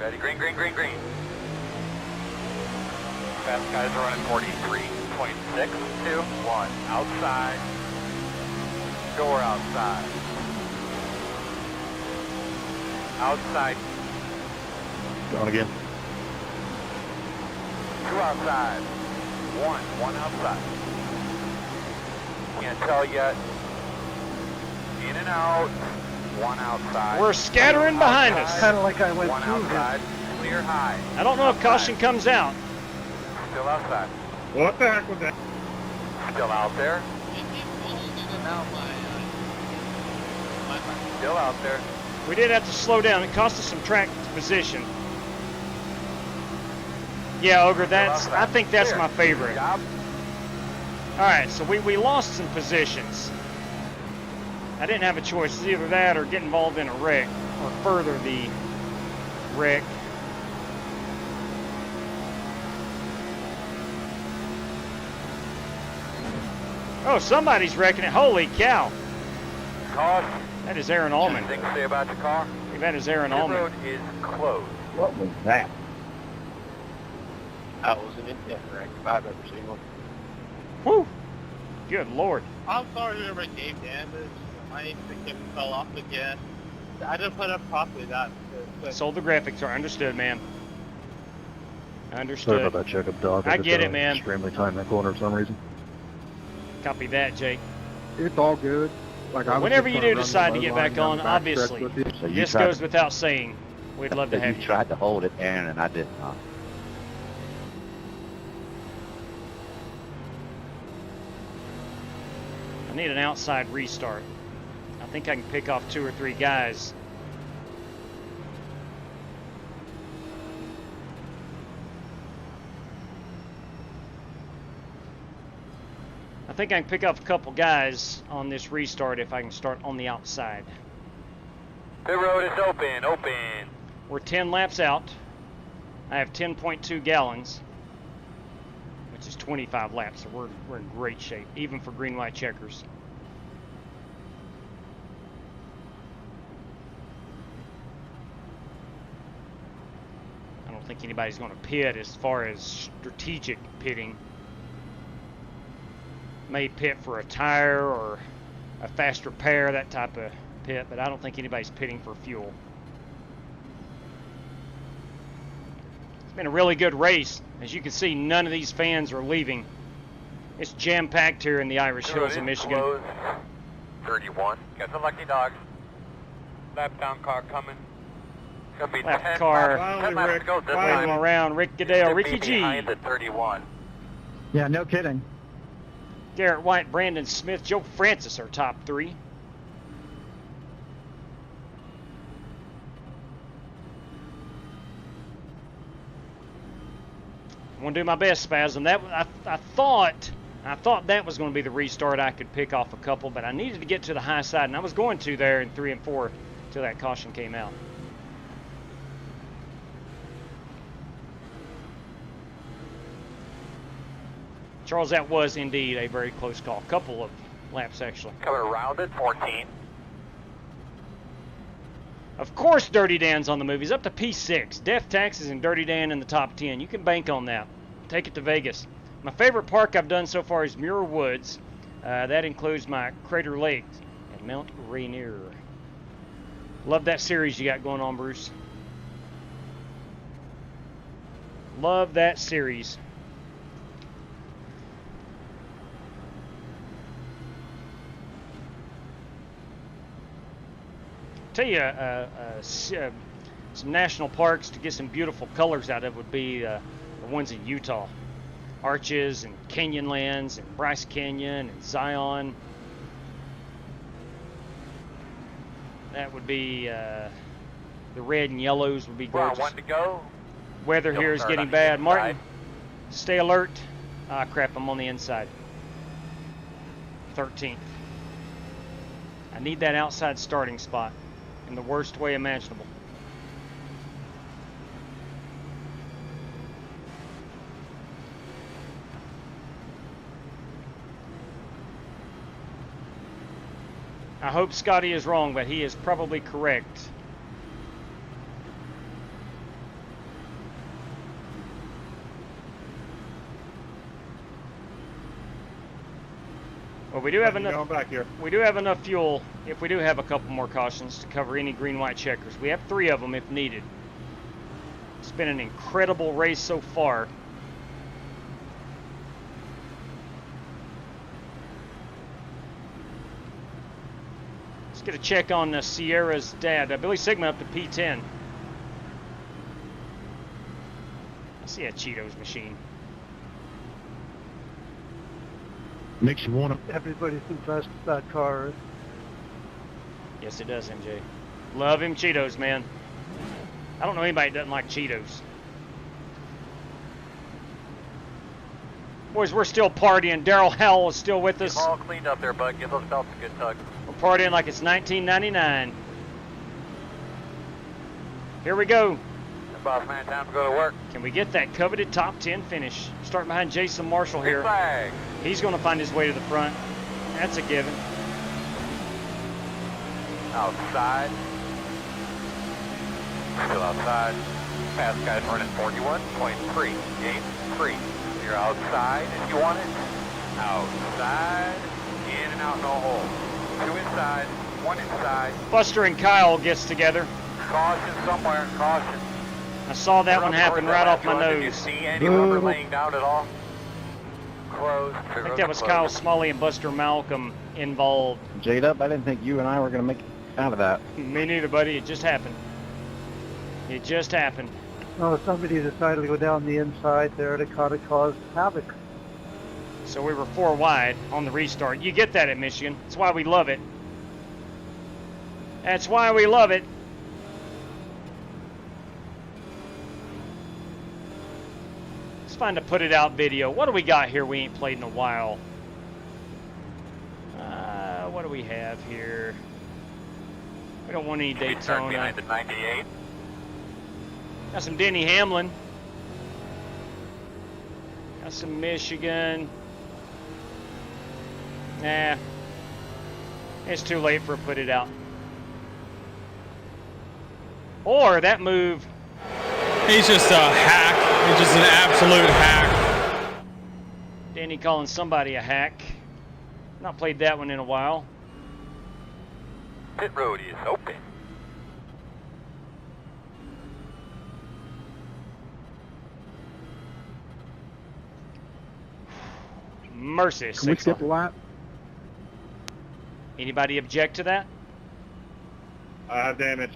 Ready, green, green, green, green. Fast guys are running 43.621. Outside. Door outside. Outside. Going again. 2 outside. 1 outside. Can't tell yet. In and out. 1 outside. We're scattering behind us. Kind of like I went 1 through outside. Clear high. I don't know if caution comes out. Still outside. What the heck was that? Still out there. Still out there. We did have to slow down. It cost us some track position. Yeah, Ogre, I think that's my favorite. All right, so we lost some positions. I didn't have a choice. It's either that or get involved in a wreck or further the wreck. Oh, somebody's wrecking it. Holy cow. Caution. That is Aaron Allman. Anything to say about the car? That is Aaron The Allman. road is closed. What was that? That was an intent wreck if I've ever seen one. Whew. Good Lord. I'm sorry whoever gave damage. My internet fell off again. I didn't put up properly that. Sold the graphics are understood, man. Understood. Sorry about that checkup, dog. I get it, man. Extremely tight in that corner for some reason. Copy that, Jake. It's all good. Like I was Whenever just you gonna do run decide the to get low line back down on, the back obviously, stretch with you. So you this tried goes to- without saying. We'd love to have You you. tried to hold it, Aaron, and I did not. I need an outside restart. I think I can pick off 2 or 3 guys. I think I can pick off a couple guys on this restart if I can start on the outside. Pit road is open, open. We're 10 laps out. I have 10.2 gallons, which is 25 laps, so we're in great shape, even for green-white checkers. I don't think anybody's going to pit as far as strategic pitting. May pit for a tire or a fast repair, that type of pit, but I don't think anybody's pitting for fuel. It's been a really good race. As you can see, none of these fans are leaving. It's jam-packed here in the Irish Hills of Michigan. Closed. 31. Got some lucky dogs. Lap down car coming. Gonna be Lap 10 car. laps, 10 laps to go this Moving time. around. Rick Goodale, Should Ricky be G. behind the 31. Yeah, no kidding. Garrett White, Brandon Smith, Joe Francis are top 3. I'm gonna do my best, Spasm. That I thought that was going to be the restart. I could pick off a couple, but I needed to get to the high side, and I was going to there in 3 and 4 until that caution came out. Charles, that was indeed a very close call. Couple of laps, actually. Coming around at 14. Of course, Dirty Dan's on the move. He's up to P6. Death Taxes and Dirty Dan in the top 10. You can bank on that. Take it to Vegas. My favorite park I've done so far is Muir Woods. That includes my Crater Lake and Mount Rainier. Love that series you got going on, Bruce. Love that series. Tell you, some national parks to get some beautiful colors out of would be the ones in Utah. Arches and Canyonlands and Bryce Canyon and Zion. That would be the red and yellows would be gorgeous. 1 to go. Weather here is getting bad. Martin, stay alert. Ah, crap, I'm on the inside. 13th. I need that outside starting spot in the worst way imaginable. I hope Scotty is wrong, but he is probably correct. Well, we do have enough. Back here. We do have enough fuel if we do have a couple more cautions to cover any green-white checkers. We have 3 of them if needed. It's been an incredible race so far. Let's get a check on Sierra's dad. Billy Sigma up to P10. I see a Cheetos machine. Makes you want to. Everybody's impressed with that car. Yes, it does, MJ. Love him Cheetos, man. I don't know anybody that doesn't like Cheetos. Boys, we're still partying. Daryl Howell is still with us. All cleaned up there, bud. Give those belts a good tug. We're partying like it's 1999. Here we go. Boss man, time to go to work. Can we get that coveted top 10 finish? Starting behind Jason Marshall here. Flag. He's going to find his way to the front. That's a given. Outside. Still outside. Fast guys running 41.3. Game 3. You're outside if you want it. Outside. In and out, no hole. 2 inside. 1 inside. Buster and Kyle gets together. Caution somewhere. Caution. I saw that one happen right off my Did you nose. see any rubber laying down at all? Closed. I think that was Kyle Smalley and Buster Malcolm involved. J-Dub, I didn't think you and I were going to make it out of that. Me neither, buddy. It just happened. It just happened. No, somebody decided to go down the inside there to kind of cause havoc. So we were 4 wide on the restart. You get that at Michigan. That's why we love it. That's why we love it. Let's find a put it out video. What do we got here we ain't played in a while? What do we have here? We don't want any Daytona. Behind the 98. Got some Denny Hamlin. Got some Michigan. Nah. It's too late for a put it out. Or that move. He's just a hack. He's just an absolute hack. Danny calling somebody a hack. Not played that one in a while. Pit road is open. Mercy. Can we skip a lap? Anybody object to that? I have damage.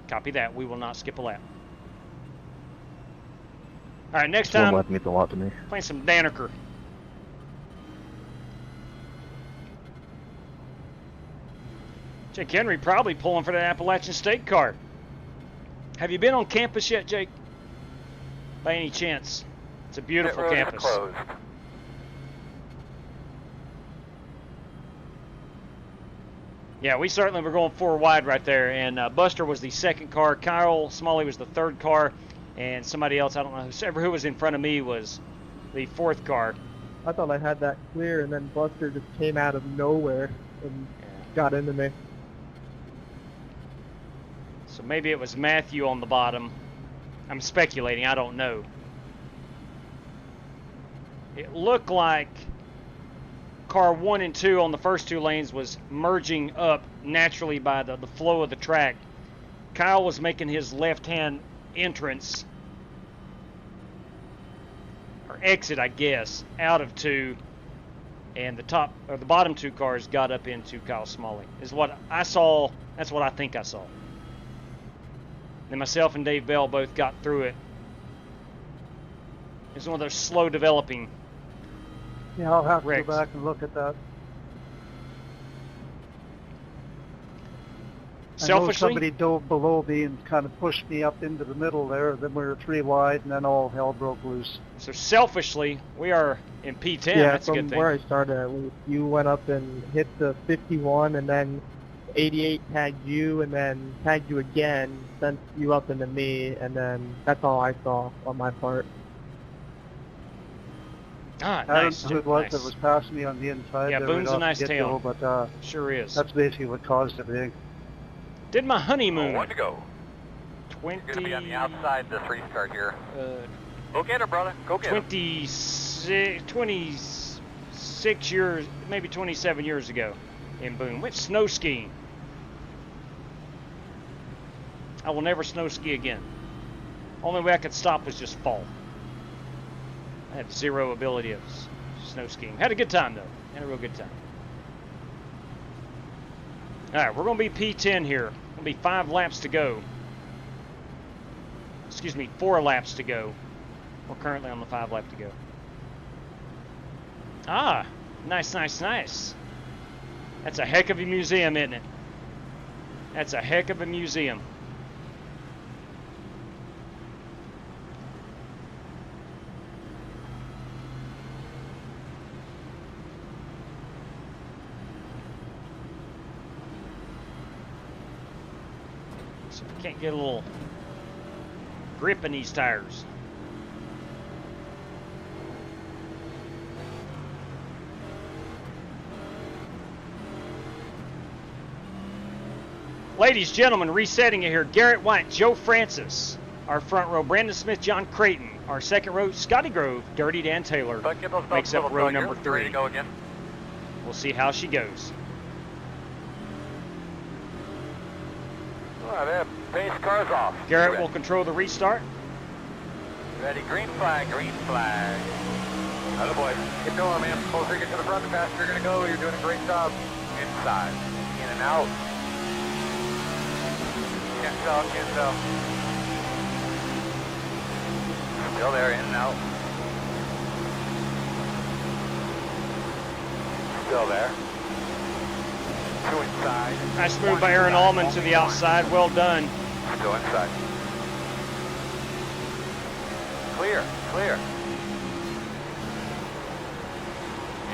Copy that. We will not skip a lap. All right, next One time, lap means a lot to me. playing some Danaker. Jake Henry probably pulling for that Appalachian State car. Have you been on campus yet, Jake? By any chance? It's a beautiful Pit road is campus. closed. Yeah, we certainly were going 4 wide right there, and Buster was the second car. Kyle Smalley was the third car, and somebody else, I don't know, who was in front of me was the 4th car. I thought I had that clear, and then Buster just came out of nowhere and got into me. So maybe it was Matthew on the bottom. I'm speculating, I don't know. It looked like car 1 and 2 on the first 2 lanes was merging up naturally by the flow of the track. Kyle was making his left-hand entrance, or exit, I guess, out of 2, and the bottom 2 cars got up into Kyle Smalley. Is what I saw. That's what I think I saw. Then myself and Dave Bell both got through it. It's one of those slow developing. Yeah, I'll have to wrecks. go back and look at that. I know Selfishly, somebody dove below me and kind of pushed me up into the middle there. Then we were 3 wide, and then all hell broke loose. so selfishly, we are in P10. Yeah, That's a good from thing. where I started at least. You went up and hit the 51, and then 88 tagged you, and then tagged you again, sent you up into me, and then that's all I saw on my part. Ah, I nice. don't know who it was Nice. that was passing me on the inside. Yeah, there Boone's right a off nice the get-go, tail. but Sure is. that's basically what caused everything. Did my honeymoon. 1 to go. 20. You're going to be on the outside this restart here. Go get it, brother. Go get it. 26 years, maybe 27 years ago in Boone. Went snow skiing. I will never snow ski again. Only way I could stop was just fall. I had 0 ability of snow skiing. Had a good time, though. Had a real good time. All right, we're going to be P10 here. Going to be 5 laps to go. Excuse me, 4 laps to go. We're currently on the 5 lap to go. Ah, nice, nice, nice. That's a heck of a museum, isn't it? That's a heck of a museum. So we can't get a little grip in these tires. Ladies, gentlemen, resetting it here. Garrett White, Joe Francis, our front row. Brandon Smith, John Creighton. Our second row, Scotty Grove, Dirty Dan Taylor makes up row number 3. Ready to go again? We'll see how she goes. All right, man. Base cars off. Garrett will control the restart. Ready, green flag, green flag. Other boy, keep going, man. Closer you get to the front, the faster you're gonna go. You're doing a great job. Inside, in and out. Can't tell, can't tell. Still there, in and out. Still there. Two inside. Nice move by Aaron Allman to the outside. Well done. Still inside. Clear, clear.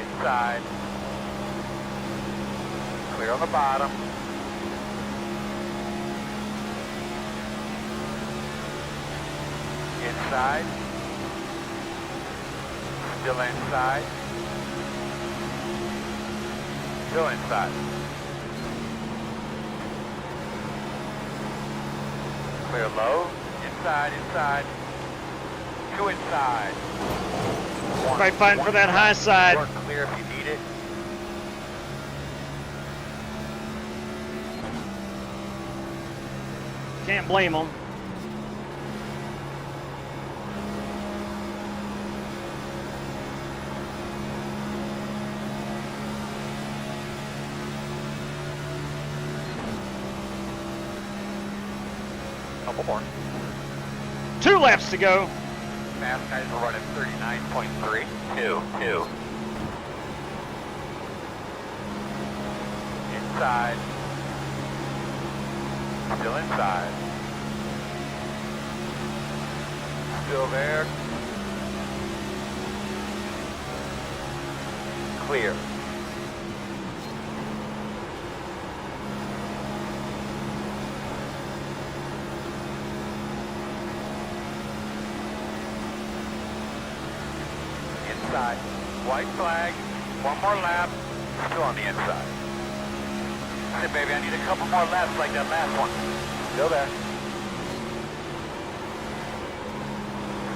Inside. Clear on the bottom. Inside. Still inside. Still inside. Clear low. Inside, inside. Two inside. Everybody fighting for that high side. Work clear if you need it. Can't blame them. Couple more. 2 laps to go. Fast guys are running 39.3. Two. Inside. Still inside. Still there. Clear. Inside. White flag. One more lap. Still on the inside. Sit, baby. I need a couple more laps like that last one. Still there.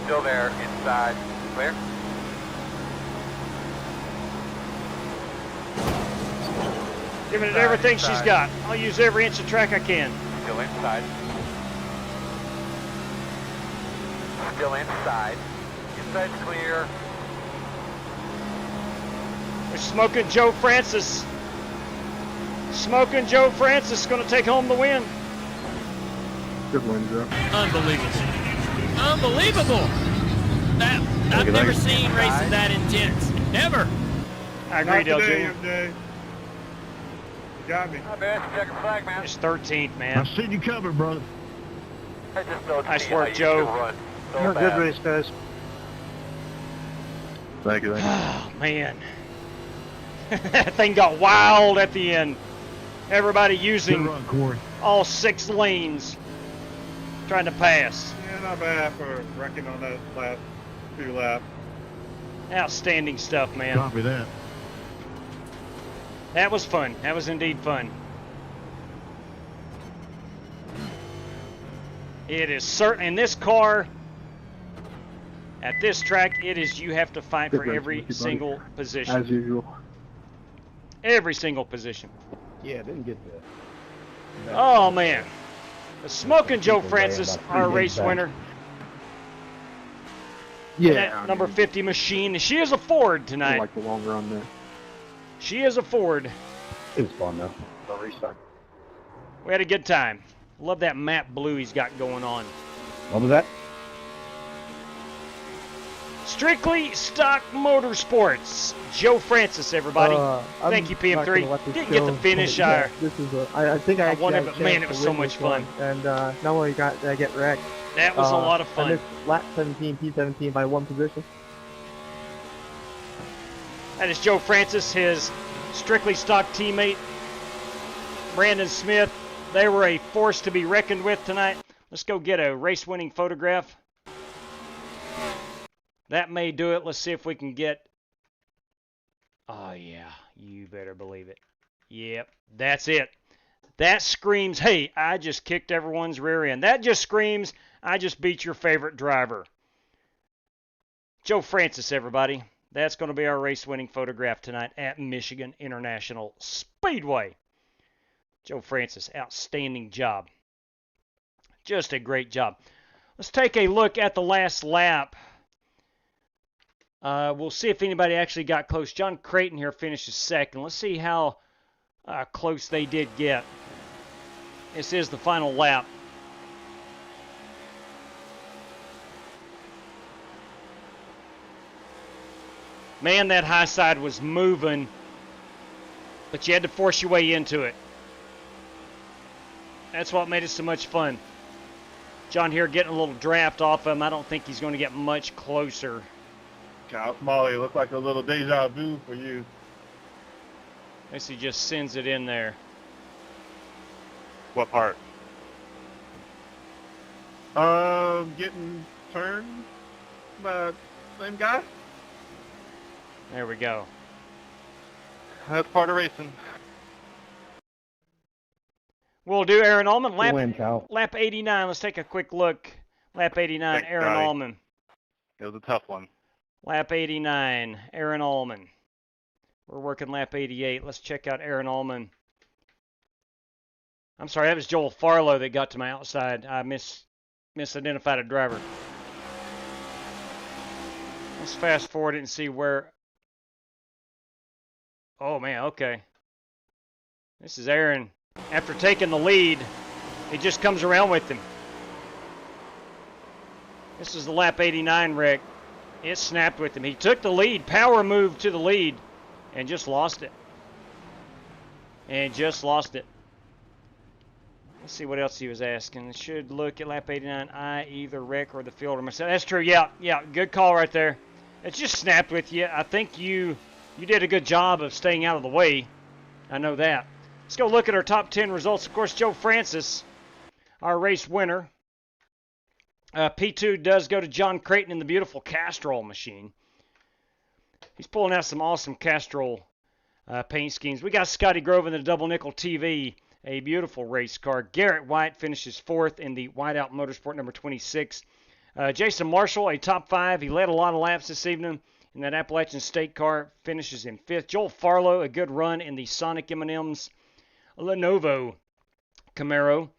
Still there. Inside. Clear. Giving it everything she's got. I'll use every inch of track I can. Still inside. Still inside. Inside's clear. We're smoking Joe Francis. Smoking Joe Francis going to take home the win. Good win, Joe. Unbelievable. Unbelievable. I've never seen racing that intense. Never. I agree, Dale Jr. MJ. You got me. Hi, man. Second flag, man. It's 13th, man. I see you covered, brother. I just don't Nice see work, how you Joe. can run so Good bad. race, guys. Thank you. Oh, man. That thing got wild at the end. Everybody using Good run, Corey. all 6 lanes trying to pass. Yeah, not bad for wrecking on that last few laps. Outstanding stuff, man. Copy that. That was fun. That was indeed fun. It is certain in this car, at this track, it is you have to fight Good for racing every with you, buddy. single position. As usual. Every single position. Yeah, didn't get that. Oh, man. The Smoking Joe Francis, our race winner. Yeah. That number 50 machine. She is a Ford I tonight. like the long run there. She is a Ford. It was fun, though. The restart. We had a good time. Love that matte blue he's got going on. What was that? Strictly Stock Motorsports. Joe Francis, everybody. Thank you, PM3. Didn't get the finish. I think I actually wanted, had a but man, chance it was to so win much this fun. one, and not only did I get wrecked. That was a lot of I fun. missed lap 17, P17 by 1 position. That is Joe Francis, his Strictly Stock teammate, Brandon Smith. They were a force to be reckoned with tonight. Let's go get a race-winning photograph. That may do it. Let's see if we can get... Oh, yeah. You better believe it. Yep, that's it. That screams, hey, I just kicked everyone's rear end. That just screams, I just beat your favorite driver. Joe Francis, everybody. That's going to be our race-winning photograph tonight at Michigan International Speedway. Joe Francis, outstanding job. Just a great job. Let's take a look at the last lap. We'll see if anybody actually got close. John Creighton here finishes second. Let's see how close they did get. This is the final lap. Man, that high side was moving, but you had to force your way into it. That's what made it so much fun. John here getting a little draft off him. I don't think he's going to get much closer. Kyle Smalley, looked like a little deja vu for you. I guess he just sends it in there. What part? Getting turned by the same guy? There we go. That's part of racing. We'll do Aaron Allman. Lap 89. Let's take a quick look. Lap 89, Aaron Allman. It was a tough one. Lap 89, Aaron Allman. We're working lap 88. Let's check out Aaron Allman. I'm sorry, that was Joel Farlow that got to my outside. I misidentified a driver. Let's fast forward it and see where... Oh, man, okay. This is Aaron. After taking the lead, it just comes around with him. This is the lap 89 wreck. It snapped with him. He took the lead, power moved to the lead, and just lost it. Let's see what else he was asking. Should look at lap 89. I either wreck or the field or myself. That's true. Yeah. Good call right there. It just snapped with you. I think you did a good job of staying out of the way. I know that. Let's go look at our top 10 results. Of course, Joe Francis, our race winner. P2 does go to John Creighton in the beautiful Castrol machine. He's pulling out some awesome Castrol paint schemes. We got Scotty Grove in the double nickel TV, a beautiful race car. Garrett White finishes 4th in the Whiteout Motorsport number 26. Jason Marshall, a top 5. He led a lot of laps this evening in that Appalachian State car, finishes in 5th. Joel Farlow, a good run in the Sonic M&M's Lenovo Camaro.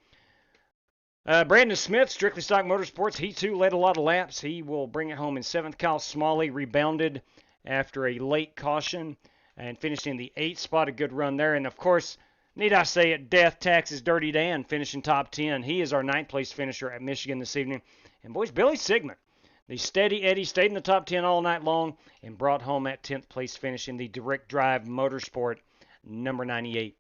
Brandon Smith, Strictly Stock Motorsports, he too led a lot of laps. He will bring it home in 7th. Kyle Smalley rebounded after a late caution and finished in the 8th spot. A good run there. And of course, need I say it, Death Taxes Dirty Dan finishing top 10. He is our 9th place finisher at Michigan this evening. And boys, Billy Sigmund, the Steady Eddie, stayed in the top 10 all night long and brought home that 10th place finish in the Direct Drive Motorsport number 98.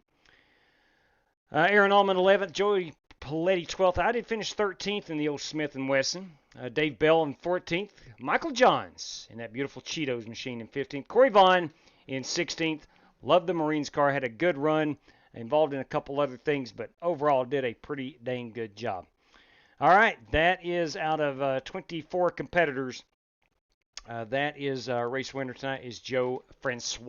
Aaron Allman 11th, Joey Paletti 12th. I did finish 13th in the old Smith & Wesson. Dave Bell in 14th. Michael Johns in that beautiful Cheetos machine in 15th. Corey Vaughn in 16th. Loved the Marines car. Had a good run. Involved in a couple other things, but overall did a pretty dang good job. All right, that is out of 24 competitors. That is our race winner tonight is Joe Francis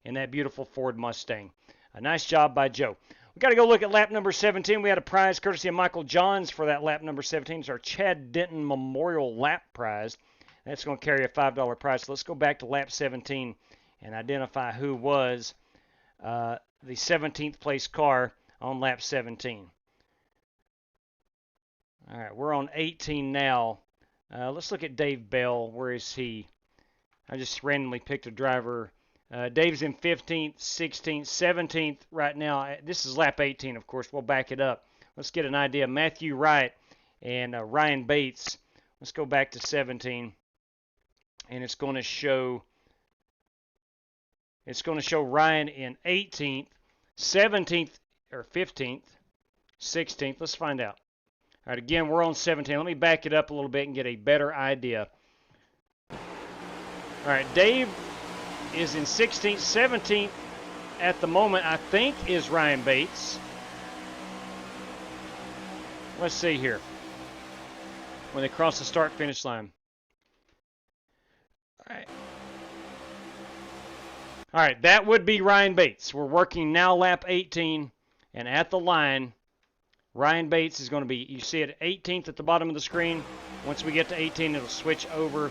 in that beautiful Ford Mustang. A nice job by Joe. We got to go look at lap number 17. We had a prize courtesy of Michael Johns for that lap number 17. It's our Chad Denton Memorial Lap Prize. That's going to carry a $5 prize. So let's go back to lap 17 and identify who was the 17th place car on lap 17. All right, we're on 18 now. Let's look at Dave Bell. Where is he? I just randomly picked a driver. Dave's in 15th, 16th, 17th right now. This is lap 18, of course. We'll back it up. Let's get an idea. Matthew Wright and Ryan Bates. Let's go back to 17, and it's going to show Ryan in 18th, 17th, or 15th, 16th. Let's find out. All right, again, we're on 17. Let me back it up a little bit and get a better idea. All right, Dave is in 16th, 17th at the moment, I think, is Ryan Bates. Let's see here. When they cross the start-finish line. All right, that would be Ryan Bates. We're working now lap 18, and at the line, Ryan Bates is going to be, you see it 18th at the bottom of the screen. Once we get to 18, it'll switch over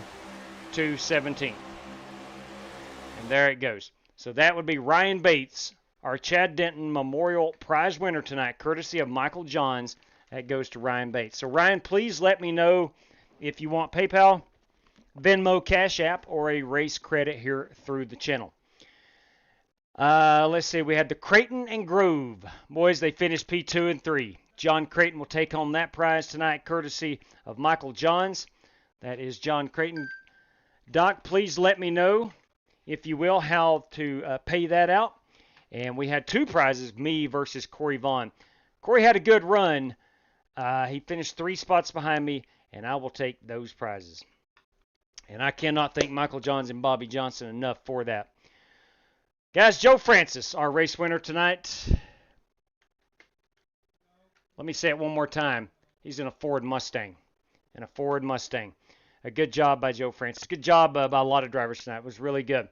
to 17. And there it goes. So that would be Ryan Bates, our Chad Denton Memorial Prize winner tonight, courtesy of Michael Johns. That goes to Ryan Bates. So, Ryan, please let me know if you want PayPal, Venmo, Cash App, or a race credit here through the channel. Let's see. We had the Creighton and Grove. Boys, they finished P2 and 3. John Creighton will take home that prize tonight, courtesy of Michael Johns. That is John Creighton. Doc, please let me know, if you will, how to pay that out. And we had 2 prizes, me versus Corey Vaughn. Corey had a good run. He finished 3 spots behind me, and I will take those prizes. And I cannot thank Michael Johns and Bobby Johnson enough for that. Guys, Joe Francis, our race winner tonight. Let me say it one more time. He's in a Ford Mustang. A good job by Joe Francis. Good job by a lot of drivers tonight. It was really good.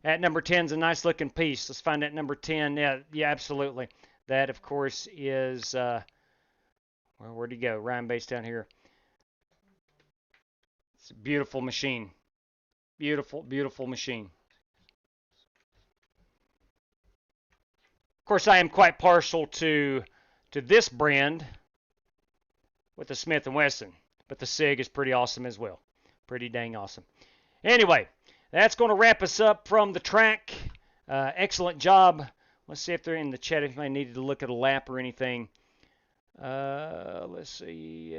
At number 10 is a nice looking piece. Let's find that number 10. Yeah, absolutely. That, of course, is, where'd he go? Ryan Bates down here. It's a beautiful machine. Beautiful, beautiful machine. Of course, I am quite partial to this brand with the Smith & Wesson, but the SIG is pretty awesome as well. Pretty dang awesome. Anyway, that's going to wrap us up from the track. Excellent job. Let's see if they're in the chat, if I needed to look at a lap or anything. Let's see.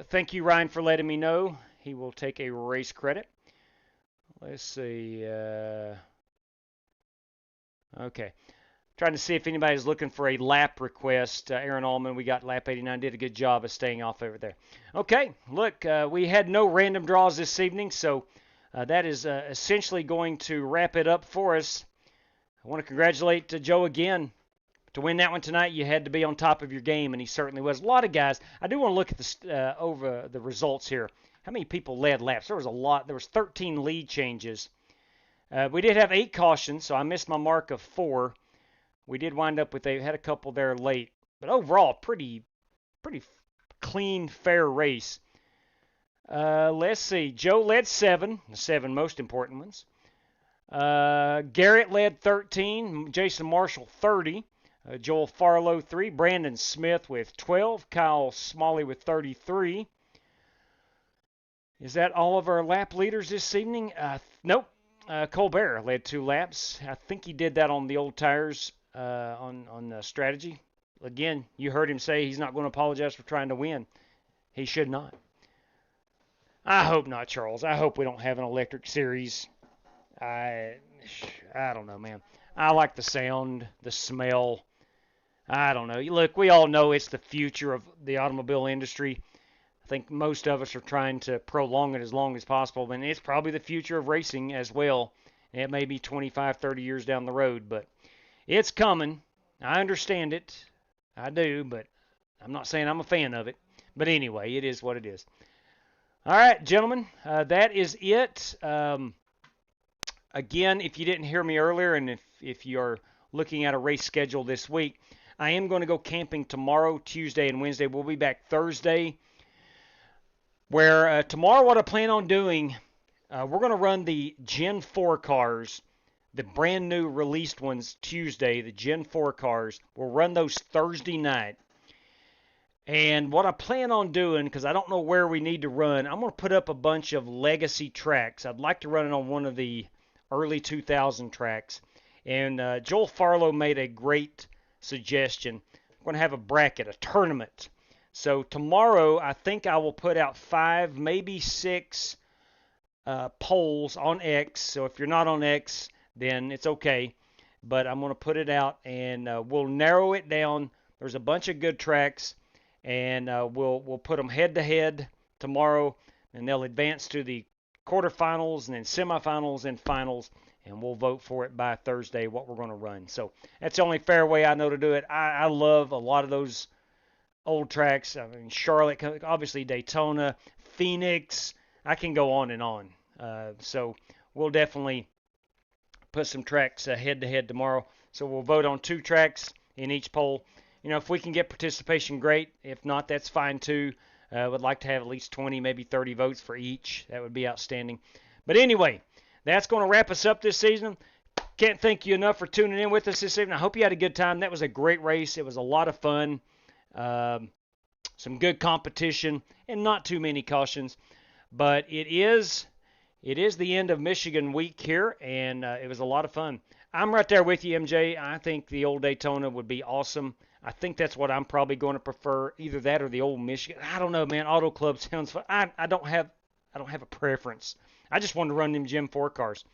Thank you, Ryan, for letting me know. He will take a race credit. Let's see. Okay. Trying to see if anybody's looking for a lap request. Aaron Allman, we got lap 89, did a good job of staying off over there. Okay, look, we had no random draws this evening, so that is essentially going to wrap it up for us. I want to congratulate Joe again. To win that one tonight, you had to be on top of your game, and he certainly was. A lot of guys. I do want to look at over the results here. How many people led laps? There was a lot. There was 13 lead changes. We did have 8 cautions, so I missed my mark of 4. We did wind up with had a couple there late, but overall, pretty clean, fair race. Let's see. Joe led 7, the 7 most important ones. Garrett led 13. Jason Marshall 30. Joel Farlow 3. Brandon Smith with 12. Kyle Smalley with 33. Is that all of our lap leaders this evening? Nope. Colbert led 2 laps. I think he did that on the old tires. On strategy. Again, you heard him say he's not going to apologize for trying to win. He should not. I hope not, Charles. I hope we don't have an electric series. I don't know, man. I like the sound, the smell. I don't know. Look, we all know it's the future of the automobile industry. I think most of us are trying to prolong it as long as possible, and it's probably the future of racing as well. It may be 25, 30 years down the road, but it's coming. I understand it. I do, but I'm not saying I'm a fan of it. But anyway, it is what it is. All right, gentlemen, that is it. Again, if you didn't hear me earlier, and if you're looking at a race schedule this week, I am going to go camping tomorrow, Tuesday, and Wednesday. We'll be back Thursday. Where tomorrow, what I plan on doing, we're going to run the Gen 4 cars. The brand new released ones Tuesday, the Gen 4 cars. We'll run those Thursday night. And what I plan on doing, because I don't know where we need to run, I'm going to put up a bunch of legacy tracks. I'd like to run it on one of the early 2000 tracks. And Joel Farlow made a great suggestion. I'm going to have a bracket, a tournament. So tomorrow, I think I will put out 5, maybe 6 polls on X. So if you're not on X, then it's okay. But I'm going to put it out, and we'll narrow it down. There's a bunch of good tracks, and we'll put them head-to-head tomorrow, and they'll advance to the quarterfinals and then semifinals and finals, and we'll vote for it by Thursday what we're going to run. So that's the only fair way I know to do it. I love a lot of those old tracks. I mean, Charlotte, obviously Daytona, Phoenix. I can go on and on. So we'll definitely put some tracks head-to-head tomorrow. So we'll vote on 2 tracks in each poll. You know, if we can get participation, great. If not, that's fine too. Would like to have at least 20, maybe 30 votes for each. That would be outstanding. But anyway, that's going to wrap us up this season. Can't thank you enough for tuning in with us this evening. I hope you had a good time. That was a great race. It was a lot of fun. some good competition and not too many cautions. But it is the end of Michigan week here, and it was a lot of fun. I'm right there with you, MJ. I think the old Daytona would be awesome. I think that's what I'm probably going to prefer, either that or the old Michigan. I don't know, man. Auto Club sounds fun. I don't have a preference. I just want to run them Gen 4 cars.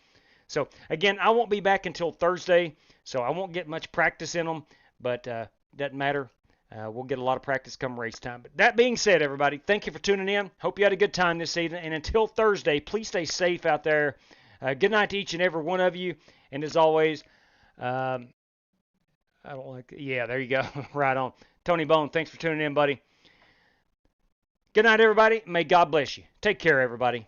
So, again, I won't be back until Thursday, so I won't get much practice in them, but doesn't matter. We'll get a lot of practice come race time. But that being said, everybody, thank you for tuning in. Hope you had a good time this evening. And until Thursday, please stay safe out there. Good night to each and every one of you. And as always, I don't like. Yeah, there you go. Right on. Tony Bone, thanks for tuning in, buddy. Good night, everybody. May God bless you. Take care, everybody.